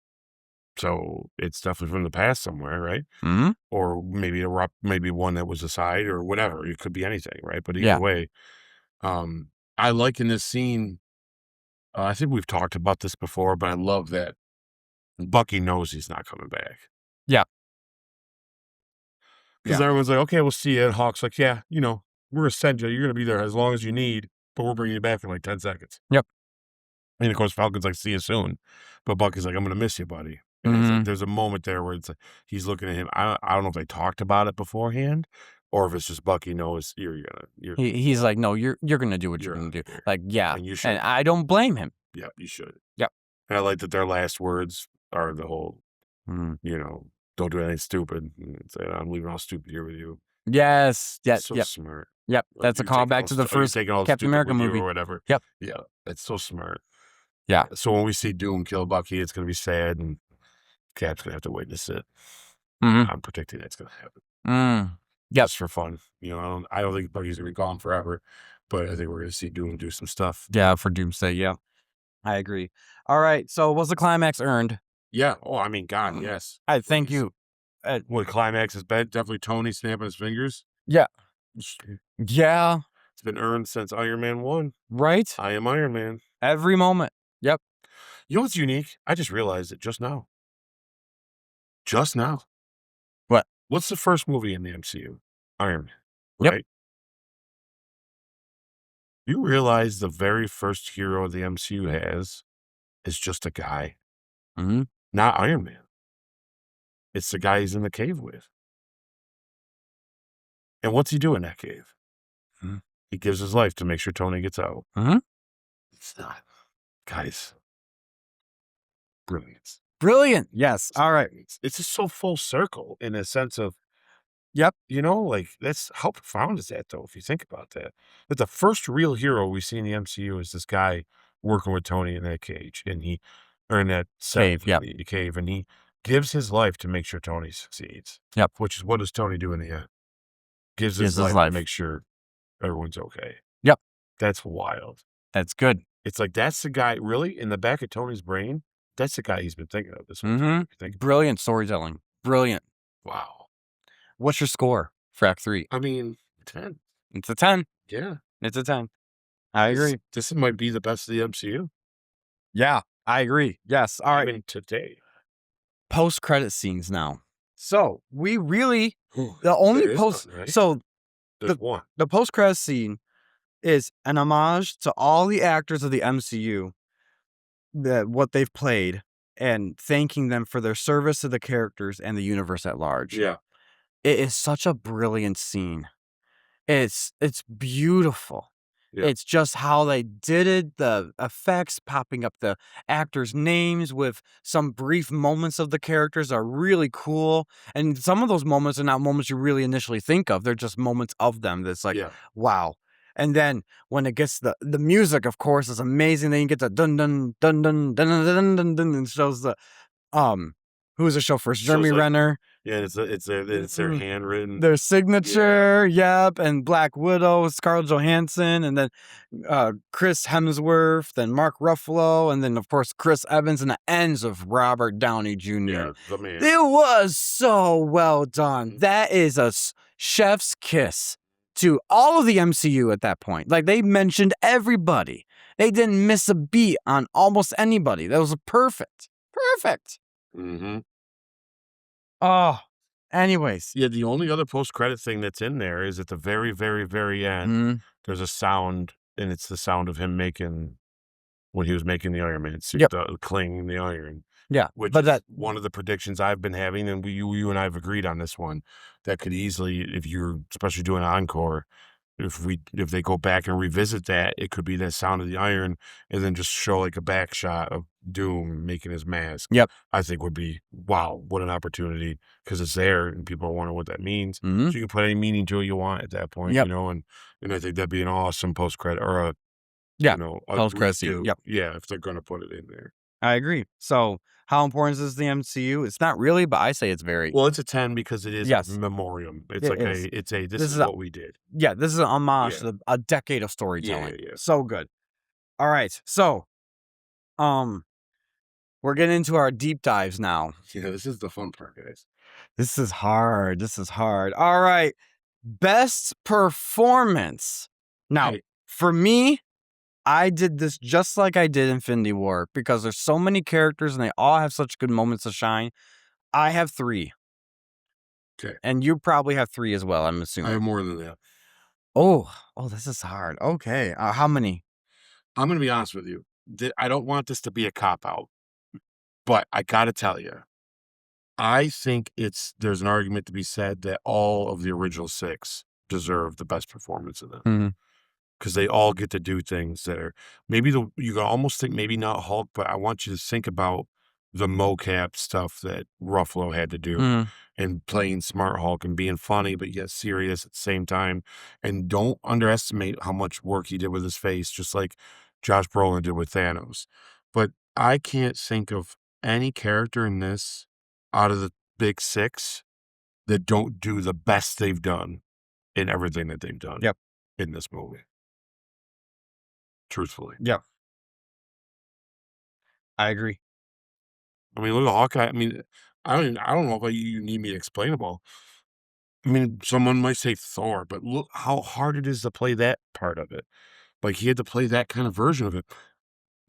So it's definitely from the past somewhere, right? Mm-hmm. Or maybe one that was aside or whatever. It could be anything, right? But either way, I like in this scene. I think we've talked about this before, but I love that Bucky knows he's not coming back. Yeah. Because everyone's like, okay, we'll see you. And Hawk's like, yeah, we're going to send you. You're going to be there as long as you need, but we're bringing you back in like 10 seconds. Yep. And of course, Falcon's like, see you soon. But Bucky's like, I'm going to miss you, buddy. And it's like, there's a moment there where it's like, he's looking at him. I don't know if they talked about it beforehand or if it's just Bucky knows he's like, no, you're going to do what you're going to do. Like, yeah. And you should. And I don't blame him. Yeah, you should. Yep. And I like that their last words are the whole, don't do anything stupid. It's like, I'm leaving all stupid here with you. Yes. Yeah. So smart. Yep. That's a callback to the first Captain America movie or whatever. Yep. Yeah. It's so smart. Yeah. So when we see Doom kill Bucky, it's going to be sad and Cap's going to have to witness it. Mm-hmm. I'm predicting that's going to happen. Yep. Just for fun. I don't think Bucky's going to be gone forever, but I think we're going to see Doom do some stuff. Yeah. For Doomsday. Yeah. I agree. All right. So was the climax earned? Yeah. Oh, I mean, God, yes. I thank you. What climax is bad? Definitely Tony snapping his fingers. Yeah. Yeah. It's been earned since Iron Man 1. Right? I am Iron Man. Every moment. Yep. You know what's unique? I just realized it just now. Just now. What? What's the first movie in the MCU? Iron Man. Yep. Right? You realize the very first hero the MCU has is just a guy. Mm-hmm. Not Iron Man. It's the guy he's in the cave with. And what's he do in that cave? Mm-hmm. He gives his life to make sure Tony gets out. Mm-hmm. It's not. Guys. Brilliant. Brilliant. Yes. All right. It's just so full circle in a sense of, yep. Like, that's how profound is that, though, if you think about that? That the first real hero we see in the MCU is this guy working with Tony in that cage, or in that cave, cave, and he gives his life to make sure Tony succeeds. Yep. Which is, what does Tony do in the end? Gives his life to make sure everyone's okay. Yep. That's wild. That's good. It's like, that's the guy, really, in the back of Tony's brain, that's the guy he's been thinking of this whole time. Brilliant storytelling. Brilliant. Wow. What's your score for Act 3? I mean, 10. It's a 10. Yeah. It's a 10. I agree. This might be the best of the MCU. Yeah, I agree. Yes. All right. Even today. Post-credit scenes now. So we really, Ooh, the only there is post, none, right? so There's one. the post-credit scene is an homage to all the actors of the MCU, that what they've played, and thanking them for their service to the characters and the universe at large. Yeah. It is such a brilliant scene. It's beautiful. Yeah. It's just how they did it, the effects, popping up the actors' names with some brief moments of the characters are really cool. And some of those moments are not moments you really initially think of. They're just moments of them that's like, Yeah. wow. And then when it gets the music, of course, is amazing. Then you get the dun dun dun dun dun dun dun dun dun, and shows the who was the show first? Shows, Jeremy like, Renner. Yeah, it's their handwritten. Their signature, yep, and Black Widow, Scarlett Johansson, and then Chris Hemsworth, then Mark Ruffalo, and then of course Chris Evans, and the ends of Robert Downey Jr. Yeah, the man. It was so well done. That is a chef's kiss to all of the MCU at that point. Like, they mentioned everybody. They didn't miss a beat on almost anybody. That was perfect. Perfect. Mm-hmm. Oh, anyways. Yeah, the only other post-credit thing that's in there is at the very, very, very end, Mhm. there's a sound, and it's the sound of him when he was making the Iron Man suit, Yep. the clanging the iron. Yeah, Which but is one of the predictions I've been having, and you and I have agreed on this one, that could easily, if you're especially doing an encore, if they go back and revisit that, it could be that sound of the iron, and then just show like a back shot of Doom making his mask. Yep. I think would be, wow, what an opportunity, because it's there and people are wondering what that means. Mhm. So you can put any meaning to it you want at that point, Yep. you know, and I think that'd be an awesome post credit or a Yeah, you know, a post-credit scene. redo. Yep. Yeah, if they're gonna put it in there. I agree. So, how important is the MCU? It's not really, but I say it's very. Well, it's a 10 because it is Yes. a memoriam. It's It like is. this This is is what we did. Yeah, this is an homage Yeah. to a decade of storytelling. Yeah. So good. All right. So, we're getting into our deep dives now. Yeah, this is the fun part, guys. This is hard. All right. Best performance. Now, Hey. for me, I did this just like I did Infinity War because there's so many characters and they all have such good moments to shine. I have 3. Okay. And you probably have 3 as well, I'm I assuming. have more than that. Oh, this is hard. Okay. How many? I'm gonna be honest with you. I don't want this to be a cop-out, but I gotta tell you, I think there's an argument to be said that all of the original 6 deserve the best performance of them. Mhm. Because they all get to do things that are maybe you can almost think maybe not Hulk, but I want you to think about the mocap stuff that Ruffalo had to do Mhm. and playing smart Hulk and being funny, but yet serious at the same time. And don't underestimate how much work he did with his face, just like Josh Brolin did with Thanos. But I can't think of any character in this out of the big 6 that don't do the best they've done in everything that they've done Yep. in this movie. Truthfully. Yep. I agree. I mean, look at Hawkeye. I mean, I don't know if you need me to explain them all. I mean, someone might say Thor, but look how hard it is to play that part of it. Like, he had to play that kind of version of it.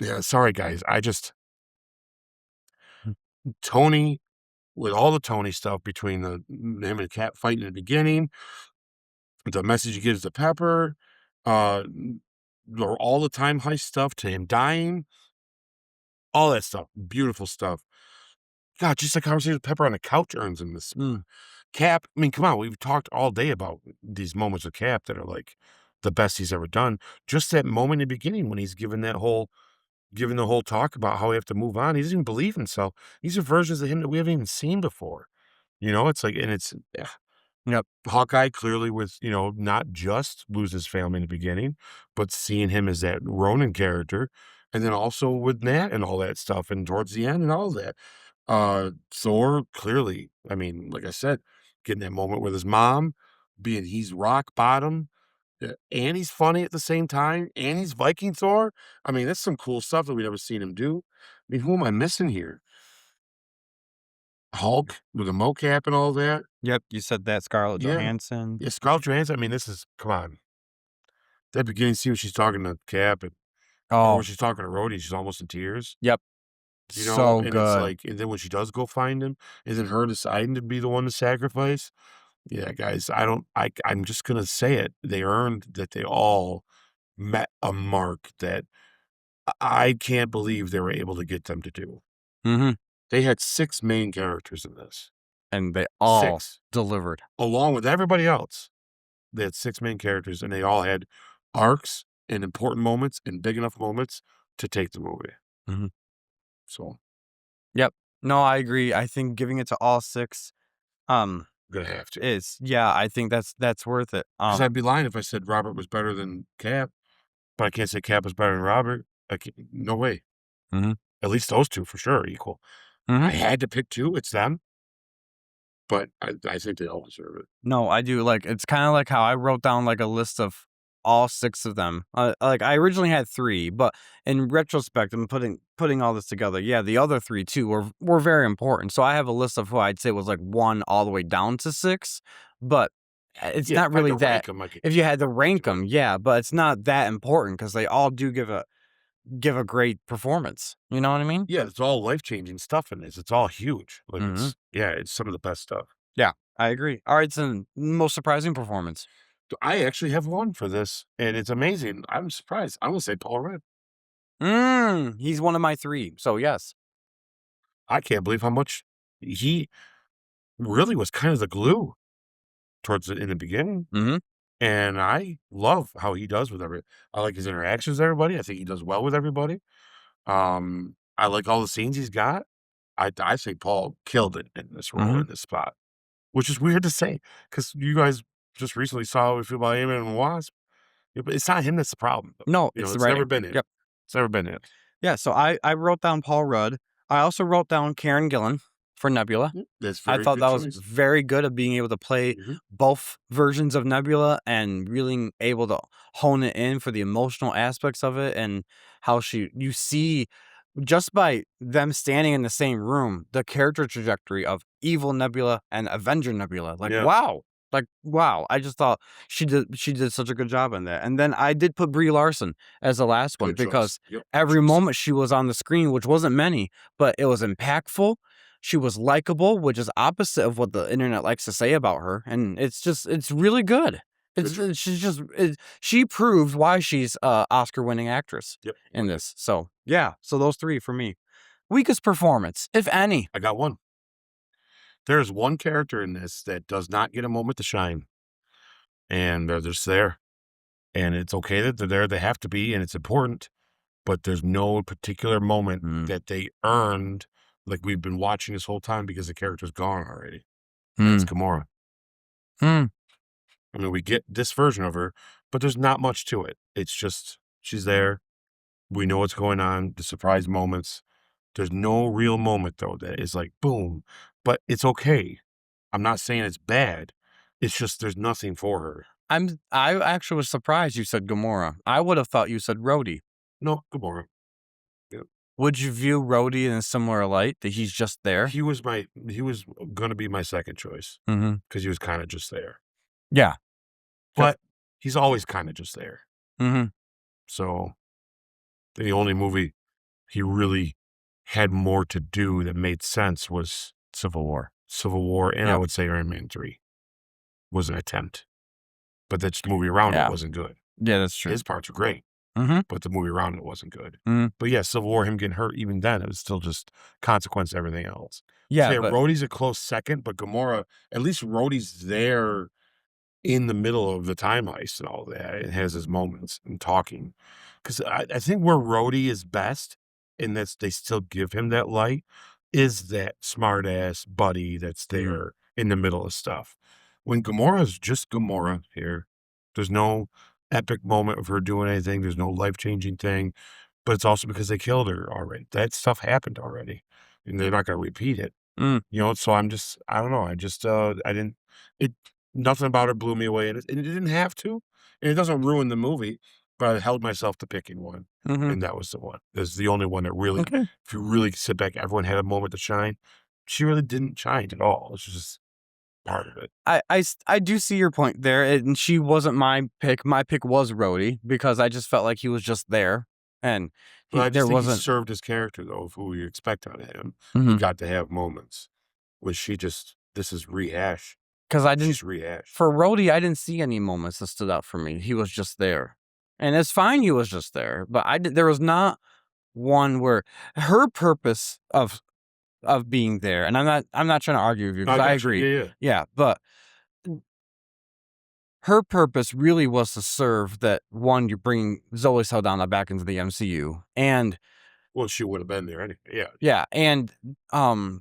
Yeah, sorry, guys. Tony, with all the Tony stuff between him and Cap fighting in the beginning, the message he gives to Pepper, uh, all the time heist stuff to him dying, all that stuff. Beautiful stuff. God, just like conversation with Pepper on the couch earns him this. Cap, I mean, come on, we've talked all day about these moments of Cap that are like the best he's ever done. Just that moment in the beginning when he's giving the whole talk about how we have to move on. He doesn't even believe himself. These are versions of him that we haven't even seen before. You know, it's like, and it's Yep. Hawkeye clearly was, not just lose his family in the beginning, but seeing him as that Ronin character, and then also with Nat and all that stuff, and towards the end and all that. Thor, clearly, I mean, like I said, getting that moment with his mom, he's rock bottom, and he's funny at the same time, and he's Viking Thor. I mean, that's some cool stuff that we never seen him do. I mean, who am I missing here? Hulk with the mocap and all that. Yep, you said that, Scarlett Yeah. Johansson. Yeah, Scarlett Johansson. I mean, come on. That beginning scene when she's talking to Cap or when she's talking to Rhodey, she's almost in tears. Yep. You know, So and good. it's like, and then when she does go find him, isn't her deciding to be the one to sacrifice? Yeah, guys, I'm just gonna say it. They earned that they all met a mark that I can't believe they were able to get them to do. Mm-hmm. They had 6 main characters in this. And they all 6. delivered. Along with everybody else. They had 6 main characters, and they all had arcs and important moments and big enough moments to take the movie. Mm-hmm. So Yep. No, I agree. I think giving it to all 6, I'm gonna have to. I think that's worth it. Because I'd be lying if I said Robert was better than Cap, but I can't say Cap was better than Robert. No way. Mhm. At least those 2 for sure are equal. Mhm. I had to pick 2, it's them, but I think they all deserve it. No, I do. Like, it's kind of like how I wrote down like a list of all 6 of them. Like I originally had 3, but in retrospect, I'm putting all this together. Yeah, the other 3 too were very important. So I have a list of who I'd say was like 1 all the way down to 6, but it's Yeah, not if I had really to that. rank them, I could If you had to rank do it. them, yeah, but it's not that important because they all do give a great performance. You know what I mean? Yeah, it's all life-changing stuff in this. It's all huge. Like, Hmm. it's some of the best stuff. Yeah, I agree. All right, so most surprising performance. I actually have one for this, and it's amazing. I'm surprised. I'm gonna say Paul Rudd. He's one of my 3. So yes. I can't believe how much he really was kind of the glue in the beginning, Mhm. and I love how he does with I like his interactions with everybody. I think he does well with everybody. I like all the scenes he's got. I think Paul killed it in this role, Mhm. in this spot, which is weird to say because you guys just recently saw how we feel about Ant-Man and the Wasp. Yeah, but it's not him that's the problem, though. No, it's the It's never writing. been it. Yep. It's never been it. Yeah, so I wrote down Paul Rudd. I also wrote down Karen Gillan for Nebula. That's I very thought good that was choice. very good of being able to play Mhm. both versions of Nebula and really able to hone it in for the emotional aspects of it and how you see just by them standing in the same room, the character trajectory of evil Nebula and Avenger Nebula. Like, Yeah. wow. Like, wow. I just thought she did such a good job in that. And then I did put Brie Larson as the last one Good choice. because Yep, good every choice. moment she was on the screen, which wasn't many, but it was impactful. She was likable, which is opposite of what the internet likes to say about her, and it's really good. Good choice. She proved why she's a Oscar-winning actress Yep, in like it. this. So, yeah, so those 3 for me. Weakest performance, if any. I got one. There's one character in this that does not get a moment to shine, and they're just there, and it's okay that they're there. They have to be, and it's important, but there's no particular moment Mm, that they earned, like we've been watching this whole time because the character's gone already. That's mm, Gamora. mm, I mean, we get this version of her, but there's not much to it. It's just she's there. We know what's going on, the surprise moments. There's no real moment, though, that is like, boom, but it's okay. I'm not saying it's bad. It's just there's nothing for her. I actually was surprised you said Gamora. I would have thought you said Rhodey. No, Gamora. Yeah. Would you view Rhodey in a similar light, that he's just there? He was gonna be my second choice Mhm. because he was kinda just there. Yeah. 'Cause But he's always kinda just there. mhm. So, the only movie he really had more to do that made sense was Civil War. Civil War, and I Yep. would say Iron Man 3 was an attempt, but the movie around it Yeah. wasn't good. Yeah, that's true. His parts were great, Mhm. but the movie around it wasn't good. Mhm. But yeah, Civil War, him getting hurt, even then, it was still just consequence to everything else. So Yeah, yeah, but Rhodey's a close second, but Gamora, at least Rhodey's there in the middle of the time heist and all that. It has his moments and talking. Because I think where Rhodey is best, and that's they still give him that light, is that smart ass buddy that's Mhm. there in the middle of stuff. When Gamora's just Gamora here, there's no epic moment of her doing anything. There's no life changing thing. But it's also because they killed her already. That stuff happened already, and they're not going to repeat it. Mm, So I don't know. I didn't, it, nothing about it blew me away, and it didn't have to, and it doesn't ruin the movie, but I held myself to picking one, mhm. and that was the one. That's the only one that really, Okay. if you really sit back, everyone had a moment to shine. She really didn't shine at all. It's just part of it. I do see your point there, and she wasn't my pick. My pick was Rhodey because I just felt like he was just there, and But I just there think he wasn't. served his character, though, of who you expect out of him. He Mhm. got to have moments. Was she just, this is rehash. 'Cause I didn't She's rehash. for Rhodey, I didn't see any moments that stood out for me. He was just there. And it's fine he was just there, but there was not one where her purpose of being there, and I'm not trying to argue with you because I got you. agree. Yeah. But her purpose really was to serve that one, you're bringing Zoe Saldana back into the MCU, and Well, she would have been there anyway. yeah, and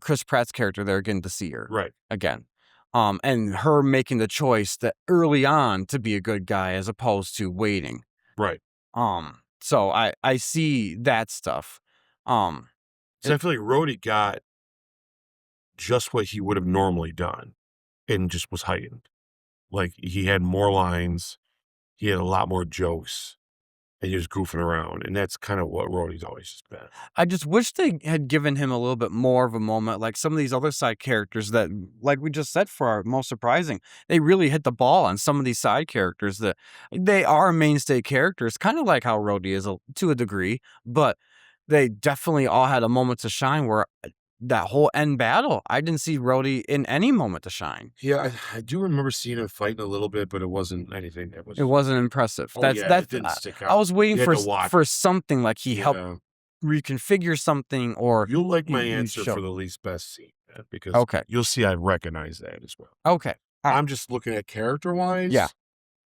Chris Pratt's character there getting to see her Right. again, and her making the choice that early on to be a good guy as opposed to waiting. Right. So I see that stuff. So I feel like Rhodey got just what he would have normally done and just was heightened. Like, he had more lines, he had a lot more jokes, and he was goofing around, and that's kind of what Rhodey's always just been. I just wish they had given him a little bit more of a moment, like some of these other side characters that, like we just said, for our most surprising, they really hit the ball on some of these side characters that they are mainstay characters, kind of like how Rhodey is to a degree, but they definitely all had a moment to shine where that whole end battle, I didn't see Rhodey in any moment to shine. Yeah, I do remember seeing him fighting a little bit, but it wasn't anything that was. It wasn't impressive. Oh, That's yeah, it didn't stick out. I was waiting You had to watch. for something like he helped Yeah. reconfigure something, or You'll like my you answer show. for the least best scene, man, because Okay. you'll see I recognize that as well. Okay. I'm just looking at character-wise. Yeah.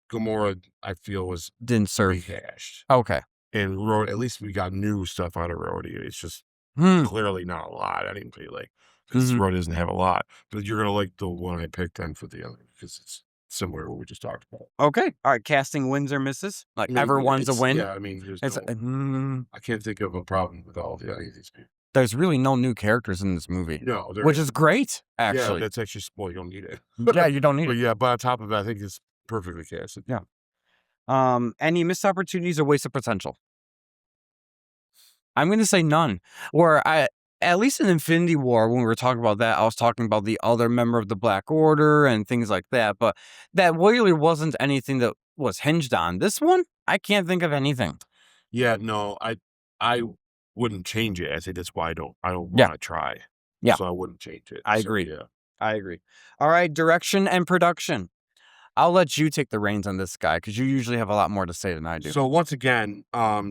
Gamora, I feel, was Didn't serve. rehashed. Okay. And Rhodey, at least we got new stuff out of Rhodey. It's just Hmm. clearly not a lot. I didn't feel like, because Rhodey doesn't have a lot. But you're gonna like the one I picked then for the other, because it's similar to what we just talked about. Okay. All right. Casting wins or misses? Like I mean, everyone's a win. Yeah, I mean, there's It's I can't think of a problem with any of these people. there's really no new characters in this movie, No, which is great. yeah, Actually, that's actually well, you don't need it. yeah, you don't need But it. yeah, but on top of it, I think it's perfectly casted. Yeah. Any missed opportunities or waste of potential? I'm gonna say none. Where at least in Infinity War, when we were talking about that, I was talking about the other member of the Black Order and things like that. But that really wasn't anything that was hinged on. This one, I can't think of anything. Yeah, no, I wouldn't change it. I say that's why I don't Yeah. want to try. Yeah. So I wouldn't change it. I So, agree. yeah. I agree. All right, direction and production. I'll let you take the reins on this guy because you usually have a lot more to say than I do. So once again,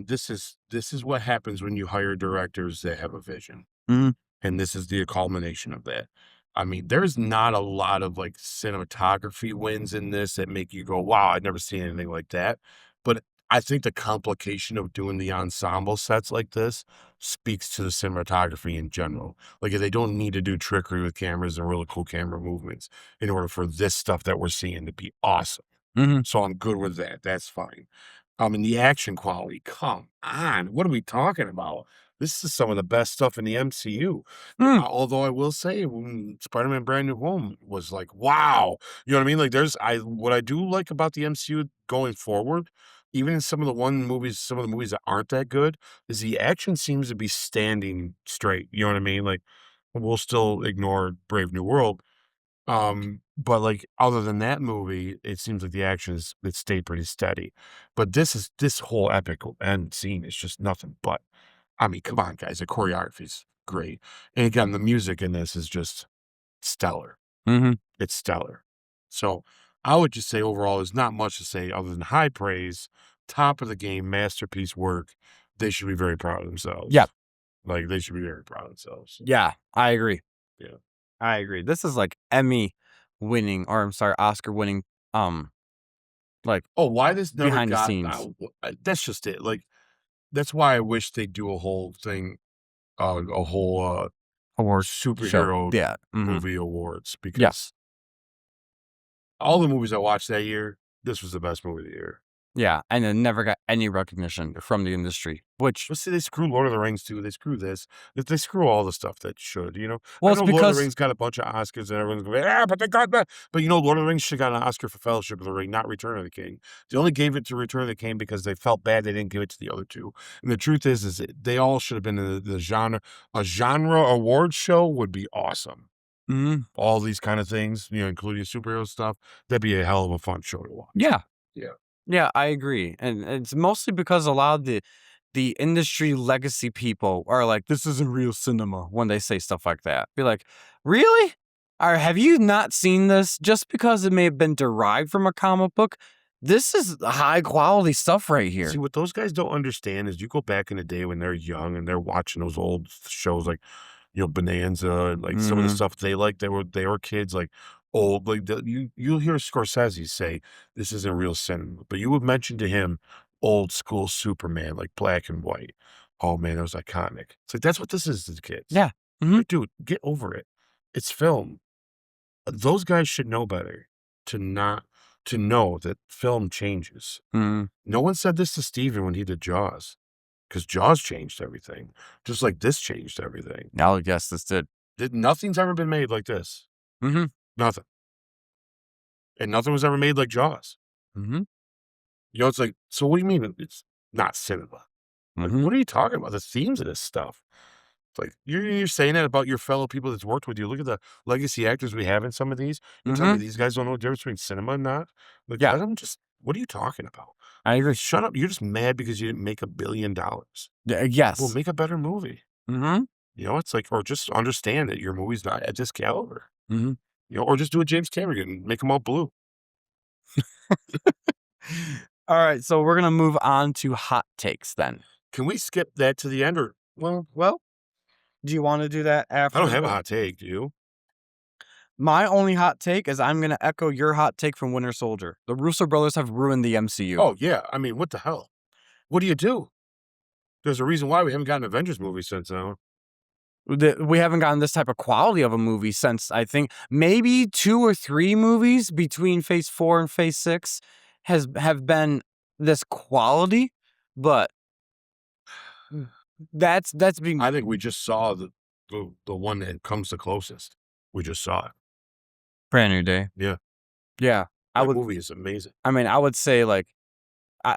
this is what happens when you hire directors that have a vision. Mhm. And this is the culmination of that. I mean, there's not a lot of like cinematography wins in this that make you go, wow, I've never seen anything like that. But I think the complication of doing the ensemble sets like this speaks to the cinematography in general. Like, they don't need to do trickery with cameras and really cool camera movements in order for this stuff that we're seeing to be awesome. Mhm. So I'm good with that. That's fine. And the action quality, come on. What are we talking about? This is some of the best stuff in the MCU. Mm. Although I will say, when Spider-Man Brand New Home was like, wow. You know what I mean? Like, what I do like about the MCU going forward, even in some of the movies that aren't that good, is the action seems to be standing straight. You know what I mean? Like, we'll still ignore Brave New World. But like, other than that movie, it seems like the action it stayed pretty steady. But this whole epic end scene is just nothing but, I mean, come on, guys, the choreography's great. And again, the music in this is just stellar. Mhm. It's stellar. So I would just say overall, there's not much to say other than high praise, top of the game, masterpiece work. They should be very proud of themselves. Yeah. Like, they should be very proud of themselves. Yeah, I agree. Yeah. I agree. This is like Emmy winning, or I'm sorry, Oscar winning. Like, Oh, why this never behind the got scenes. that's just it. Like, that's why I wish they'd do a whole thing, a whole award superhero Yeah. Mhm. movie awards, because all the movies I watched that year, this was the best movie of the year. Yeah, and it never got any recognition from the industry, which But see, they screw Lord of the Rings too. They screw this. They screw all the stuff that should, you know. Well, I it's know Lord of because- the Rings got a bunch of Oscars and everyone's going, yeah, but they got that. But you know, Lord of the Rings should got an Oscar for Fellowship of the Ring, not Return of the King. They only gave it to Return of the King because they felt bad they didn't give it to the other two. And the truth is they all should have been in the genre. A genre award show would be awesome. Mhm. All these kind of things, you know, including superhero stuff, that'd be a hell of a fun show to watch. Yeah. Yeah. Yeah, I agree. And it's mostly because a lot of the industry legacy people are like, this isn't real cinema when they say stuff like that. Be like, really? Or have you not seen this? Just because it may have been derived from a comic book This is high quality stuff right here. See, what those guys don't understand is you go back in the day when they're young and they're watching those old shows like, Bonanza and like some of the Mhm. stuff they like. They were kids like old like you'll hear Scorsese say this isn't real cinema, but you would mention to him old school Superman like black and white. Oh man, that was iconic. It's like that's what this is to the kids. Yeah. Mhm. Like, dude, get over it. It's film. Those guys should know better to not to know that film changes. Mhm. No one said this to Steven when he did Jaws, because Jaws changed everything, just like this changed everything. I would guess this did. Nothing's ever been made like this. Mhm. Nothing. And nothing was ever made like Jaws. Mhm. It's like, so what do you mean it's not cinema? Like, Mhm. what are you talking about? The themes of this stuff. It's like, you're saying that about your fellow people that's worked with you. Look at the legacy actors we have in some of these. You tell me Mhm. these guys don't know the difference between cinema and not? Like, Yeah, let them just, what are you talking about? I agree. Shut up. You're just mad because you didn't make $1 billion. Yeah, Well, yes. make a better movie. Mhm. It's like, or just understand that your movie's not at this caliber. Mhm. Or just do a James Cameron and make them all blue. All right, so we're gonna move on to hot takes then. Can we skip that to the end or, Well, do you want to do that after? I don't have a hot take, do you? My only hot take is I'm gonna echo your hot take from Winter Soldier. The Russo brothers have ruined the MCU. Oh, yeah. I mean, what the hell? What do you do? There's a reason why we haven't gotten an Avengers movie since now. We haven't gotten this type of quality of a movie since I think maybe 2 or 3 movies between Phase 4 and Phase 6 have been this quality, but that's being I think we just saw the one that comes the closest. We just saw it. Brand New Day. Yeah. Yeah, I That would. movie is amazing. I mean, I would say like I,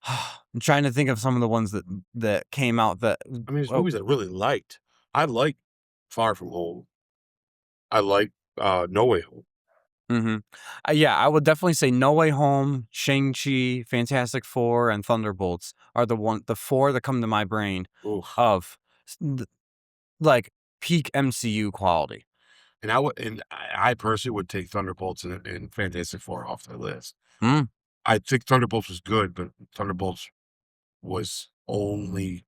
I'm trying to think of some of the ones that came out that. I mean, there's Oh, movies I really liked. I like Far From Home. I like No Way Home. mhm. Yeah, I would definitely say No Way Home, Shang-Chi, Fantastic Four, and Thunderbolts are the 4 that come to my brain Oof. of like peak MCU quality. And I personally would take Thunderbolts and Fantastic Four off the list. Mm, I think Thunderbolts was good, but Thunderbolts was only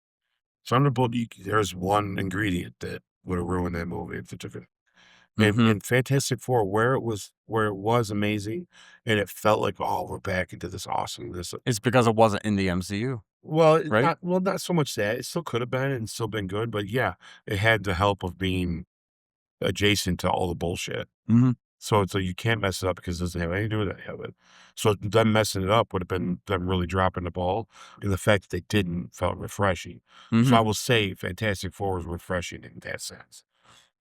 there's one ingredient that would have ruined that movie if it took it. mhm. And Fantastic Four, where it was amazing, and it felt like, oh, we're back into this awesomeness. It's because it wasn't in the MCU, Well, right? not so much that it still could have been and still been good, but yeah, it had the help of being adjacent to all the bullshit. Mhm, So it's like you can't mess it up because it doesn't have anything to do with any of it. So them messing it up would have been them really dropping the ball, and the fact that they didn't felt refreshing. So mhm. I will say Fantastic Four was refreshing in that sense.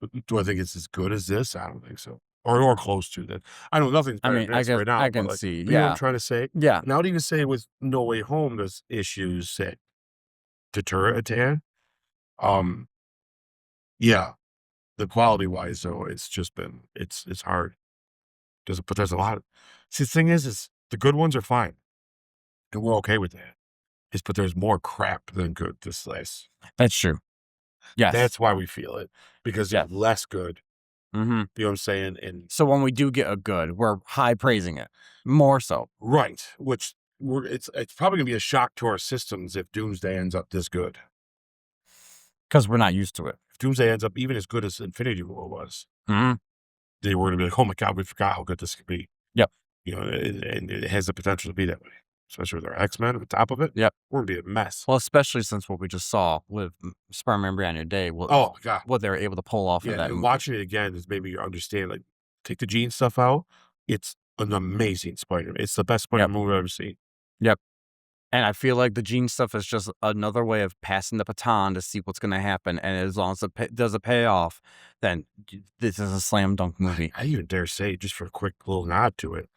But do I think it's as good as this? I don't think so, or close to that. I know nothing's I better mean, than I this guess right now, I but can like, see. you know what I'm Yeah, trying to say. yeah. And I would even say with No Way Home, there's issues that deter it. Um, yeah, the quality wise though, it's just been it's hard. But there's a lot of see, the thing is the good ones are fine, and we're okay with that. But there's more crap than good this last. That's true. Yes, That's why we feel it, because yeah. there's less good, Mhm. you know what I'm saying? And So when we do get a good, we're high praising it more so right, which it's probably gonna be a shock to our systems if Doomsday ends up this good. because we're not used to it. If Doomsday ends up even as good as Infinity War was, Mhm. they were gonna be like, "Oh my god, we forgot how good this could be." Yep. And it has the potential to be that way, especially with our X-Men on top of it. Yep. We're gonna be a mess. Well, especially since what we just saw with Spider-Man Brand New Day, Oh my god. what they were able to pull off of Yeah, that and movie. watching it again has made me understand, like, take the Gene stuff out, it's an amazing Spider-Man. It's the best Yep. Spider-Man movie I've ever seen. Yep. And I feel like the Gene stuff is just another way of passing the baton to see what's gonna happen, and as long as it does a payoff, then this is a slam dunk movie. I even dare say, just for a quick little nod to it,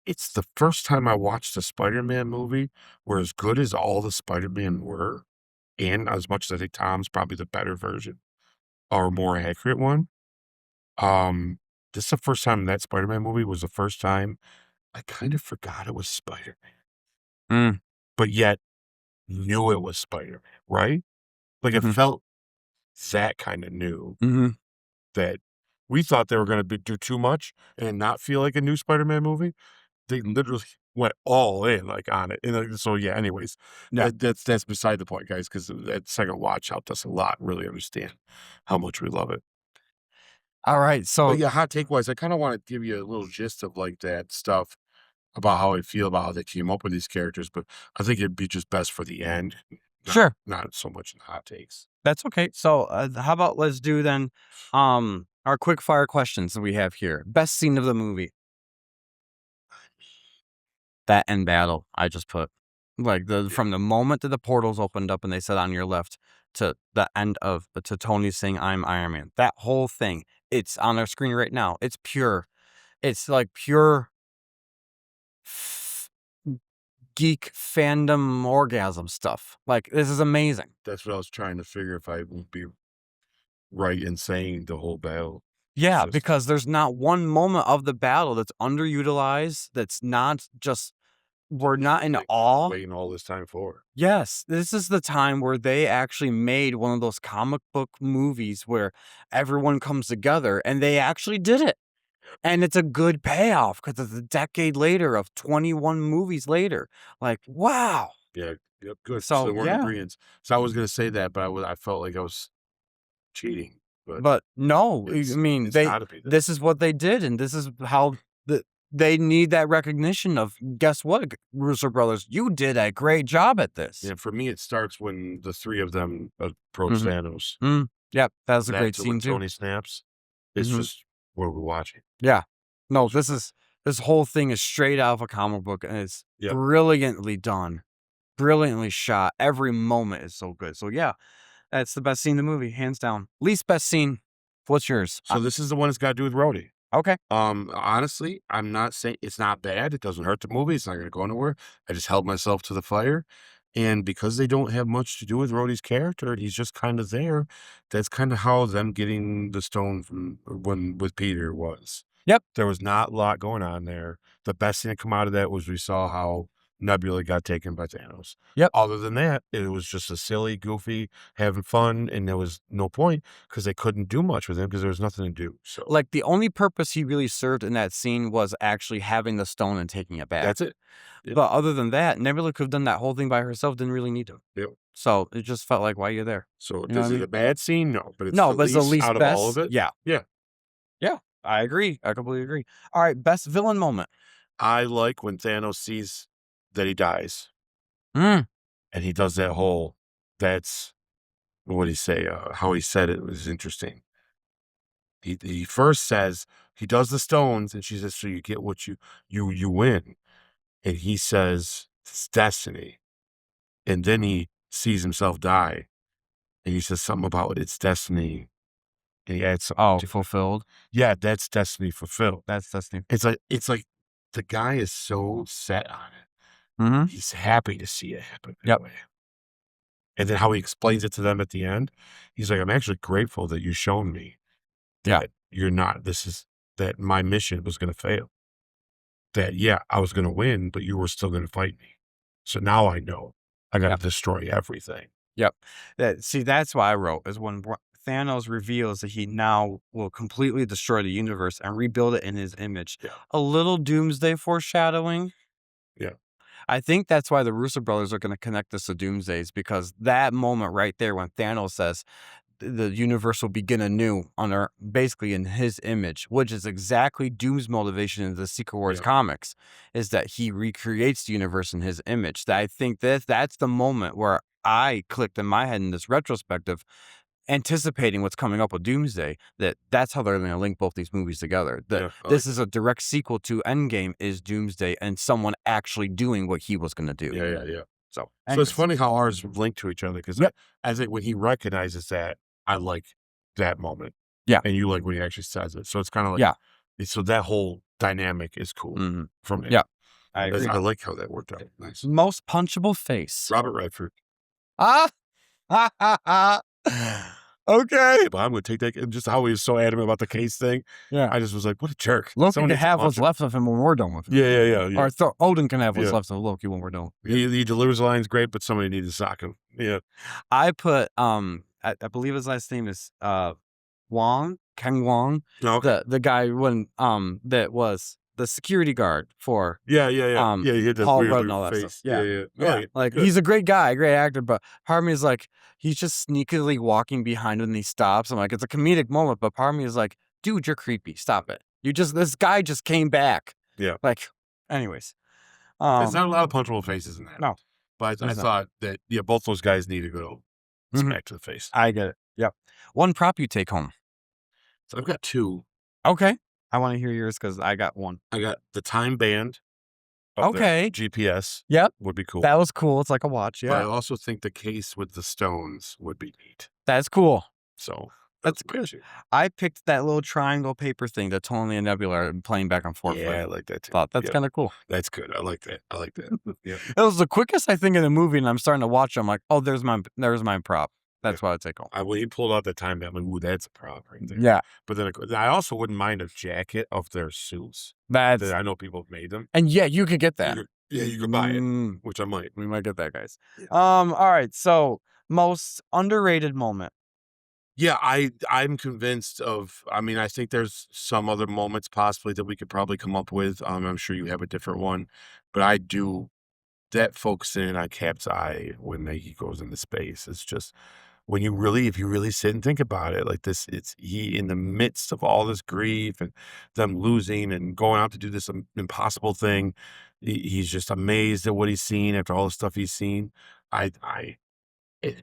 it's the first time I watched a Spider-Man movie where as good as all the Spider-Man were, and as much as I think Tom's probably the better version or more accurate one, um, this is the first time that Spider-Man movie was the first time I kind of forgot it was Spider-Man, Mm, but yet knew it was Spider-Man, right? Like, it mhm, felt that kinda new mhm, that we thought they were gonna do too much and not feel like a new Spider-Man movie, they literally went all in like on it. And so yeah, anyways, Yeah. that's beside the point, guys, because that second watch helped us a lot really understand how much we love it. All right. But So yeah, hot take wise, I kind of want to give you a little gist of like that stuff about how I feel about how they came up with these characters, but I think it'd be just best for the end, sure, not so much in the hot takes. that's okay. So how about let's do then our quick fire questions that we have here. Best scene of the movie. That end battle I just put. Like Yeah, from the moment that the portals opened up and they said on your left to the end of to Tony saying I'm Iron Man. That whole thing. It's on our screen right now. It's pure. It's like pure f- geek fandom orgasm stuff. Like this is amazing. that's what I was trying to figure if I would be right in saying the whole battle. It's Yeah, just because there's not one moment of the battle that's underutilized, that's not just we're not in like awe. waiting all this time for. Yes, this is the time where they actually made one of those comic book movies where everyone comes together and they actually did it. And it's a good payoff because it's a decade later of 21 movies later. Like, wow. Yeah, yep, good. So So, we're in yeah. agreement. So I was gonna say that, but I felt like I was cheating, but But no, I it's mean, it's got to be this this. is what they did, and this is how they need that recognition of, guess what, Russo brothers, you did a great job at this. Yeah, for me, it starts when the three of them approach Mhm. Thanos. Yep, that was a That great to when scene too. Tony snaps, it's Mhm. just what we're watching. Yeah. No, It's- this whole thing is straight out of a comic book, and it's Yep. brilliantly done, brilliantly shot. Every moment is so good. So yeah, that's the best scene in the movie, hands down. Least best scene. What's yours? So this is the one that's got to do with Rhodey. Okay. Honestly, I'm not saying it's not bad. It doesn't hurt the movie. It's not going to go anywhere. I just held myself to the fire. And because they don't have much to do with Rhodey's character, he's just kind of there. That's kind of how them getting the stone from when with Peter was. Yep. There was not a lot going on there. The best thing that come out of that was we saw how Nebula got taken by Thanos. Yep. Other than that, it was just a silly, goofy, having fun, and there was no point because they couldn't do much with him because there was nothing to do. So Like the only purpose he really served in that scene was actually having the stone and taking it back. that's it. Yep. But other than that, Nebula could have done that whole thing by herself, didn't really need to. Yep. So it just felt like, why are you there? So You know is what I it mean? a bad scene? No, but it's No, the but it's the least least out of best. all of it. Yeah. Yeah. Yeah. I agree. I completely agree. All right. Best villain moment. I like when Thanos sees that he dies Mm. and he does that whole, that's what did he say? How he said it was interesting. He first says he does the stones and she says, so you get what you win. And he says, it's destiny. And then he sees himself die and he says something about it's destiny. And he adds something Oh, to it. fulfilled. Yeah, that's destiny fulfilled. That's Destiny. It's like the guy is so set on it. Mm-hmm. He's happy to see it happen that Yep. way. And then how he explains it to them at the end, he's like, I'm actually grateful that you shown me Yeah. that you're not, that my mission was going to fail. That, yeah, I was going to win, but you were still going to fight me. So now I know I got to Yep. destroy everything. Yep. See, that's what I wrote is when Thanos reveals that he now will completely destroy the universe and rebuild it in his image. Yeah. A little doomsday foreshadowing. Yeah. I think that's why the Russo brothers are going to connect this to Doomsdays, because that moment right there when Thanos says the universe will begin anew on Earth, basically in his image, which is exactly Doom's motivation in the Secret Wars Yeah. comics, is that he recreates the universe in his image. That I think that's the moment where I clicked in my head in this retrospective, anticipating what's coming up with Doomsday, that's how they're going to link both these movies together. That Yeah, I this like is a direct sequel to Endgame is Doomsday and someone actually doing what he was going to do. Yeah. So So it's anyways. funny how ours link to each other because Yep. I think when he recognizes that, I like that moment. Yeah. And you like when he actually says it. So it's kind of like, Yeah. So that whole dynamic is cool Mhm. for me. Yeah. I agree. I like how that worked out. Nice. Most punchable face. Robert Redford. Ah. Okay. Yeah, but I'm going to take that. Just how he was so adamant about the case thing. Yeah. I just was like, what a jerk. Loki Someone can needs to have punch what's him. left of him when we're done with him. Yeah. Or Odin can have what's Yeah. left of Loki when we're done. He delivers the lines great, but somebody needs to sock him. Yeah. I put I believe his last name is Ken Wong. Okay. The guy when that was security guard for Yeah. He had that Paul weird Rudd and little all that stuff. face. Yeah. Oh, Like good. he's a great guy, great actor, but part of me is like, he's just sneakily walking behind him and he stops. I'm like, it's a comedic moment, but part of me is like, dude, you're creepy. Stop it. This guy just came back. Yeah. Like, anyways. There's not a lot of punchable faces in that. No. But I there's not. thought that both those guys need to go smack to the face. I get it. Yep. One prop you take home. So I've got two. Okay. I want to hear yours because I got one. I got the time band. Okay. GPS. Yep. Would be cool. That was cool. It's like a watch. But I Yeah. also think the case with the stones would be neat. That's cool. So That's good. I picked that little triangle paper thing that Tony and Nebula are playing back and forth. Yeah, I like that too. Thought that's kind of cool. That's good. I like that. Yeah. It was the quickest I think in the movie, and I'm starting to watch. I'm like, oh, there's my prop. That's why I take home. When he pulled out that time band, I'm like, ooh, that's a prop right there. Yeah. But then I also wouldn't mind a jacket of their suits. That's I know people have made them. And yeah, you could get that. You could buy it, which I might. We might get that, guys. All right. So most underrated moment. Yeah, I'm convinced of. I mean, I think there's some other moments possibly that we could probably come up with. I'm sure you have a different one, but I do that focusing on Cap's eye when he goes into space. It's just if you really sit and think about it, like this, it's he in the midst of all this grief and them losing and going out to do this impossible thing. He's just amazed at what he's seen after all the stuff he's seen. It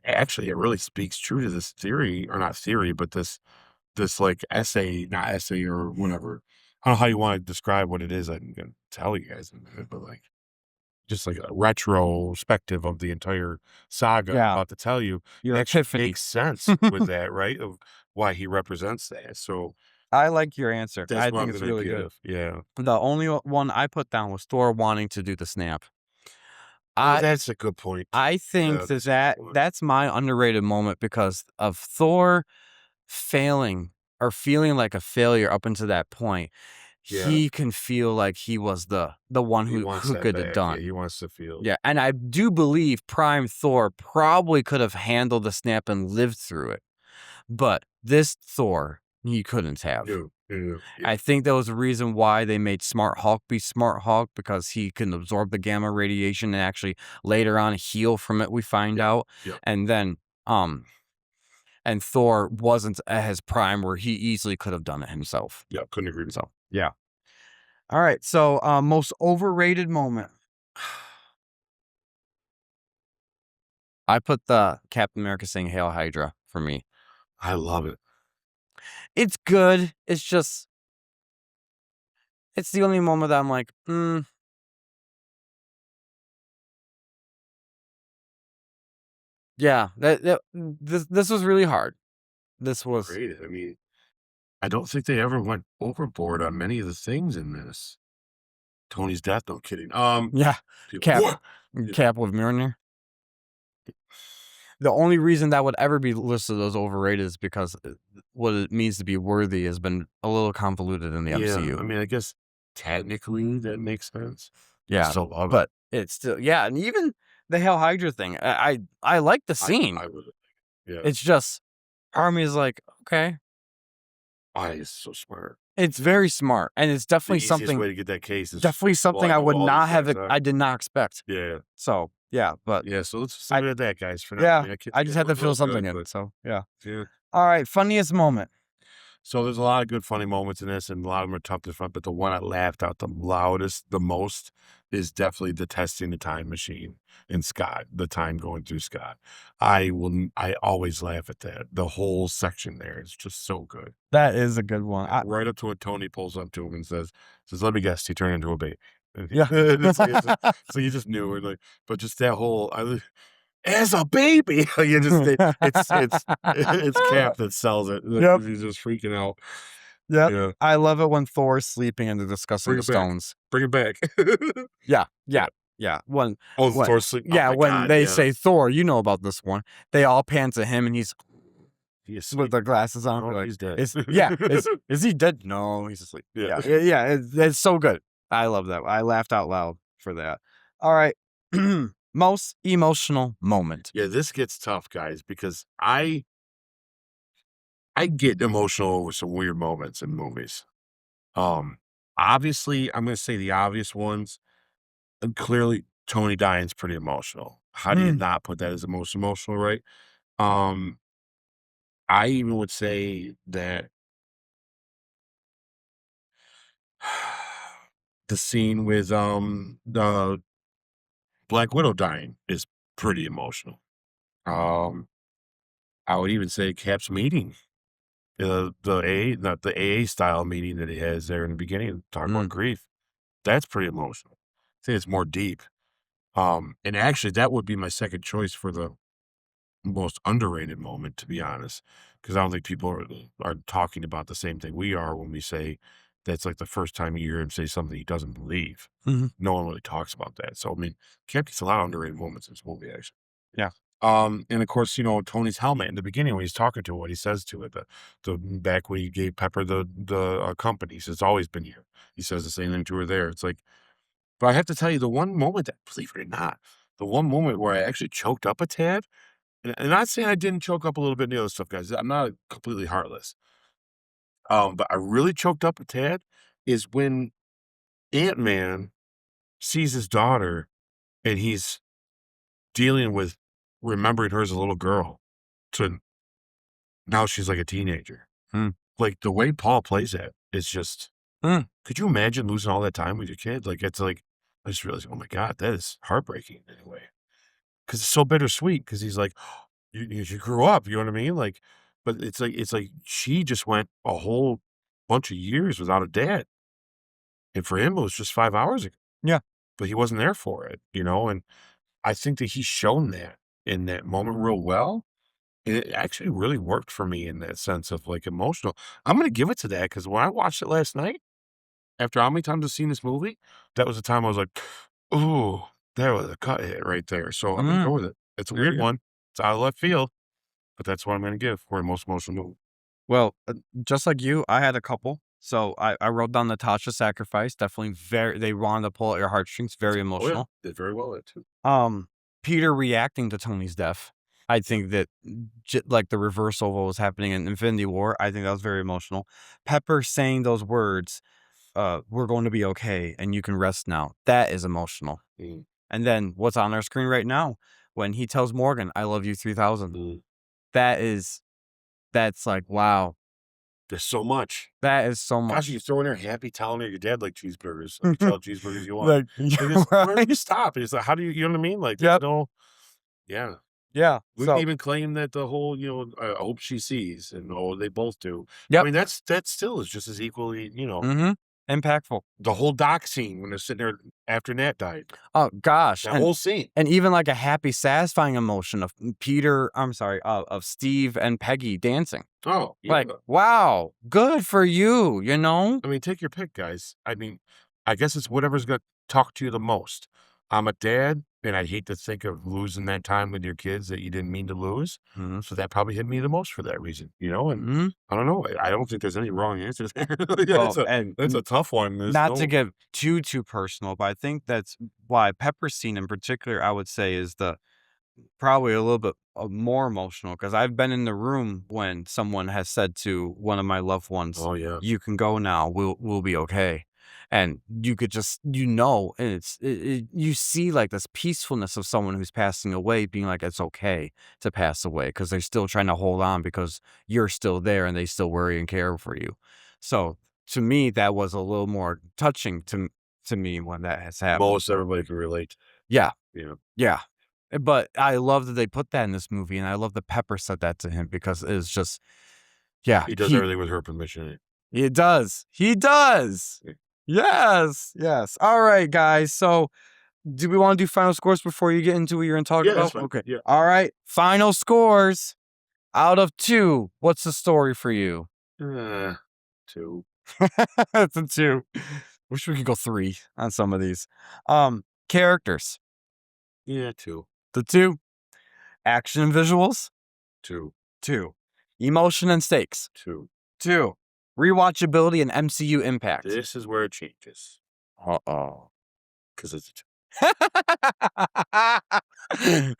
really speaks true to this theory, or not theory, but this like essay, not essay or whatever. I don't know how you want to describe what it is. I can tell you guys in a minute, but like just like a retrospective of the entire saga I'm about to tell you. Your actually epiphany makes sense with that, right? Of why he represents that. So I like your answer. that's I what think I'm it's gonna really good. give. Yeah. The only one I put down was Thor wanting to do the snap. That's a good point. I think that's my underrated moment because of Thor failing or feeling like a failure up until that point. Yeah. He can feel like he was the one who could have done. Yeah, he wants to feel. Yeah, and I do believe Prime Thor probably could have handled the snap and lived through it. But this Thor, he couldn't have. Yeah. I think that was the reason why they made Smart Hulk be Smart Hulk, because he can absorb the gamma radiation and actually later on heal from it, we find out. Yeah. And then and Thor wasn't at his prime where he easily could have done it himself. Yeah, couldn't agree. So yeah. All right. So most overrated moment. I put the Captain America saying Hail Hydra for me. I love it. It's good. It's just, it's the only moment that I'm like, yeah, this was really hard. This was great. I mean, I don't think they ever went overboard on many of the things in this. Tony's death, no kidding. Yeah, Cap with Mjolnir. The only reason that would ever be listed as overrated is because what it means to be worthy has been a little convoluted in the MCU. I mean, I guess technically that makes sense. Yeah, but it's still, yeah, and even the Hail Hydra thing, I like the scene. I really, yeah. It's just, Army is like, okay. It's so smart. It's very smart, and it's definitely the something. Way to get that case is definitely something I would not have. I did not expect. Yeah. So yeah, but yeah. So let's leave it at that, guys. For now. Yeah, I just had to feel something in it. So yeah. Yeah. All right, funniest moment. So there's a lot of good funny moments in this, and a lot of them are tough to find. But the one I laughed out the loudest, the most, is definitely the testing the time machine in Scott. The time going through Scott. I always laugh at that. The whole section there is just so good. That is a good one. Right up to when Tony pulls up to him and says, "Let me guess, he turned into a baby." Yeah. So you just knew it, like, but just that whole. As a baby, you just it's Cap that sells it. Yep. He's just freaking out. Yep. Yeah, I love it when Thor's sleeping and they're discussing the stones. Bring it back. Yeah. When Thor's sleeping. Yeah, when they say Thor, you know about this one. They all pan to him and he's with the glasses on. Like, he's dead. Is he dead? No, he's asleep. Yeah. It's so good. I love that. I laughed out loud for that. All right. Most emotional moment. Yeah, this gets tough, guys, because I get emotional with some weird moments in movies. obviously, I'm going to say the obvious ones. And clearly, Tony dying's pretty emotional. How do you not put that as the most emotional, right? Um, I even would say that the scene with the Black Widow dying is pretty emotional. I would even say Cap's meeting, not the AA style meeting that he has there in the beginning, talk about grief. That's pretty emotional. I think it's more deep. And actually, that would be my second choice for the most underrated moment, to be honest, because I don't think people are talking about the same thing we are when we say that's like the first time you hear him say something he doesn't believe. No one really talks about that. So I mean, Cap gets a lot of underrated moments in this movie, actually. Yeah. And of course, Tony's helmet in the beginning when he's talking to it, what he says to it, the back when he gave Pepper the company, he says, it's always been here. He says the same thing to her there. It's like, but I have to tell you, the one moment that, believe it or not, the one moment where I actually choked up a tad, and not saying I didn't choke up a little bit in the other stuff, guys. I'm not completely heartless. But I really choked up a tad is when Ant-Man sees his daughter and he's dealing with remembering her as a little girl to now she's like a teenager. Like the way Paul plays that, it's just, could you imagine losing all that time with your kid? Like, it's like, I just realized, oh my God, that is heartbreaking in a way. Cause it's so bittersweet. Cause he's like, you grew up, you know what I mean? Like, but it's like she just went a whole bunch of years without a dad. And for him, it was just 5 hours ago. Yeah. But he wasn't there for it, and I think that he's shown that in that moment real well. And it actually really worked for me in that sense of like emotional. I'm gonna give it to that because when I watched it last night, after how many times I've seen this movie, that was the time I was like, "Ooh, that was a cut hit right there." So I'm gonna go with it. It's a weird one. It's out of left field, but that's what I'm gonna give for the most emotional movie. Well, just like you, I had a couple. So I wrote down Natasha sacrifice. Definitely they wanted to pull at your heartstrings. Very Oh yeah, emotional. did very well at too. Peter reacting to Tony's death. I think that like the reversal of what was happening in Infinity War, I think that was very emotional. Pepper saying those words, we're going to be okay and you can rest now. That is emotional. And then what's on our screen right now, when he tells Morgan, I love you 3000. That's like, wow. There's so much. That is so much. Gosh, you throw in there happy telling her your dad like cheeseburgers. Like, tell cheeseburgers you want. Like, Where do you stop? It's like, how do you know what I mean? Like, there's no, yeah. Yeah. We So can even claim that the whole, I hope she sees, and they both do. I Yep. mean, that still is just as equally, impactful. the whole dock scene when they're sitting there after Nat died. Oh gosh. That whole scene. And even like a happy, satisfying emotion of of Steve and Peggy dancing. Oh, yeah. Like, wow, good for you, I mean, take your pick, guys. I mean, I guess it's whatever's going to talk to you the most. I'm a dad, and I'd hate to think of losing that time with your kids that you didn't mean to lose. So that probably hit me the most for that reason, and I don't know. I don't think there's any wrong answers there. Yeah, that's a tough one. Not to get too personal, but I think that's why Pepper's scene in particular, I would say, is probably a little bit more emotional, because I've been in the room when someone has said to one of my loved ones, oh yeah, you can go now, we'll be okay. And you could just, and you see like this peacefulness of someone who's passing away being like, it's okay to pass away because they're still trying to hold on because you're still there and they still worry and care for you. So to me, that was a little more touching to me when that has happened. most everybody can relate. Yeah. Yeah. Yeah. But I love that they put that in this movie, and I love that Pepper said that to him because it's just, yeah. He does everything with her permission. He does. He does. Yeah. Yes. Yes. All right, guys. So do we want to do final scores before you get into what you're going to talk about? That's fine. Okay. Yeah. All right. Final scores. Out of 2, what's the story for you? 2. It's a 2. Wish we could go 3 on some of these. Characters. Yeah, 2. The 2. Action and visuals. 2. 2. Emotion and stakes. 2. 2. Rewatchability and MCU impact. This is where it changes. Uh-oh. Because it's a 2.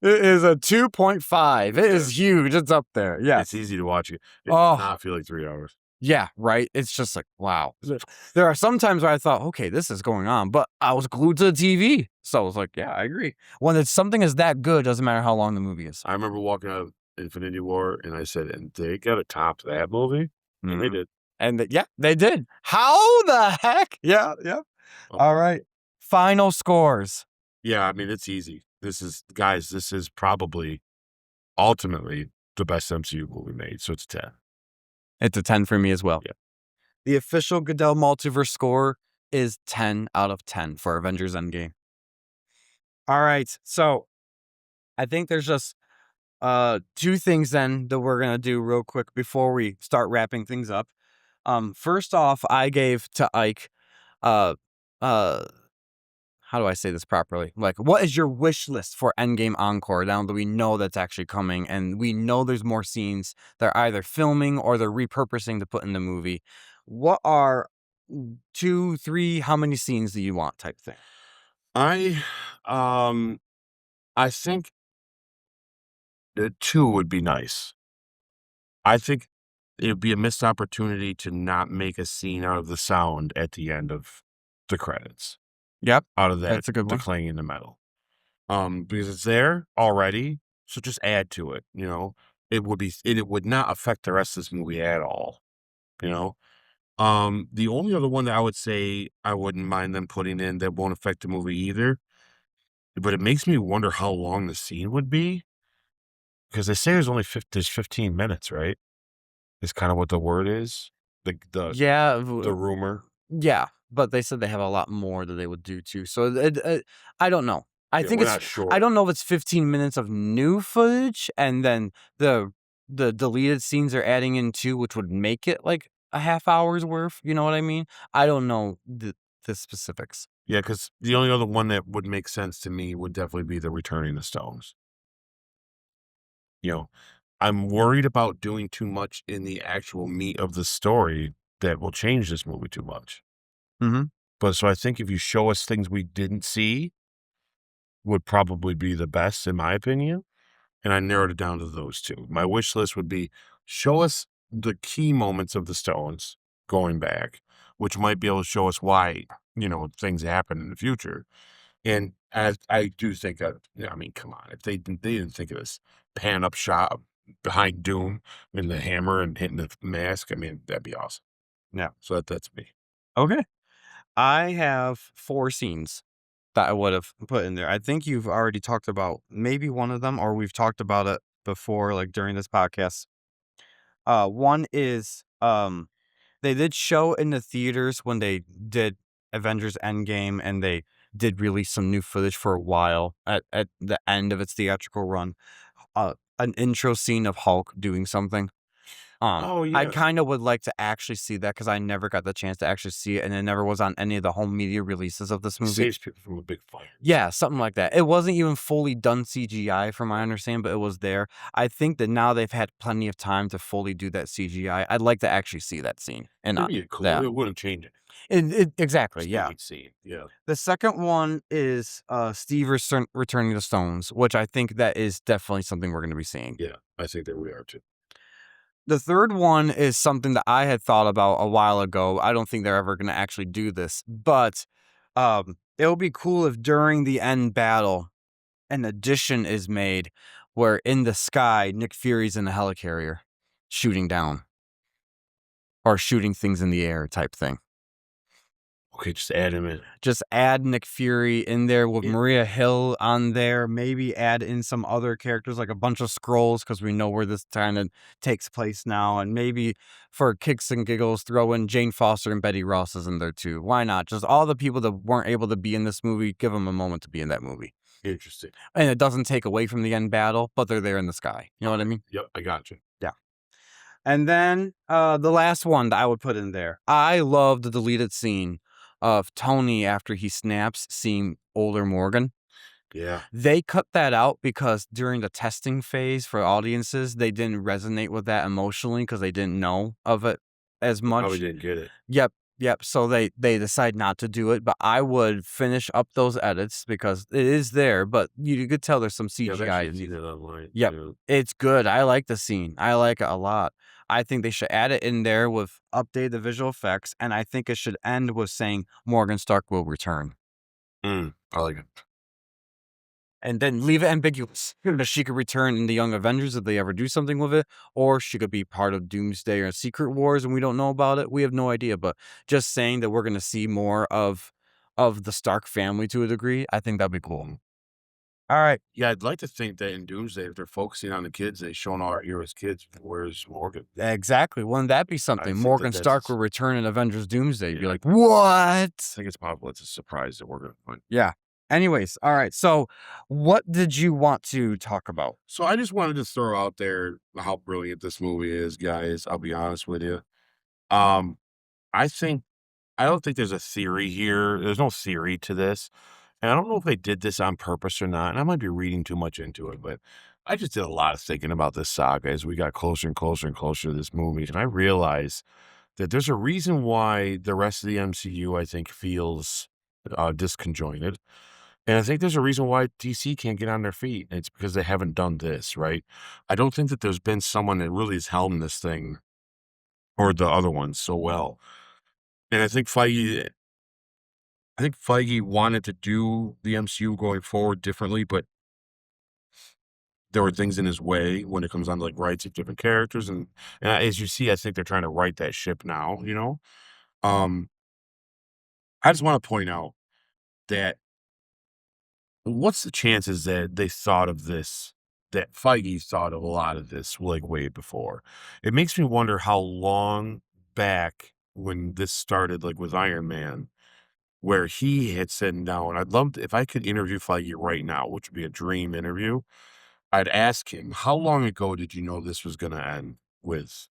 It is a 2.5. It is huge. It's up there. Yeah. It's easy to watch it. It does not feel like 3 hours. Yeah, right? It's just like, wow. There are some times where I thought, okay, this is going on, but I was glued to the TV. So I was like, yeah, I agree. When it's something is that good, doesn't matter how long the movie is. I remember walking out of Infinity War and I said, and they got to top that movie? And they did. And yeah, they did. How the heck? Yeah. All right. Final scores. Yeah, I mean, it's easy. This is probably ultimately the best MCU movie made. So it's 10. It's a 10 for me as well. Yeah. The official Goodell Multiverse score is 10 out of 10 for Avengers Endgame. All right. So I think there's just two things then that we're gonna do real quick before we start wrapping things up. First off, I gave to Ike uh how do I say this properly? Like, what is your wish list for Endgame Encore now that we know that's actually coming and we know there's more scenes they're either filming or they're repurposing to put in the movie? What are 2, 3, how many scenes do you want type thing? I think the 2 would be nice. I think it would be a missed opportunity to not make a scene out of the sound at the end of the credits. Yep. Out of that, That's a good the one. clanging the metal. Because it's there already, so just add to it, you know? It would not affect the rest of this movie at all, you know? The only other one that I would say I wouldn't mind them putting in that won't affect the movie either, but it makes me wonder how long the scene would be, because they say there's 15 minutes, right? Is kind of what the word is. Yeah. The rumor. Yeah, but they said they have a lot more that they would do too. So I don't know. I Yeah, think we're it's. not sure. I don't know if it's 15 minutes of new footage, and then the deleted scenes they're adding in too, which would make it like a half hour's worth. You know what I mean? I don't know the specifics. Yeah, because the only other one that would make sense to me would definitely be the Returning the Stones. You know, I'm worried about doing too much in the actual meat of the story that will change this movie too much. Mm-hmm. But so I think if you show us things we didn't see, would probably be the best, in my opinion. And I narrowed it down to those two. My wish list would be show us the key moments of the Stones going back, which might be able to show us why, things happen in the future. And as I do think I mean, come on, if they didn't think of this pan up shot behind Doom and the hammer and hitting the mask, I mean, that'd be awesome. Yeah. So that's me. Okay. I have 4 scenes that I would have put in there. I think you've already talked about maybe one of them, or we've talked about it before, like during this podcast. One is they did show in the theaters when they did Avengers Endgame, and they did release some new footage for a while at the end of its theatrical run. An intro scene of Hulk doing something. Oh, I yeah. kind of would like to actually see that because I never got the chance to actually see it, and it never was on any of the home media releases of this movie. Saves people from a big fire. Yeah, something like that. It wasn't even fully done CGI from my understanding, but it was there. I think that now they've had plenty of time to fully do that CGI. I'd like to actually see that scene. And It'd be cool. that. It wouldn't change it. Exactly, Still yeah. be seen. Yeah. The second one is Steve returning the Stones, which I think that is definitely something we're going to be seeing. Yeah, I think that we are too. The third one is something that I had thought about a while ago. I don't think they're ever going to actually do this, but it would be cool if during the end battle, an addition is made where in the sky, Nick Fury's in a helicarrier shooting down or shooting things in the air type thing. Okay, just add him in. Just add Nick Fury in there with Maria Hill on there. Maybe add in some other characters like a bunch of Skrulls because we know where this kind of takes place now. And maybe for kicks and giggles, throw in Jane Foster and Betty Ross is in there too. Why not? Just all the people that weren't able to be in this movie, give them a moment to be in that movie. Interesting. And it doesn't take away from the end battle, but they're there in the sky. You know what I mean? Yep, I got you. Yeah. And then the last one that I would put in there. I love the deleted scene of Tony after he snaps seeing older Morgan. Yeah. They cut that out because during the testing phase for audiences, they didn't resonate with that emotionally because they didn't know of it as much. Probably didn't get it. Yep. So they decide not to do it, but I would finish up those edits because it is there, but you could tell there's some CGI. Yeah, I've seen it online. Yep. Yeah. It's good. I like the scene. I like it a lot. I think they should add it in there with update the visual effects, and I think it should end with saying Morgan Stark will return. I like it. And then leave it ambiguous. That she could return in the Young Avengers if they ever do something with it, or she could be part of Doomsday or Secret Wars and we don't know about it. We have no idea. But just saying that we're gonna see more of the Stark family to a degree, I think that'd be cool. All right. Yeah, I'd like to think that in Doomsday, if they're focusing on the kids, they've shown all our heroes' kids. Where's Morgan? Exactly. Wouldn't that be I something? think Morgan that Stark that's. will return in Avengers Doomsday. You'd be Yeah, like, I what? think it's possible. It's a surprise that we're gonna find. Yeah. Anyways, all right. So what did you want to talk about? So I just wanted to throw out there how brilliant this movie is, guys. I'll be honest with you. Um, I think I don't think there's a theory here. There's no theory to this. And I don't know if they did this on purpose or not. And I might be reading too much into it, but I just did a lot of thinking about this saga as we got closer and closer and closer to this movie. And I realized that there's a reason why the rest of the MCU, I think, feels disconjointed. And I think there's a reason why DC can't get on their feet. And it's because they haven't done this, right? I don't think that there's been someone that really has helmed this thing or the other ones so well. And I think Feige wanted to do the MCU going forward differently, but there were things in his way when it comes on to like rights of different characters, and as you see, I think they're trying to right that ship now. Um, I just want to point out that what's the chances that they thought of this, that Feige thought of a lot of this like way before? It makes me wonder how long back when this started, like with Iron Man, where he had said no. And I'd love to, if I could interview Feige right now, which would be a dream interview. I'd ask him, how long ago did you know this was going to end with,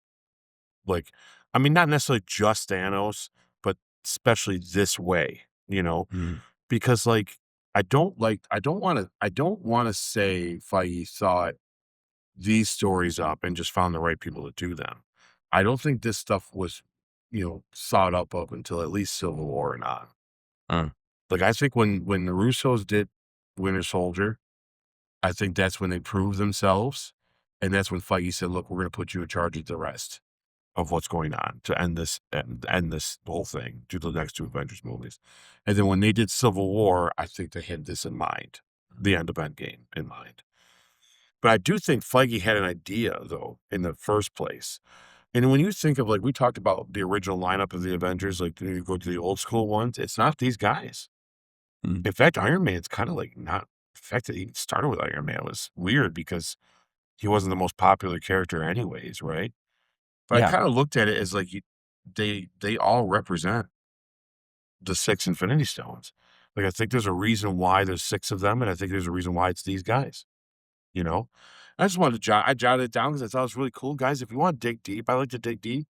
like, I mean, not necessarily just Thanos, but especially this way, Mm. because I don't want to say Feige thought these stories up and just found the right people to do them. I don't think this stuff was, thought up of until at least Civil War and on. Uh, Like, I think when the Russos did Winter Soldier, I think that's when they proved themselves, and that's when Feige said, "Look, we're gonna put you in charge of the rest of what's going on to end this whole thing, do the next 2 Avengers movies." And then when they did Civil War, I think they had this in mind, the end of Endgame in mind. But I do think Feige had an idea, though, in the first place. And when you think of, like, we talked about the original lineup of the Avengers, like, you go to the old school ones, it's not these guys. mm. In fact, Iron Man's kinda, like, not the fact that he started with Iron Man was weird because he wasn't the most popular character anyways, right? But I Yeah. kinda looked at it as, like, they all represent the 6 Infinity Stones. Like, I think there's a reason why there's 6 of them, and I think there's a reason why it's these guys, you know? I just wanted to I jotted it down because I thought it was really cool. Guys, if you wanna dig deep, I like to dig deep.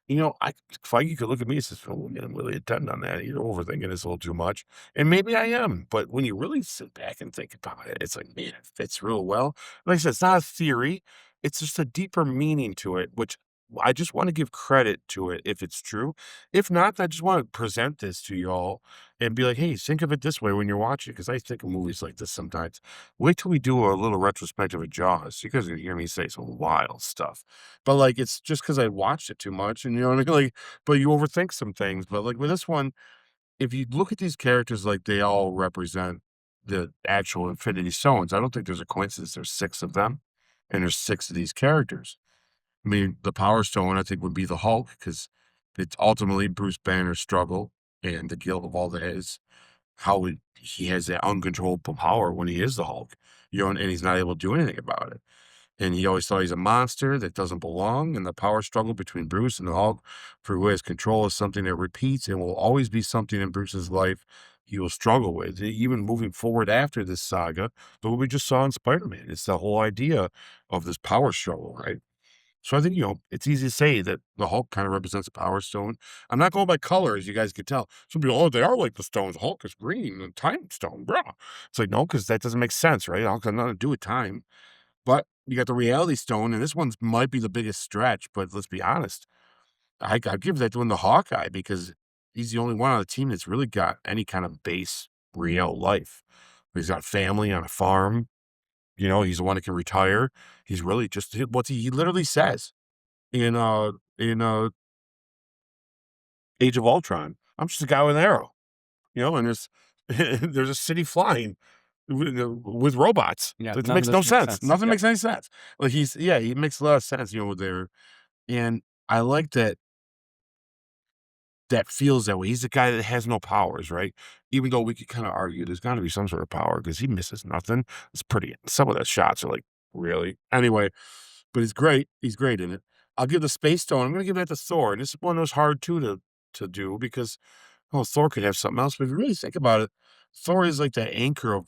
Feige could look at me and says, "Oh, you didn't really attend on that. You're overthinking this a little too much." And maybe I am, but when you really sit back and think about it, it's like, man, it fits real well. Like I said, it's not a theory. It's just a deeper meaning to it, which I just want to give credit to it if it's true. If not, I just want to present this to y'all and be like, hey, think of it this way when you're watching, because I think of movies like this sometimes. Wait till we do a little retrospective of Jaws. You guys are gonna hear me say some wild stuff. But like it's just because I watched it too much and you know what I mean? Like, but you overthink some things. But like with this one, if you look at these characters like they all represent the actual Infinity Stones, I don't think there's a coincidence. There's 6 of them, and there's 6 of these characters. I mean, the Power Stone, I think, would be the Hulk because it's ultimately Bruce Banner's struggle and the guilt of all that is how he has that uncontrollable power when he is the Hulk, and he's not able to do anything about it. And he always thought he's a monster that doesn't belong. And the power struggle between Bruce and the Hulk for who has control is something that repeats and will always be something in Bruce's life he will struggle with, even moving forward after this saga. But what we just saw in Spider-Man, it's the whole idea of this power struggle, right? So I think, it's easy to say that the Hulk kind of represents a power stone. I'm not going by color, as you guys can tell. Some people, oh, they are like the stones. Hulk is green and time stone, bro. It's like, no, because that doesn't make sense, right? Hulk has nothing to do with time. But you got the reality stone, and this one's might be the biggest stretch, but let's be honest. I give that one to Hawkeye because he's the only one on the team that's really got any kind of base real life. He's got family on a farm. He's the one that can retire. He's really just what he literally says. in Age of Ultron. I'm just a guy with an arrow, and there's a city flying with robots. Yeah, It none of makes this no makes sense. sense. Nothing Yep. makes any sense. Like he makes a lot of sense, there. And I like that feels that way. He's the guy that has no powers, right? Even though we could kind of argue there's got to be some sort of power because he misses nothing. It's pretty. Some of the shots are like, really? Anyway, but he's great. He's great in it. I'll give the Space Stone. I'm going to give that to Thor. And this is one that was hard, too, to do because, Thor could have something else. But if you really think about it, Thor is like that anchor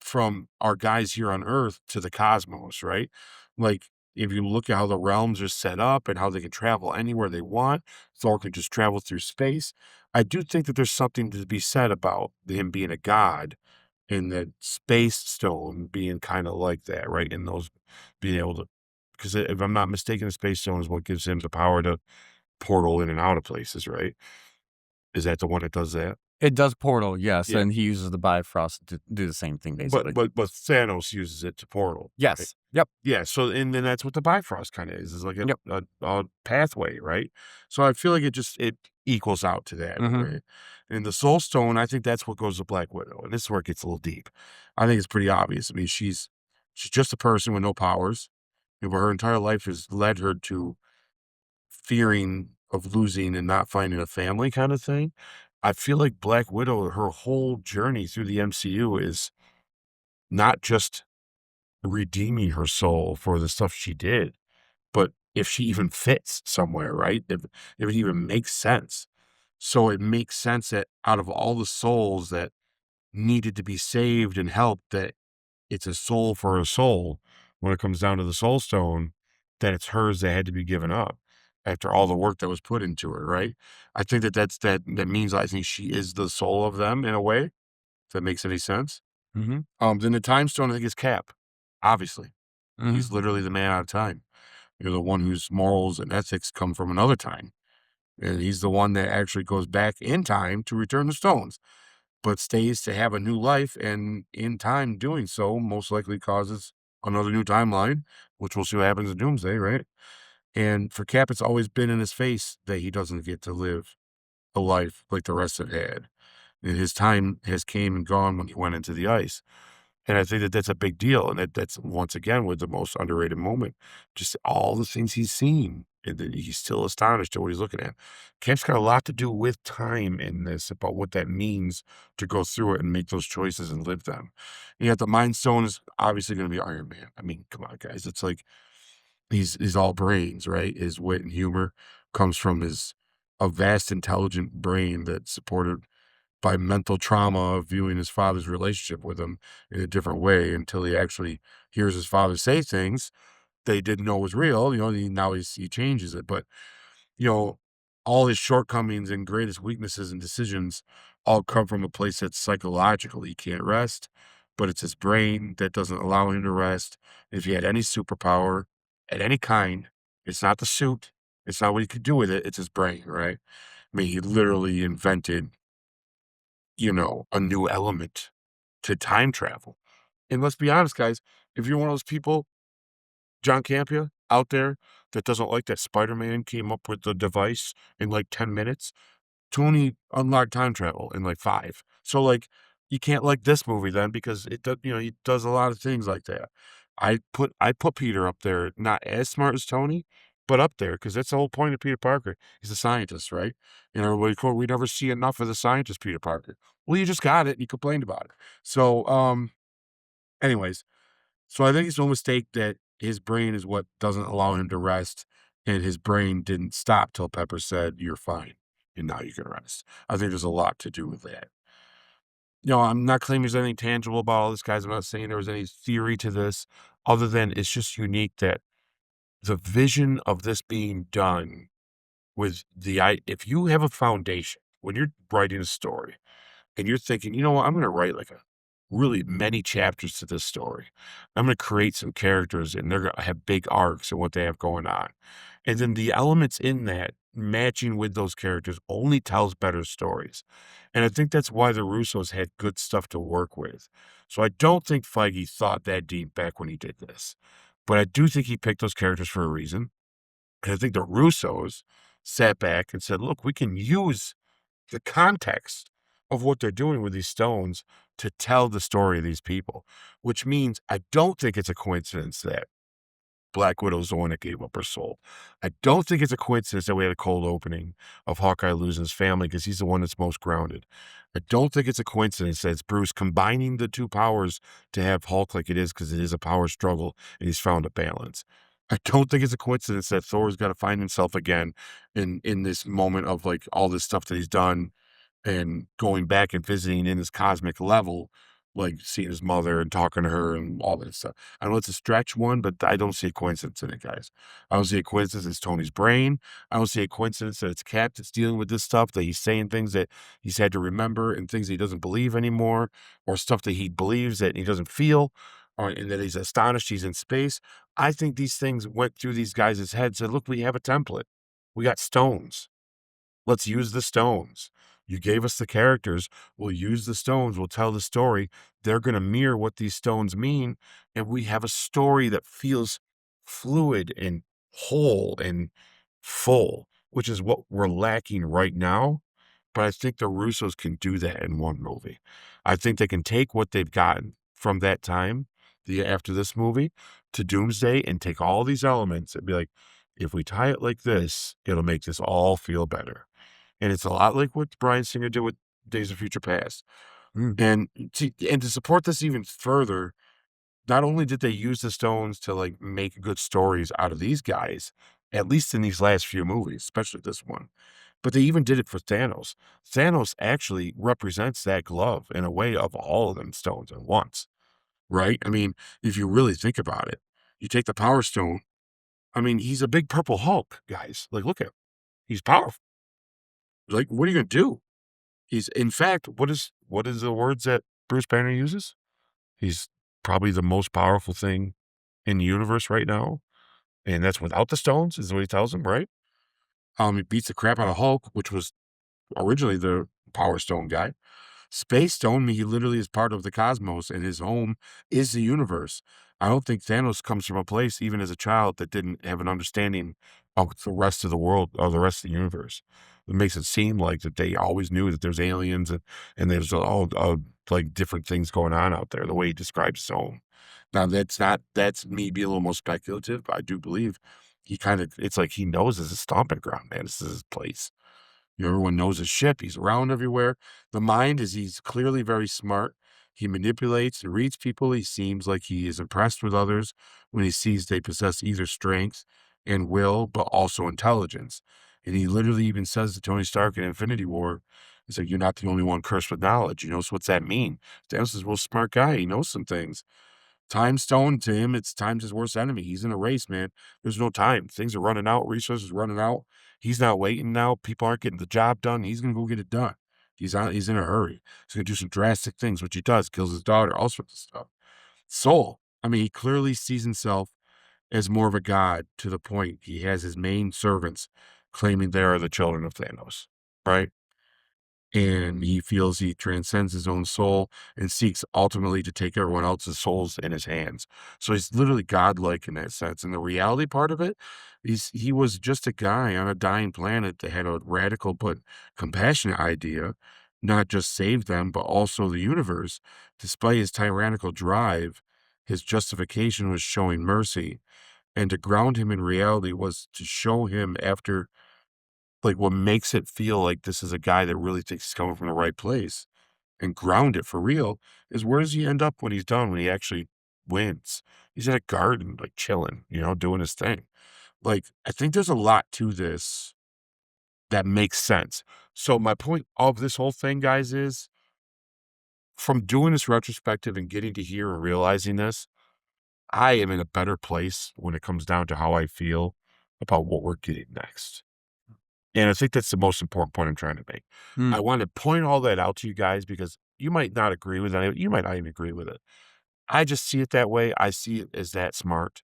from our guys here on Earth to the cosmos, right? Like, if you look at how the realms are set up and how they can travel anywhere they want, Thor can just travel through space. I do think that there's something to be said about him being a god and that Space Stone being kind of like that, right? And those being able to, because if I'm not mistaken, the Space Stone is what gives him the power to portal in and out of places, right? Is that the one that does that? It does portal, yes, Yeah. and he uses the Bifrost to do the same thing, basically. But Thanos uses it to portal, right? Yes. Yep. Yeah, so and then that's what the Bifrost kinda is like Yep. a pathway, right? So I feel like it equals out to that, Mhm. right? And the Soul Stone, I think that's what goes to Black Widow, and this is where it gets a little deep. I think it's pretty obvious. I mean, she's just a person with no powers, but her entire life has led her to fearing of losing and not finding a family kinda thing. I feel like Black Widow, her whole journey through the MCU is not just redeeming her soul for the stuff she did, but if she even fits somewhere, right? If it even makes sense. So it makes sense that out of all the souls that needed to be saved and helped, that it's a soul for a soul when it comes down to the soul stone, that it's hers that had to be given up after all the work that was put into her, right? I think that means I think she is the soul of them in a way, if that makes any sense. Mhm. Then the time stone, I think, is Cap, obviously. Mhm. He's literally the man out of time. You're the one whose morals and ethics come from another time. And he's the one that actually goes back in time to return the stones, but stays to have a new life. And in time doing so, most likely causes another new timeline, which we'll see what happens in Doomsday, right? And for Cap, it's always been in his face that he doesn't get to live a life like the rest have had. And his time has came and gone when he went into the ice. And I think that that's a big deal, and that's once again with the most underrated moment, just all the things he's seen, and that he's still astonished at what he's looking at. Cap's got a lot to do with time in this, about what that means to go through it and make those choices and live them. And yet the Mind Stone is obviously gonna be Iron Man. I mean, come on, guys, it's like he's all brains, right? His wit and humor comes from his a vast intelligent brain that's supported by mental trauma of viewing his father's relationship with him in a different way until he actually hears his father say things that he didn't know was real. Now he changes it. But, you know, all his shortcomings and greatest weaknesses and decisions all come from a place that's psychological. He can't rest, but it's his brain that doesn't allow him to rest. If he had any superpower at any kind, it's not the suit, it's not what he could do with it, it's his brain, right? I mean, he literally invented a new element to time travel. And let's be honest, guys, if you're one of those people, John Campia, out there that doesn't like that Spider-Man came up with the device in like 10 minutes, Tony unlocked time travel in like 5. So like you can't like this movie then because it does, he does a lot of things like that. I put Peter up there, not as smart as Tony, but up there because that's the whole point of Peter Parker. He's a scientist, right? And everybody quote, we never see enough of the scientist Peter Parker. Well, you just got it and you complained about it. So anyways, so I think it's no mistake that his brain is what doesn't allow him to rest, and his brain didn't stop till Pepper said, "You're fine, and now you can rest." I think there's a lot to do with that. I'm not claiming there's anything tangible about all this, guys. I'm not saying there was any theory to this, other than it's just unique that the vision of this being done with if you have a foundation when you're writing a story and you're thinking, you know what, I'm going to write like a really many chapters to this story. I'm going to create some characters and they're going to have big arcs and what they have going on. And then the elements in that matching with those characters only tells better stories. And I think that's why the Russos had good stuff to work with. So I don't think Feige thought that deep back when he did this. But I do think he picked those characters for a reason. And I think the Russos sat back and said, look, we can use the context of what they're doing with these stones to tell the story of these people, which means I don't think it's a coincidence that Black Widow's the one that gave up her soul. I don't think it's a coincidence that we had a cold opening of Hawkeye losing his family because he's the one that's most grounded. I don't think it's a coincidence that it's Bruce combining the two powers to have Hulk like it is because it is a power struggle and he's found a balance. I don't think it's a coincidence that Thor's got to find himself again in this moment of like all this stuff that he's done and going back and visiting in this cosmic level, like seeing his mother and talking to her and all that stuff. I know it's a stretch one, but I don't see a coincidence in it, guys. I don't see a coincidence it's Tony's brain. I don't see a coincidence that it's Cap that's dealing with this stuff, that he's saying things that he's had to remember and things he doesn't believe anymore, or stuff that he believes that he doesn't feel, or and that he's astonished he's in space. I think these things went through these guys' heads and said, look, we have a template. We got stones. Let's use the stones. You gave us the characters. We'll use the stones. We'll tell the story. They're going to mirror what these stones mean. And we have a story that feels fluid and whole and full, which is what we're lacking right now. But I think the Russos can do that in one movie. I think they can take what they've gotten from that time, after this movie, to Doomsday and take all these elements and be like, if we tie it like this, it'll make this all feel better. And it's a lot like what Bryan Singer did with Days of Future Past. And to support this even further, not only did they use the stones to like make good stories out of these guys, at least in these last few movies, especially this one, but they even did it for Thanos. Thanos actually represents that glove in a way of all of them stones at once, right? I mean, if you really think about it, you take the Power Stone. I mean, he's a big purple Hulk, guys. Like, look at him. He's powerful. Like, what are you gonna do? He's, in fact, what is the words that Bruce Banner uses? He's probably the most powerful thing in the universe right now, and that's without the stones, is what he tells him, right? He beats the crap out of Hulk, which was originally the Power Stone guy. Space Stone, he literally is part of the cosmos, and his home is the universe. I don't think Thanos comes from a place, even as a child, that didn't have an understanding of the rest of the world or the rest of the universe. It makes it seem like that they always knew that there's aliens and there's all like different things going on out there, the way he describes his home. Now, that's me being a little more speculative, but I do believe it's like he knows this is stomping ground, man. This is his place. Everyone knows his shit. He's around everywhere. The mind is he's clearly very smart. He manipulates and reads people. He seems like he is impressed with others when he sees they possess either strength and will, but also intelligence. And he literally even says to Tony Stark in Infinity War, he's like, you're not the only one cursed with knowledge. So what's that mean? Thanos is a real smart guy. He knows some things. Time Stone to him, it's time's his worst enemy. He's in a race, man. There's no time. Things are running out. Resources running out. He's not waiting now. People aren't getting the job done. He's gonna go get it done. He's in a hurry. He's gonna do some drastic things, which he does. Kills his daughter, all sorts of stuff. Soul. I mean, he clearly sees himself as more of a god to the point he has his main servants claiming they are the children of Thanos, right? And he feels he transcends his own soul and seeks ultimately to take everyone else's souls in his hands. So he's literally godlike in that sense. And the reality part of it is he was just a guy on a dying planet that had a radical but compassionate idea, not just save them, but also the universe. Despite his tyrannical drive, his justification was showing mercy. And to ground him in reality was to show him after, like, what makes it feel like this is a guy that really thinks he's coming from the right place and ground it for real is, where does he end up when he's done, when he actually wins? He's in a garden, like chilling, doing his thing. Like, I think there's a lot to this that makes sense. So my point of this whole thing, guys, is from doing this retrospective and getting to here and realizing this, I am in a better place when it comes down to how I feel about what we're getting next. And I think that's the most important point I'm trying to make. I want to point all that out to you guys because you might not agree with it. You might not even agree with it. I just see it that way. I see it as that smart.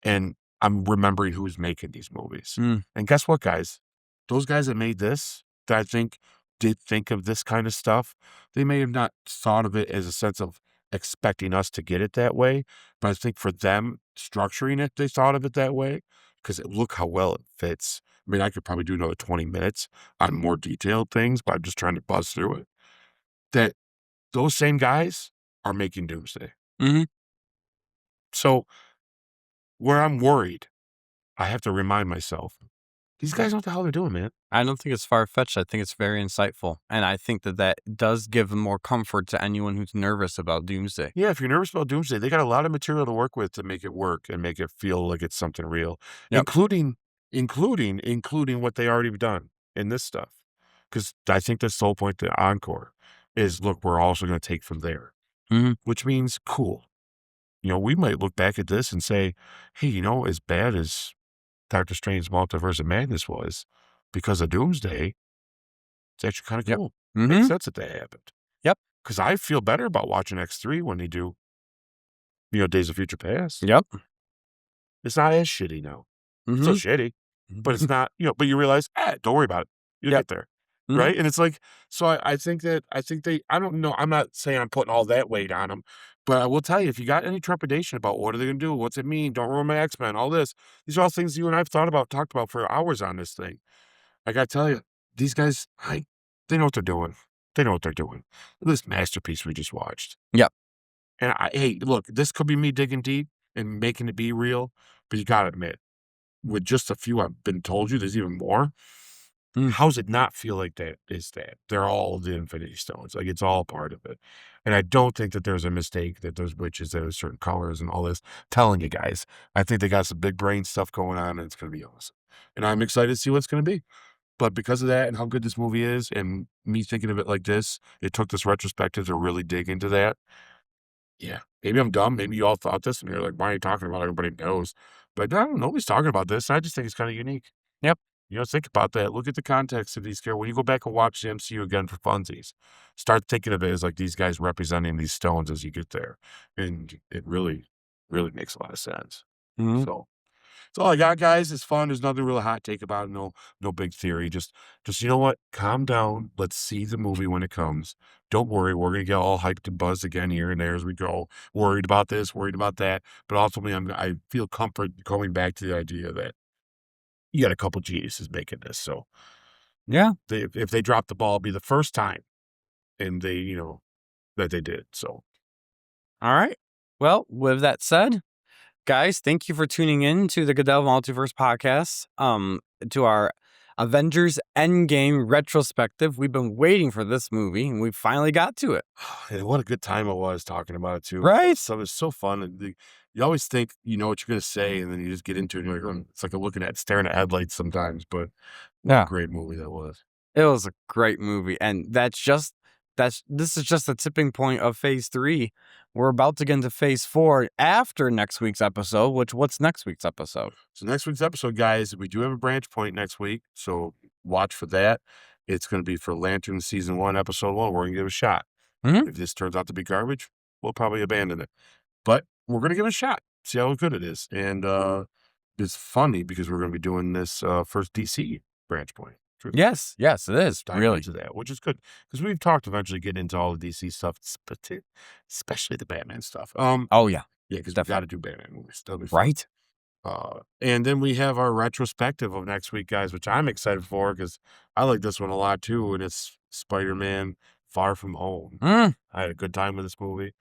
And I'm remembering who's making these movies. And guess what, guys? Those guys that made this, that I think did think of this kind of stuff, they may have not thought of it as a sense of expecting us to get it that way. But I think for them structuring it, they thought of it that way because look how well it fits. I mean, I could probably do another 20 minutes on more detailed things, but I'm just trying to buzz through it. That those same guys are making Doomsday. Mm-hmm. So where I'm worried, I have to remind myself, these guys know what the hell they're doing, man. I don't think it's far-fetched. I think it's very insightful. And I think that does give more comfort to anyone who's nervous about Doomsday. Yeah, if you're nervous about Doomsday, they got a lot of material to work with to make it work and make it feel like it's something real, Yep. including what they already have done in this stuff. Because I think that's the whole point to Encore is, look, we're also going to take from there, which means cool. We might look back at this and say, hey, as bad as Doctor Strange's Multiverse of Madness was, because of Doomsday, it's actually kind of cool. Makes sense that happened. Yep. Because I feel better about watching X3 when they do, Days of Future Past. Yep. It's not as shitty now. It's still shitty, but it's not, but you realize, don't worry about it. You'll get there. Right? And it's like, so I think I don't know. I'm not saying I'm putting all that weight on them, but I will tell you, if you got any trepidation about what are they going to do? What's it mean? Don't ruin my X-Men, all this. These are all things you and I have talked about for hours on this thing. I got to tell you, these guys, they know what they're doing. They know what they're doing. This masterpiece we just watched. Yep. And hey, look, this could be me digging deep and making it be real, but you got to admit, with just a few I've been told you, there's even more. How does it not feel like that is that? They're all the Infinity Stones. Like, it's all part of it. And I don't think that there's a mistake that those witches that are certain colors and all this. Telling you guys, I think they got some big brain stuff going on, and it's going to be awesome. And I'm excited to see what it's going to be. But because of that and how good this movie is and me thinking of it like this, it took this retrospective to really dig into that. Yeah, maybe I'm dumb. Maybe you all thought this and you're like, why are you talking about it? Everybody knows. But I don't know. Nobody's talking about this. I just think it's kind of unique. Yep. Think about that. Look at the context of these characters. When you go back and watch the MCU again for funsies, start thinking of it as like these guys representing these stones as you get there. And it really, really makes a lot of sense. So that's all I got, guys. It's fun. There's nothing really hot take about it. No big theory. Just you know what? Calm down. Let's see the movie when it comes. Don't worry. We're going to get all hyped and buzzed again here and there as we go. Worried about this, worried about that. But ultimately, I feel comfort going back to the idea that you got a couple geniuses making this. So, yeah, if they drop the ball, it'll be the first time. And they, that they did. So, all right. Well, with that said, guys, thank you for tuning in to the Goodell Multiverse podcast, to our Avengers Endgame Retrospective. We've been waiting for this movie, and we finally got to it. And what a good time it was talking about it, too. Right? So it's so fun. And you always think you know what you're going to say, and then you just get into it, and you're like, it's like staring at headlights sometimes. But what a great movie that was. It was a great movie, and this is just the tipping point of Phase 3. We're about to get into Phase 4 after next week's episode. What's next week's episode? So next week's episode, guys, we do have a branch point next week, so watch for that. It's going to be for Lantern Season 1, Episode 1. We're going to give it a shot. If this turns out to be garbage, we'll probably abandon it. But we're going to give it a shot, see how good it is. And it's funny because we're going to be doing this first DC branch point. Yes, it is. Really. Into that, which is good because we've talked eventually getting into all the DC stuff, especially the Batman stuff. Oh, yeah. Yeah, because we got to do Batman movies. That'll be fun. Right. And then we have our retrospective of next week, guys, which I'm excited for because I like this one a lot too. And it's Spider-Man Far From Home. I had a good time with this movie.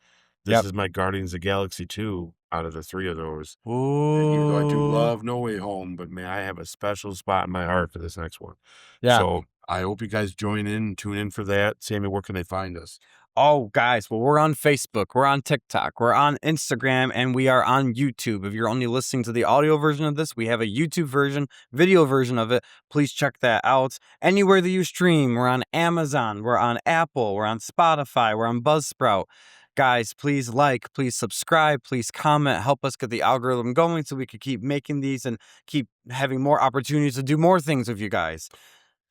This is my Guardians of the Galaxy 2 out of the 3 of those. And even though I do love No Way Home, but man, I have a special spot in my heart for this next one. Yeah. So I hope you guys join in and tune in for that. Sammy, where can they find us? Oh, guys, well, we're on Facebook, we're on TikTok, we're on Instagram, and we are on YouTube. If you're only listening to the audio version of this, we have a YouTube version, video version of it. Please check that out. Anywhere that you stream, we're on Amazon, we're on Apple, we're on Spotify, we're on Buzzsprout. Guys, please please subscribe, please comment, help us get the algorithm going so we can keep making these and keep having more opportunities to do more things with you guys.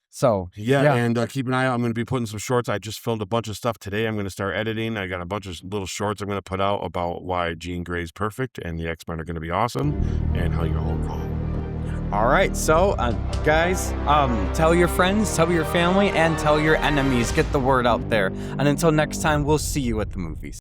So, yeah. And keep an eye out. I'm going to be putting some shorts. I just filmed a bunch of stuff today. I'm going to start editing. I got a bunch of little shorts I'm going to put out about why Jean Grey's perfect and the X-Men are going to be awesome and how you're all wrong. All right. So, guys, tell your friends, tell your family, and tell your enemies. Get the word out there. And until next time, we'll see you at the movies.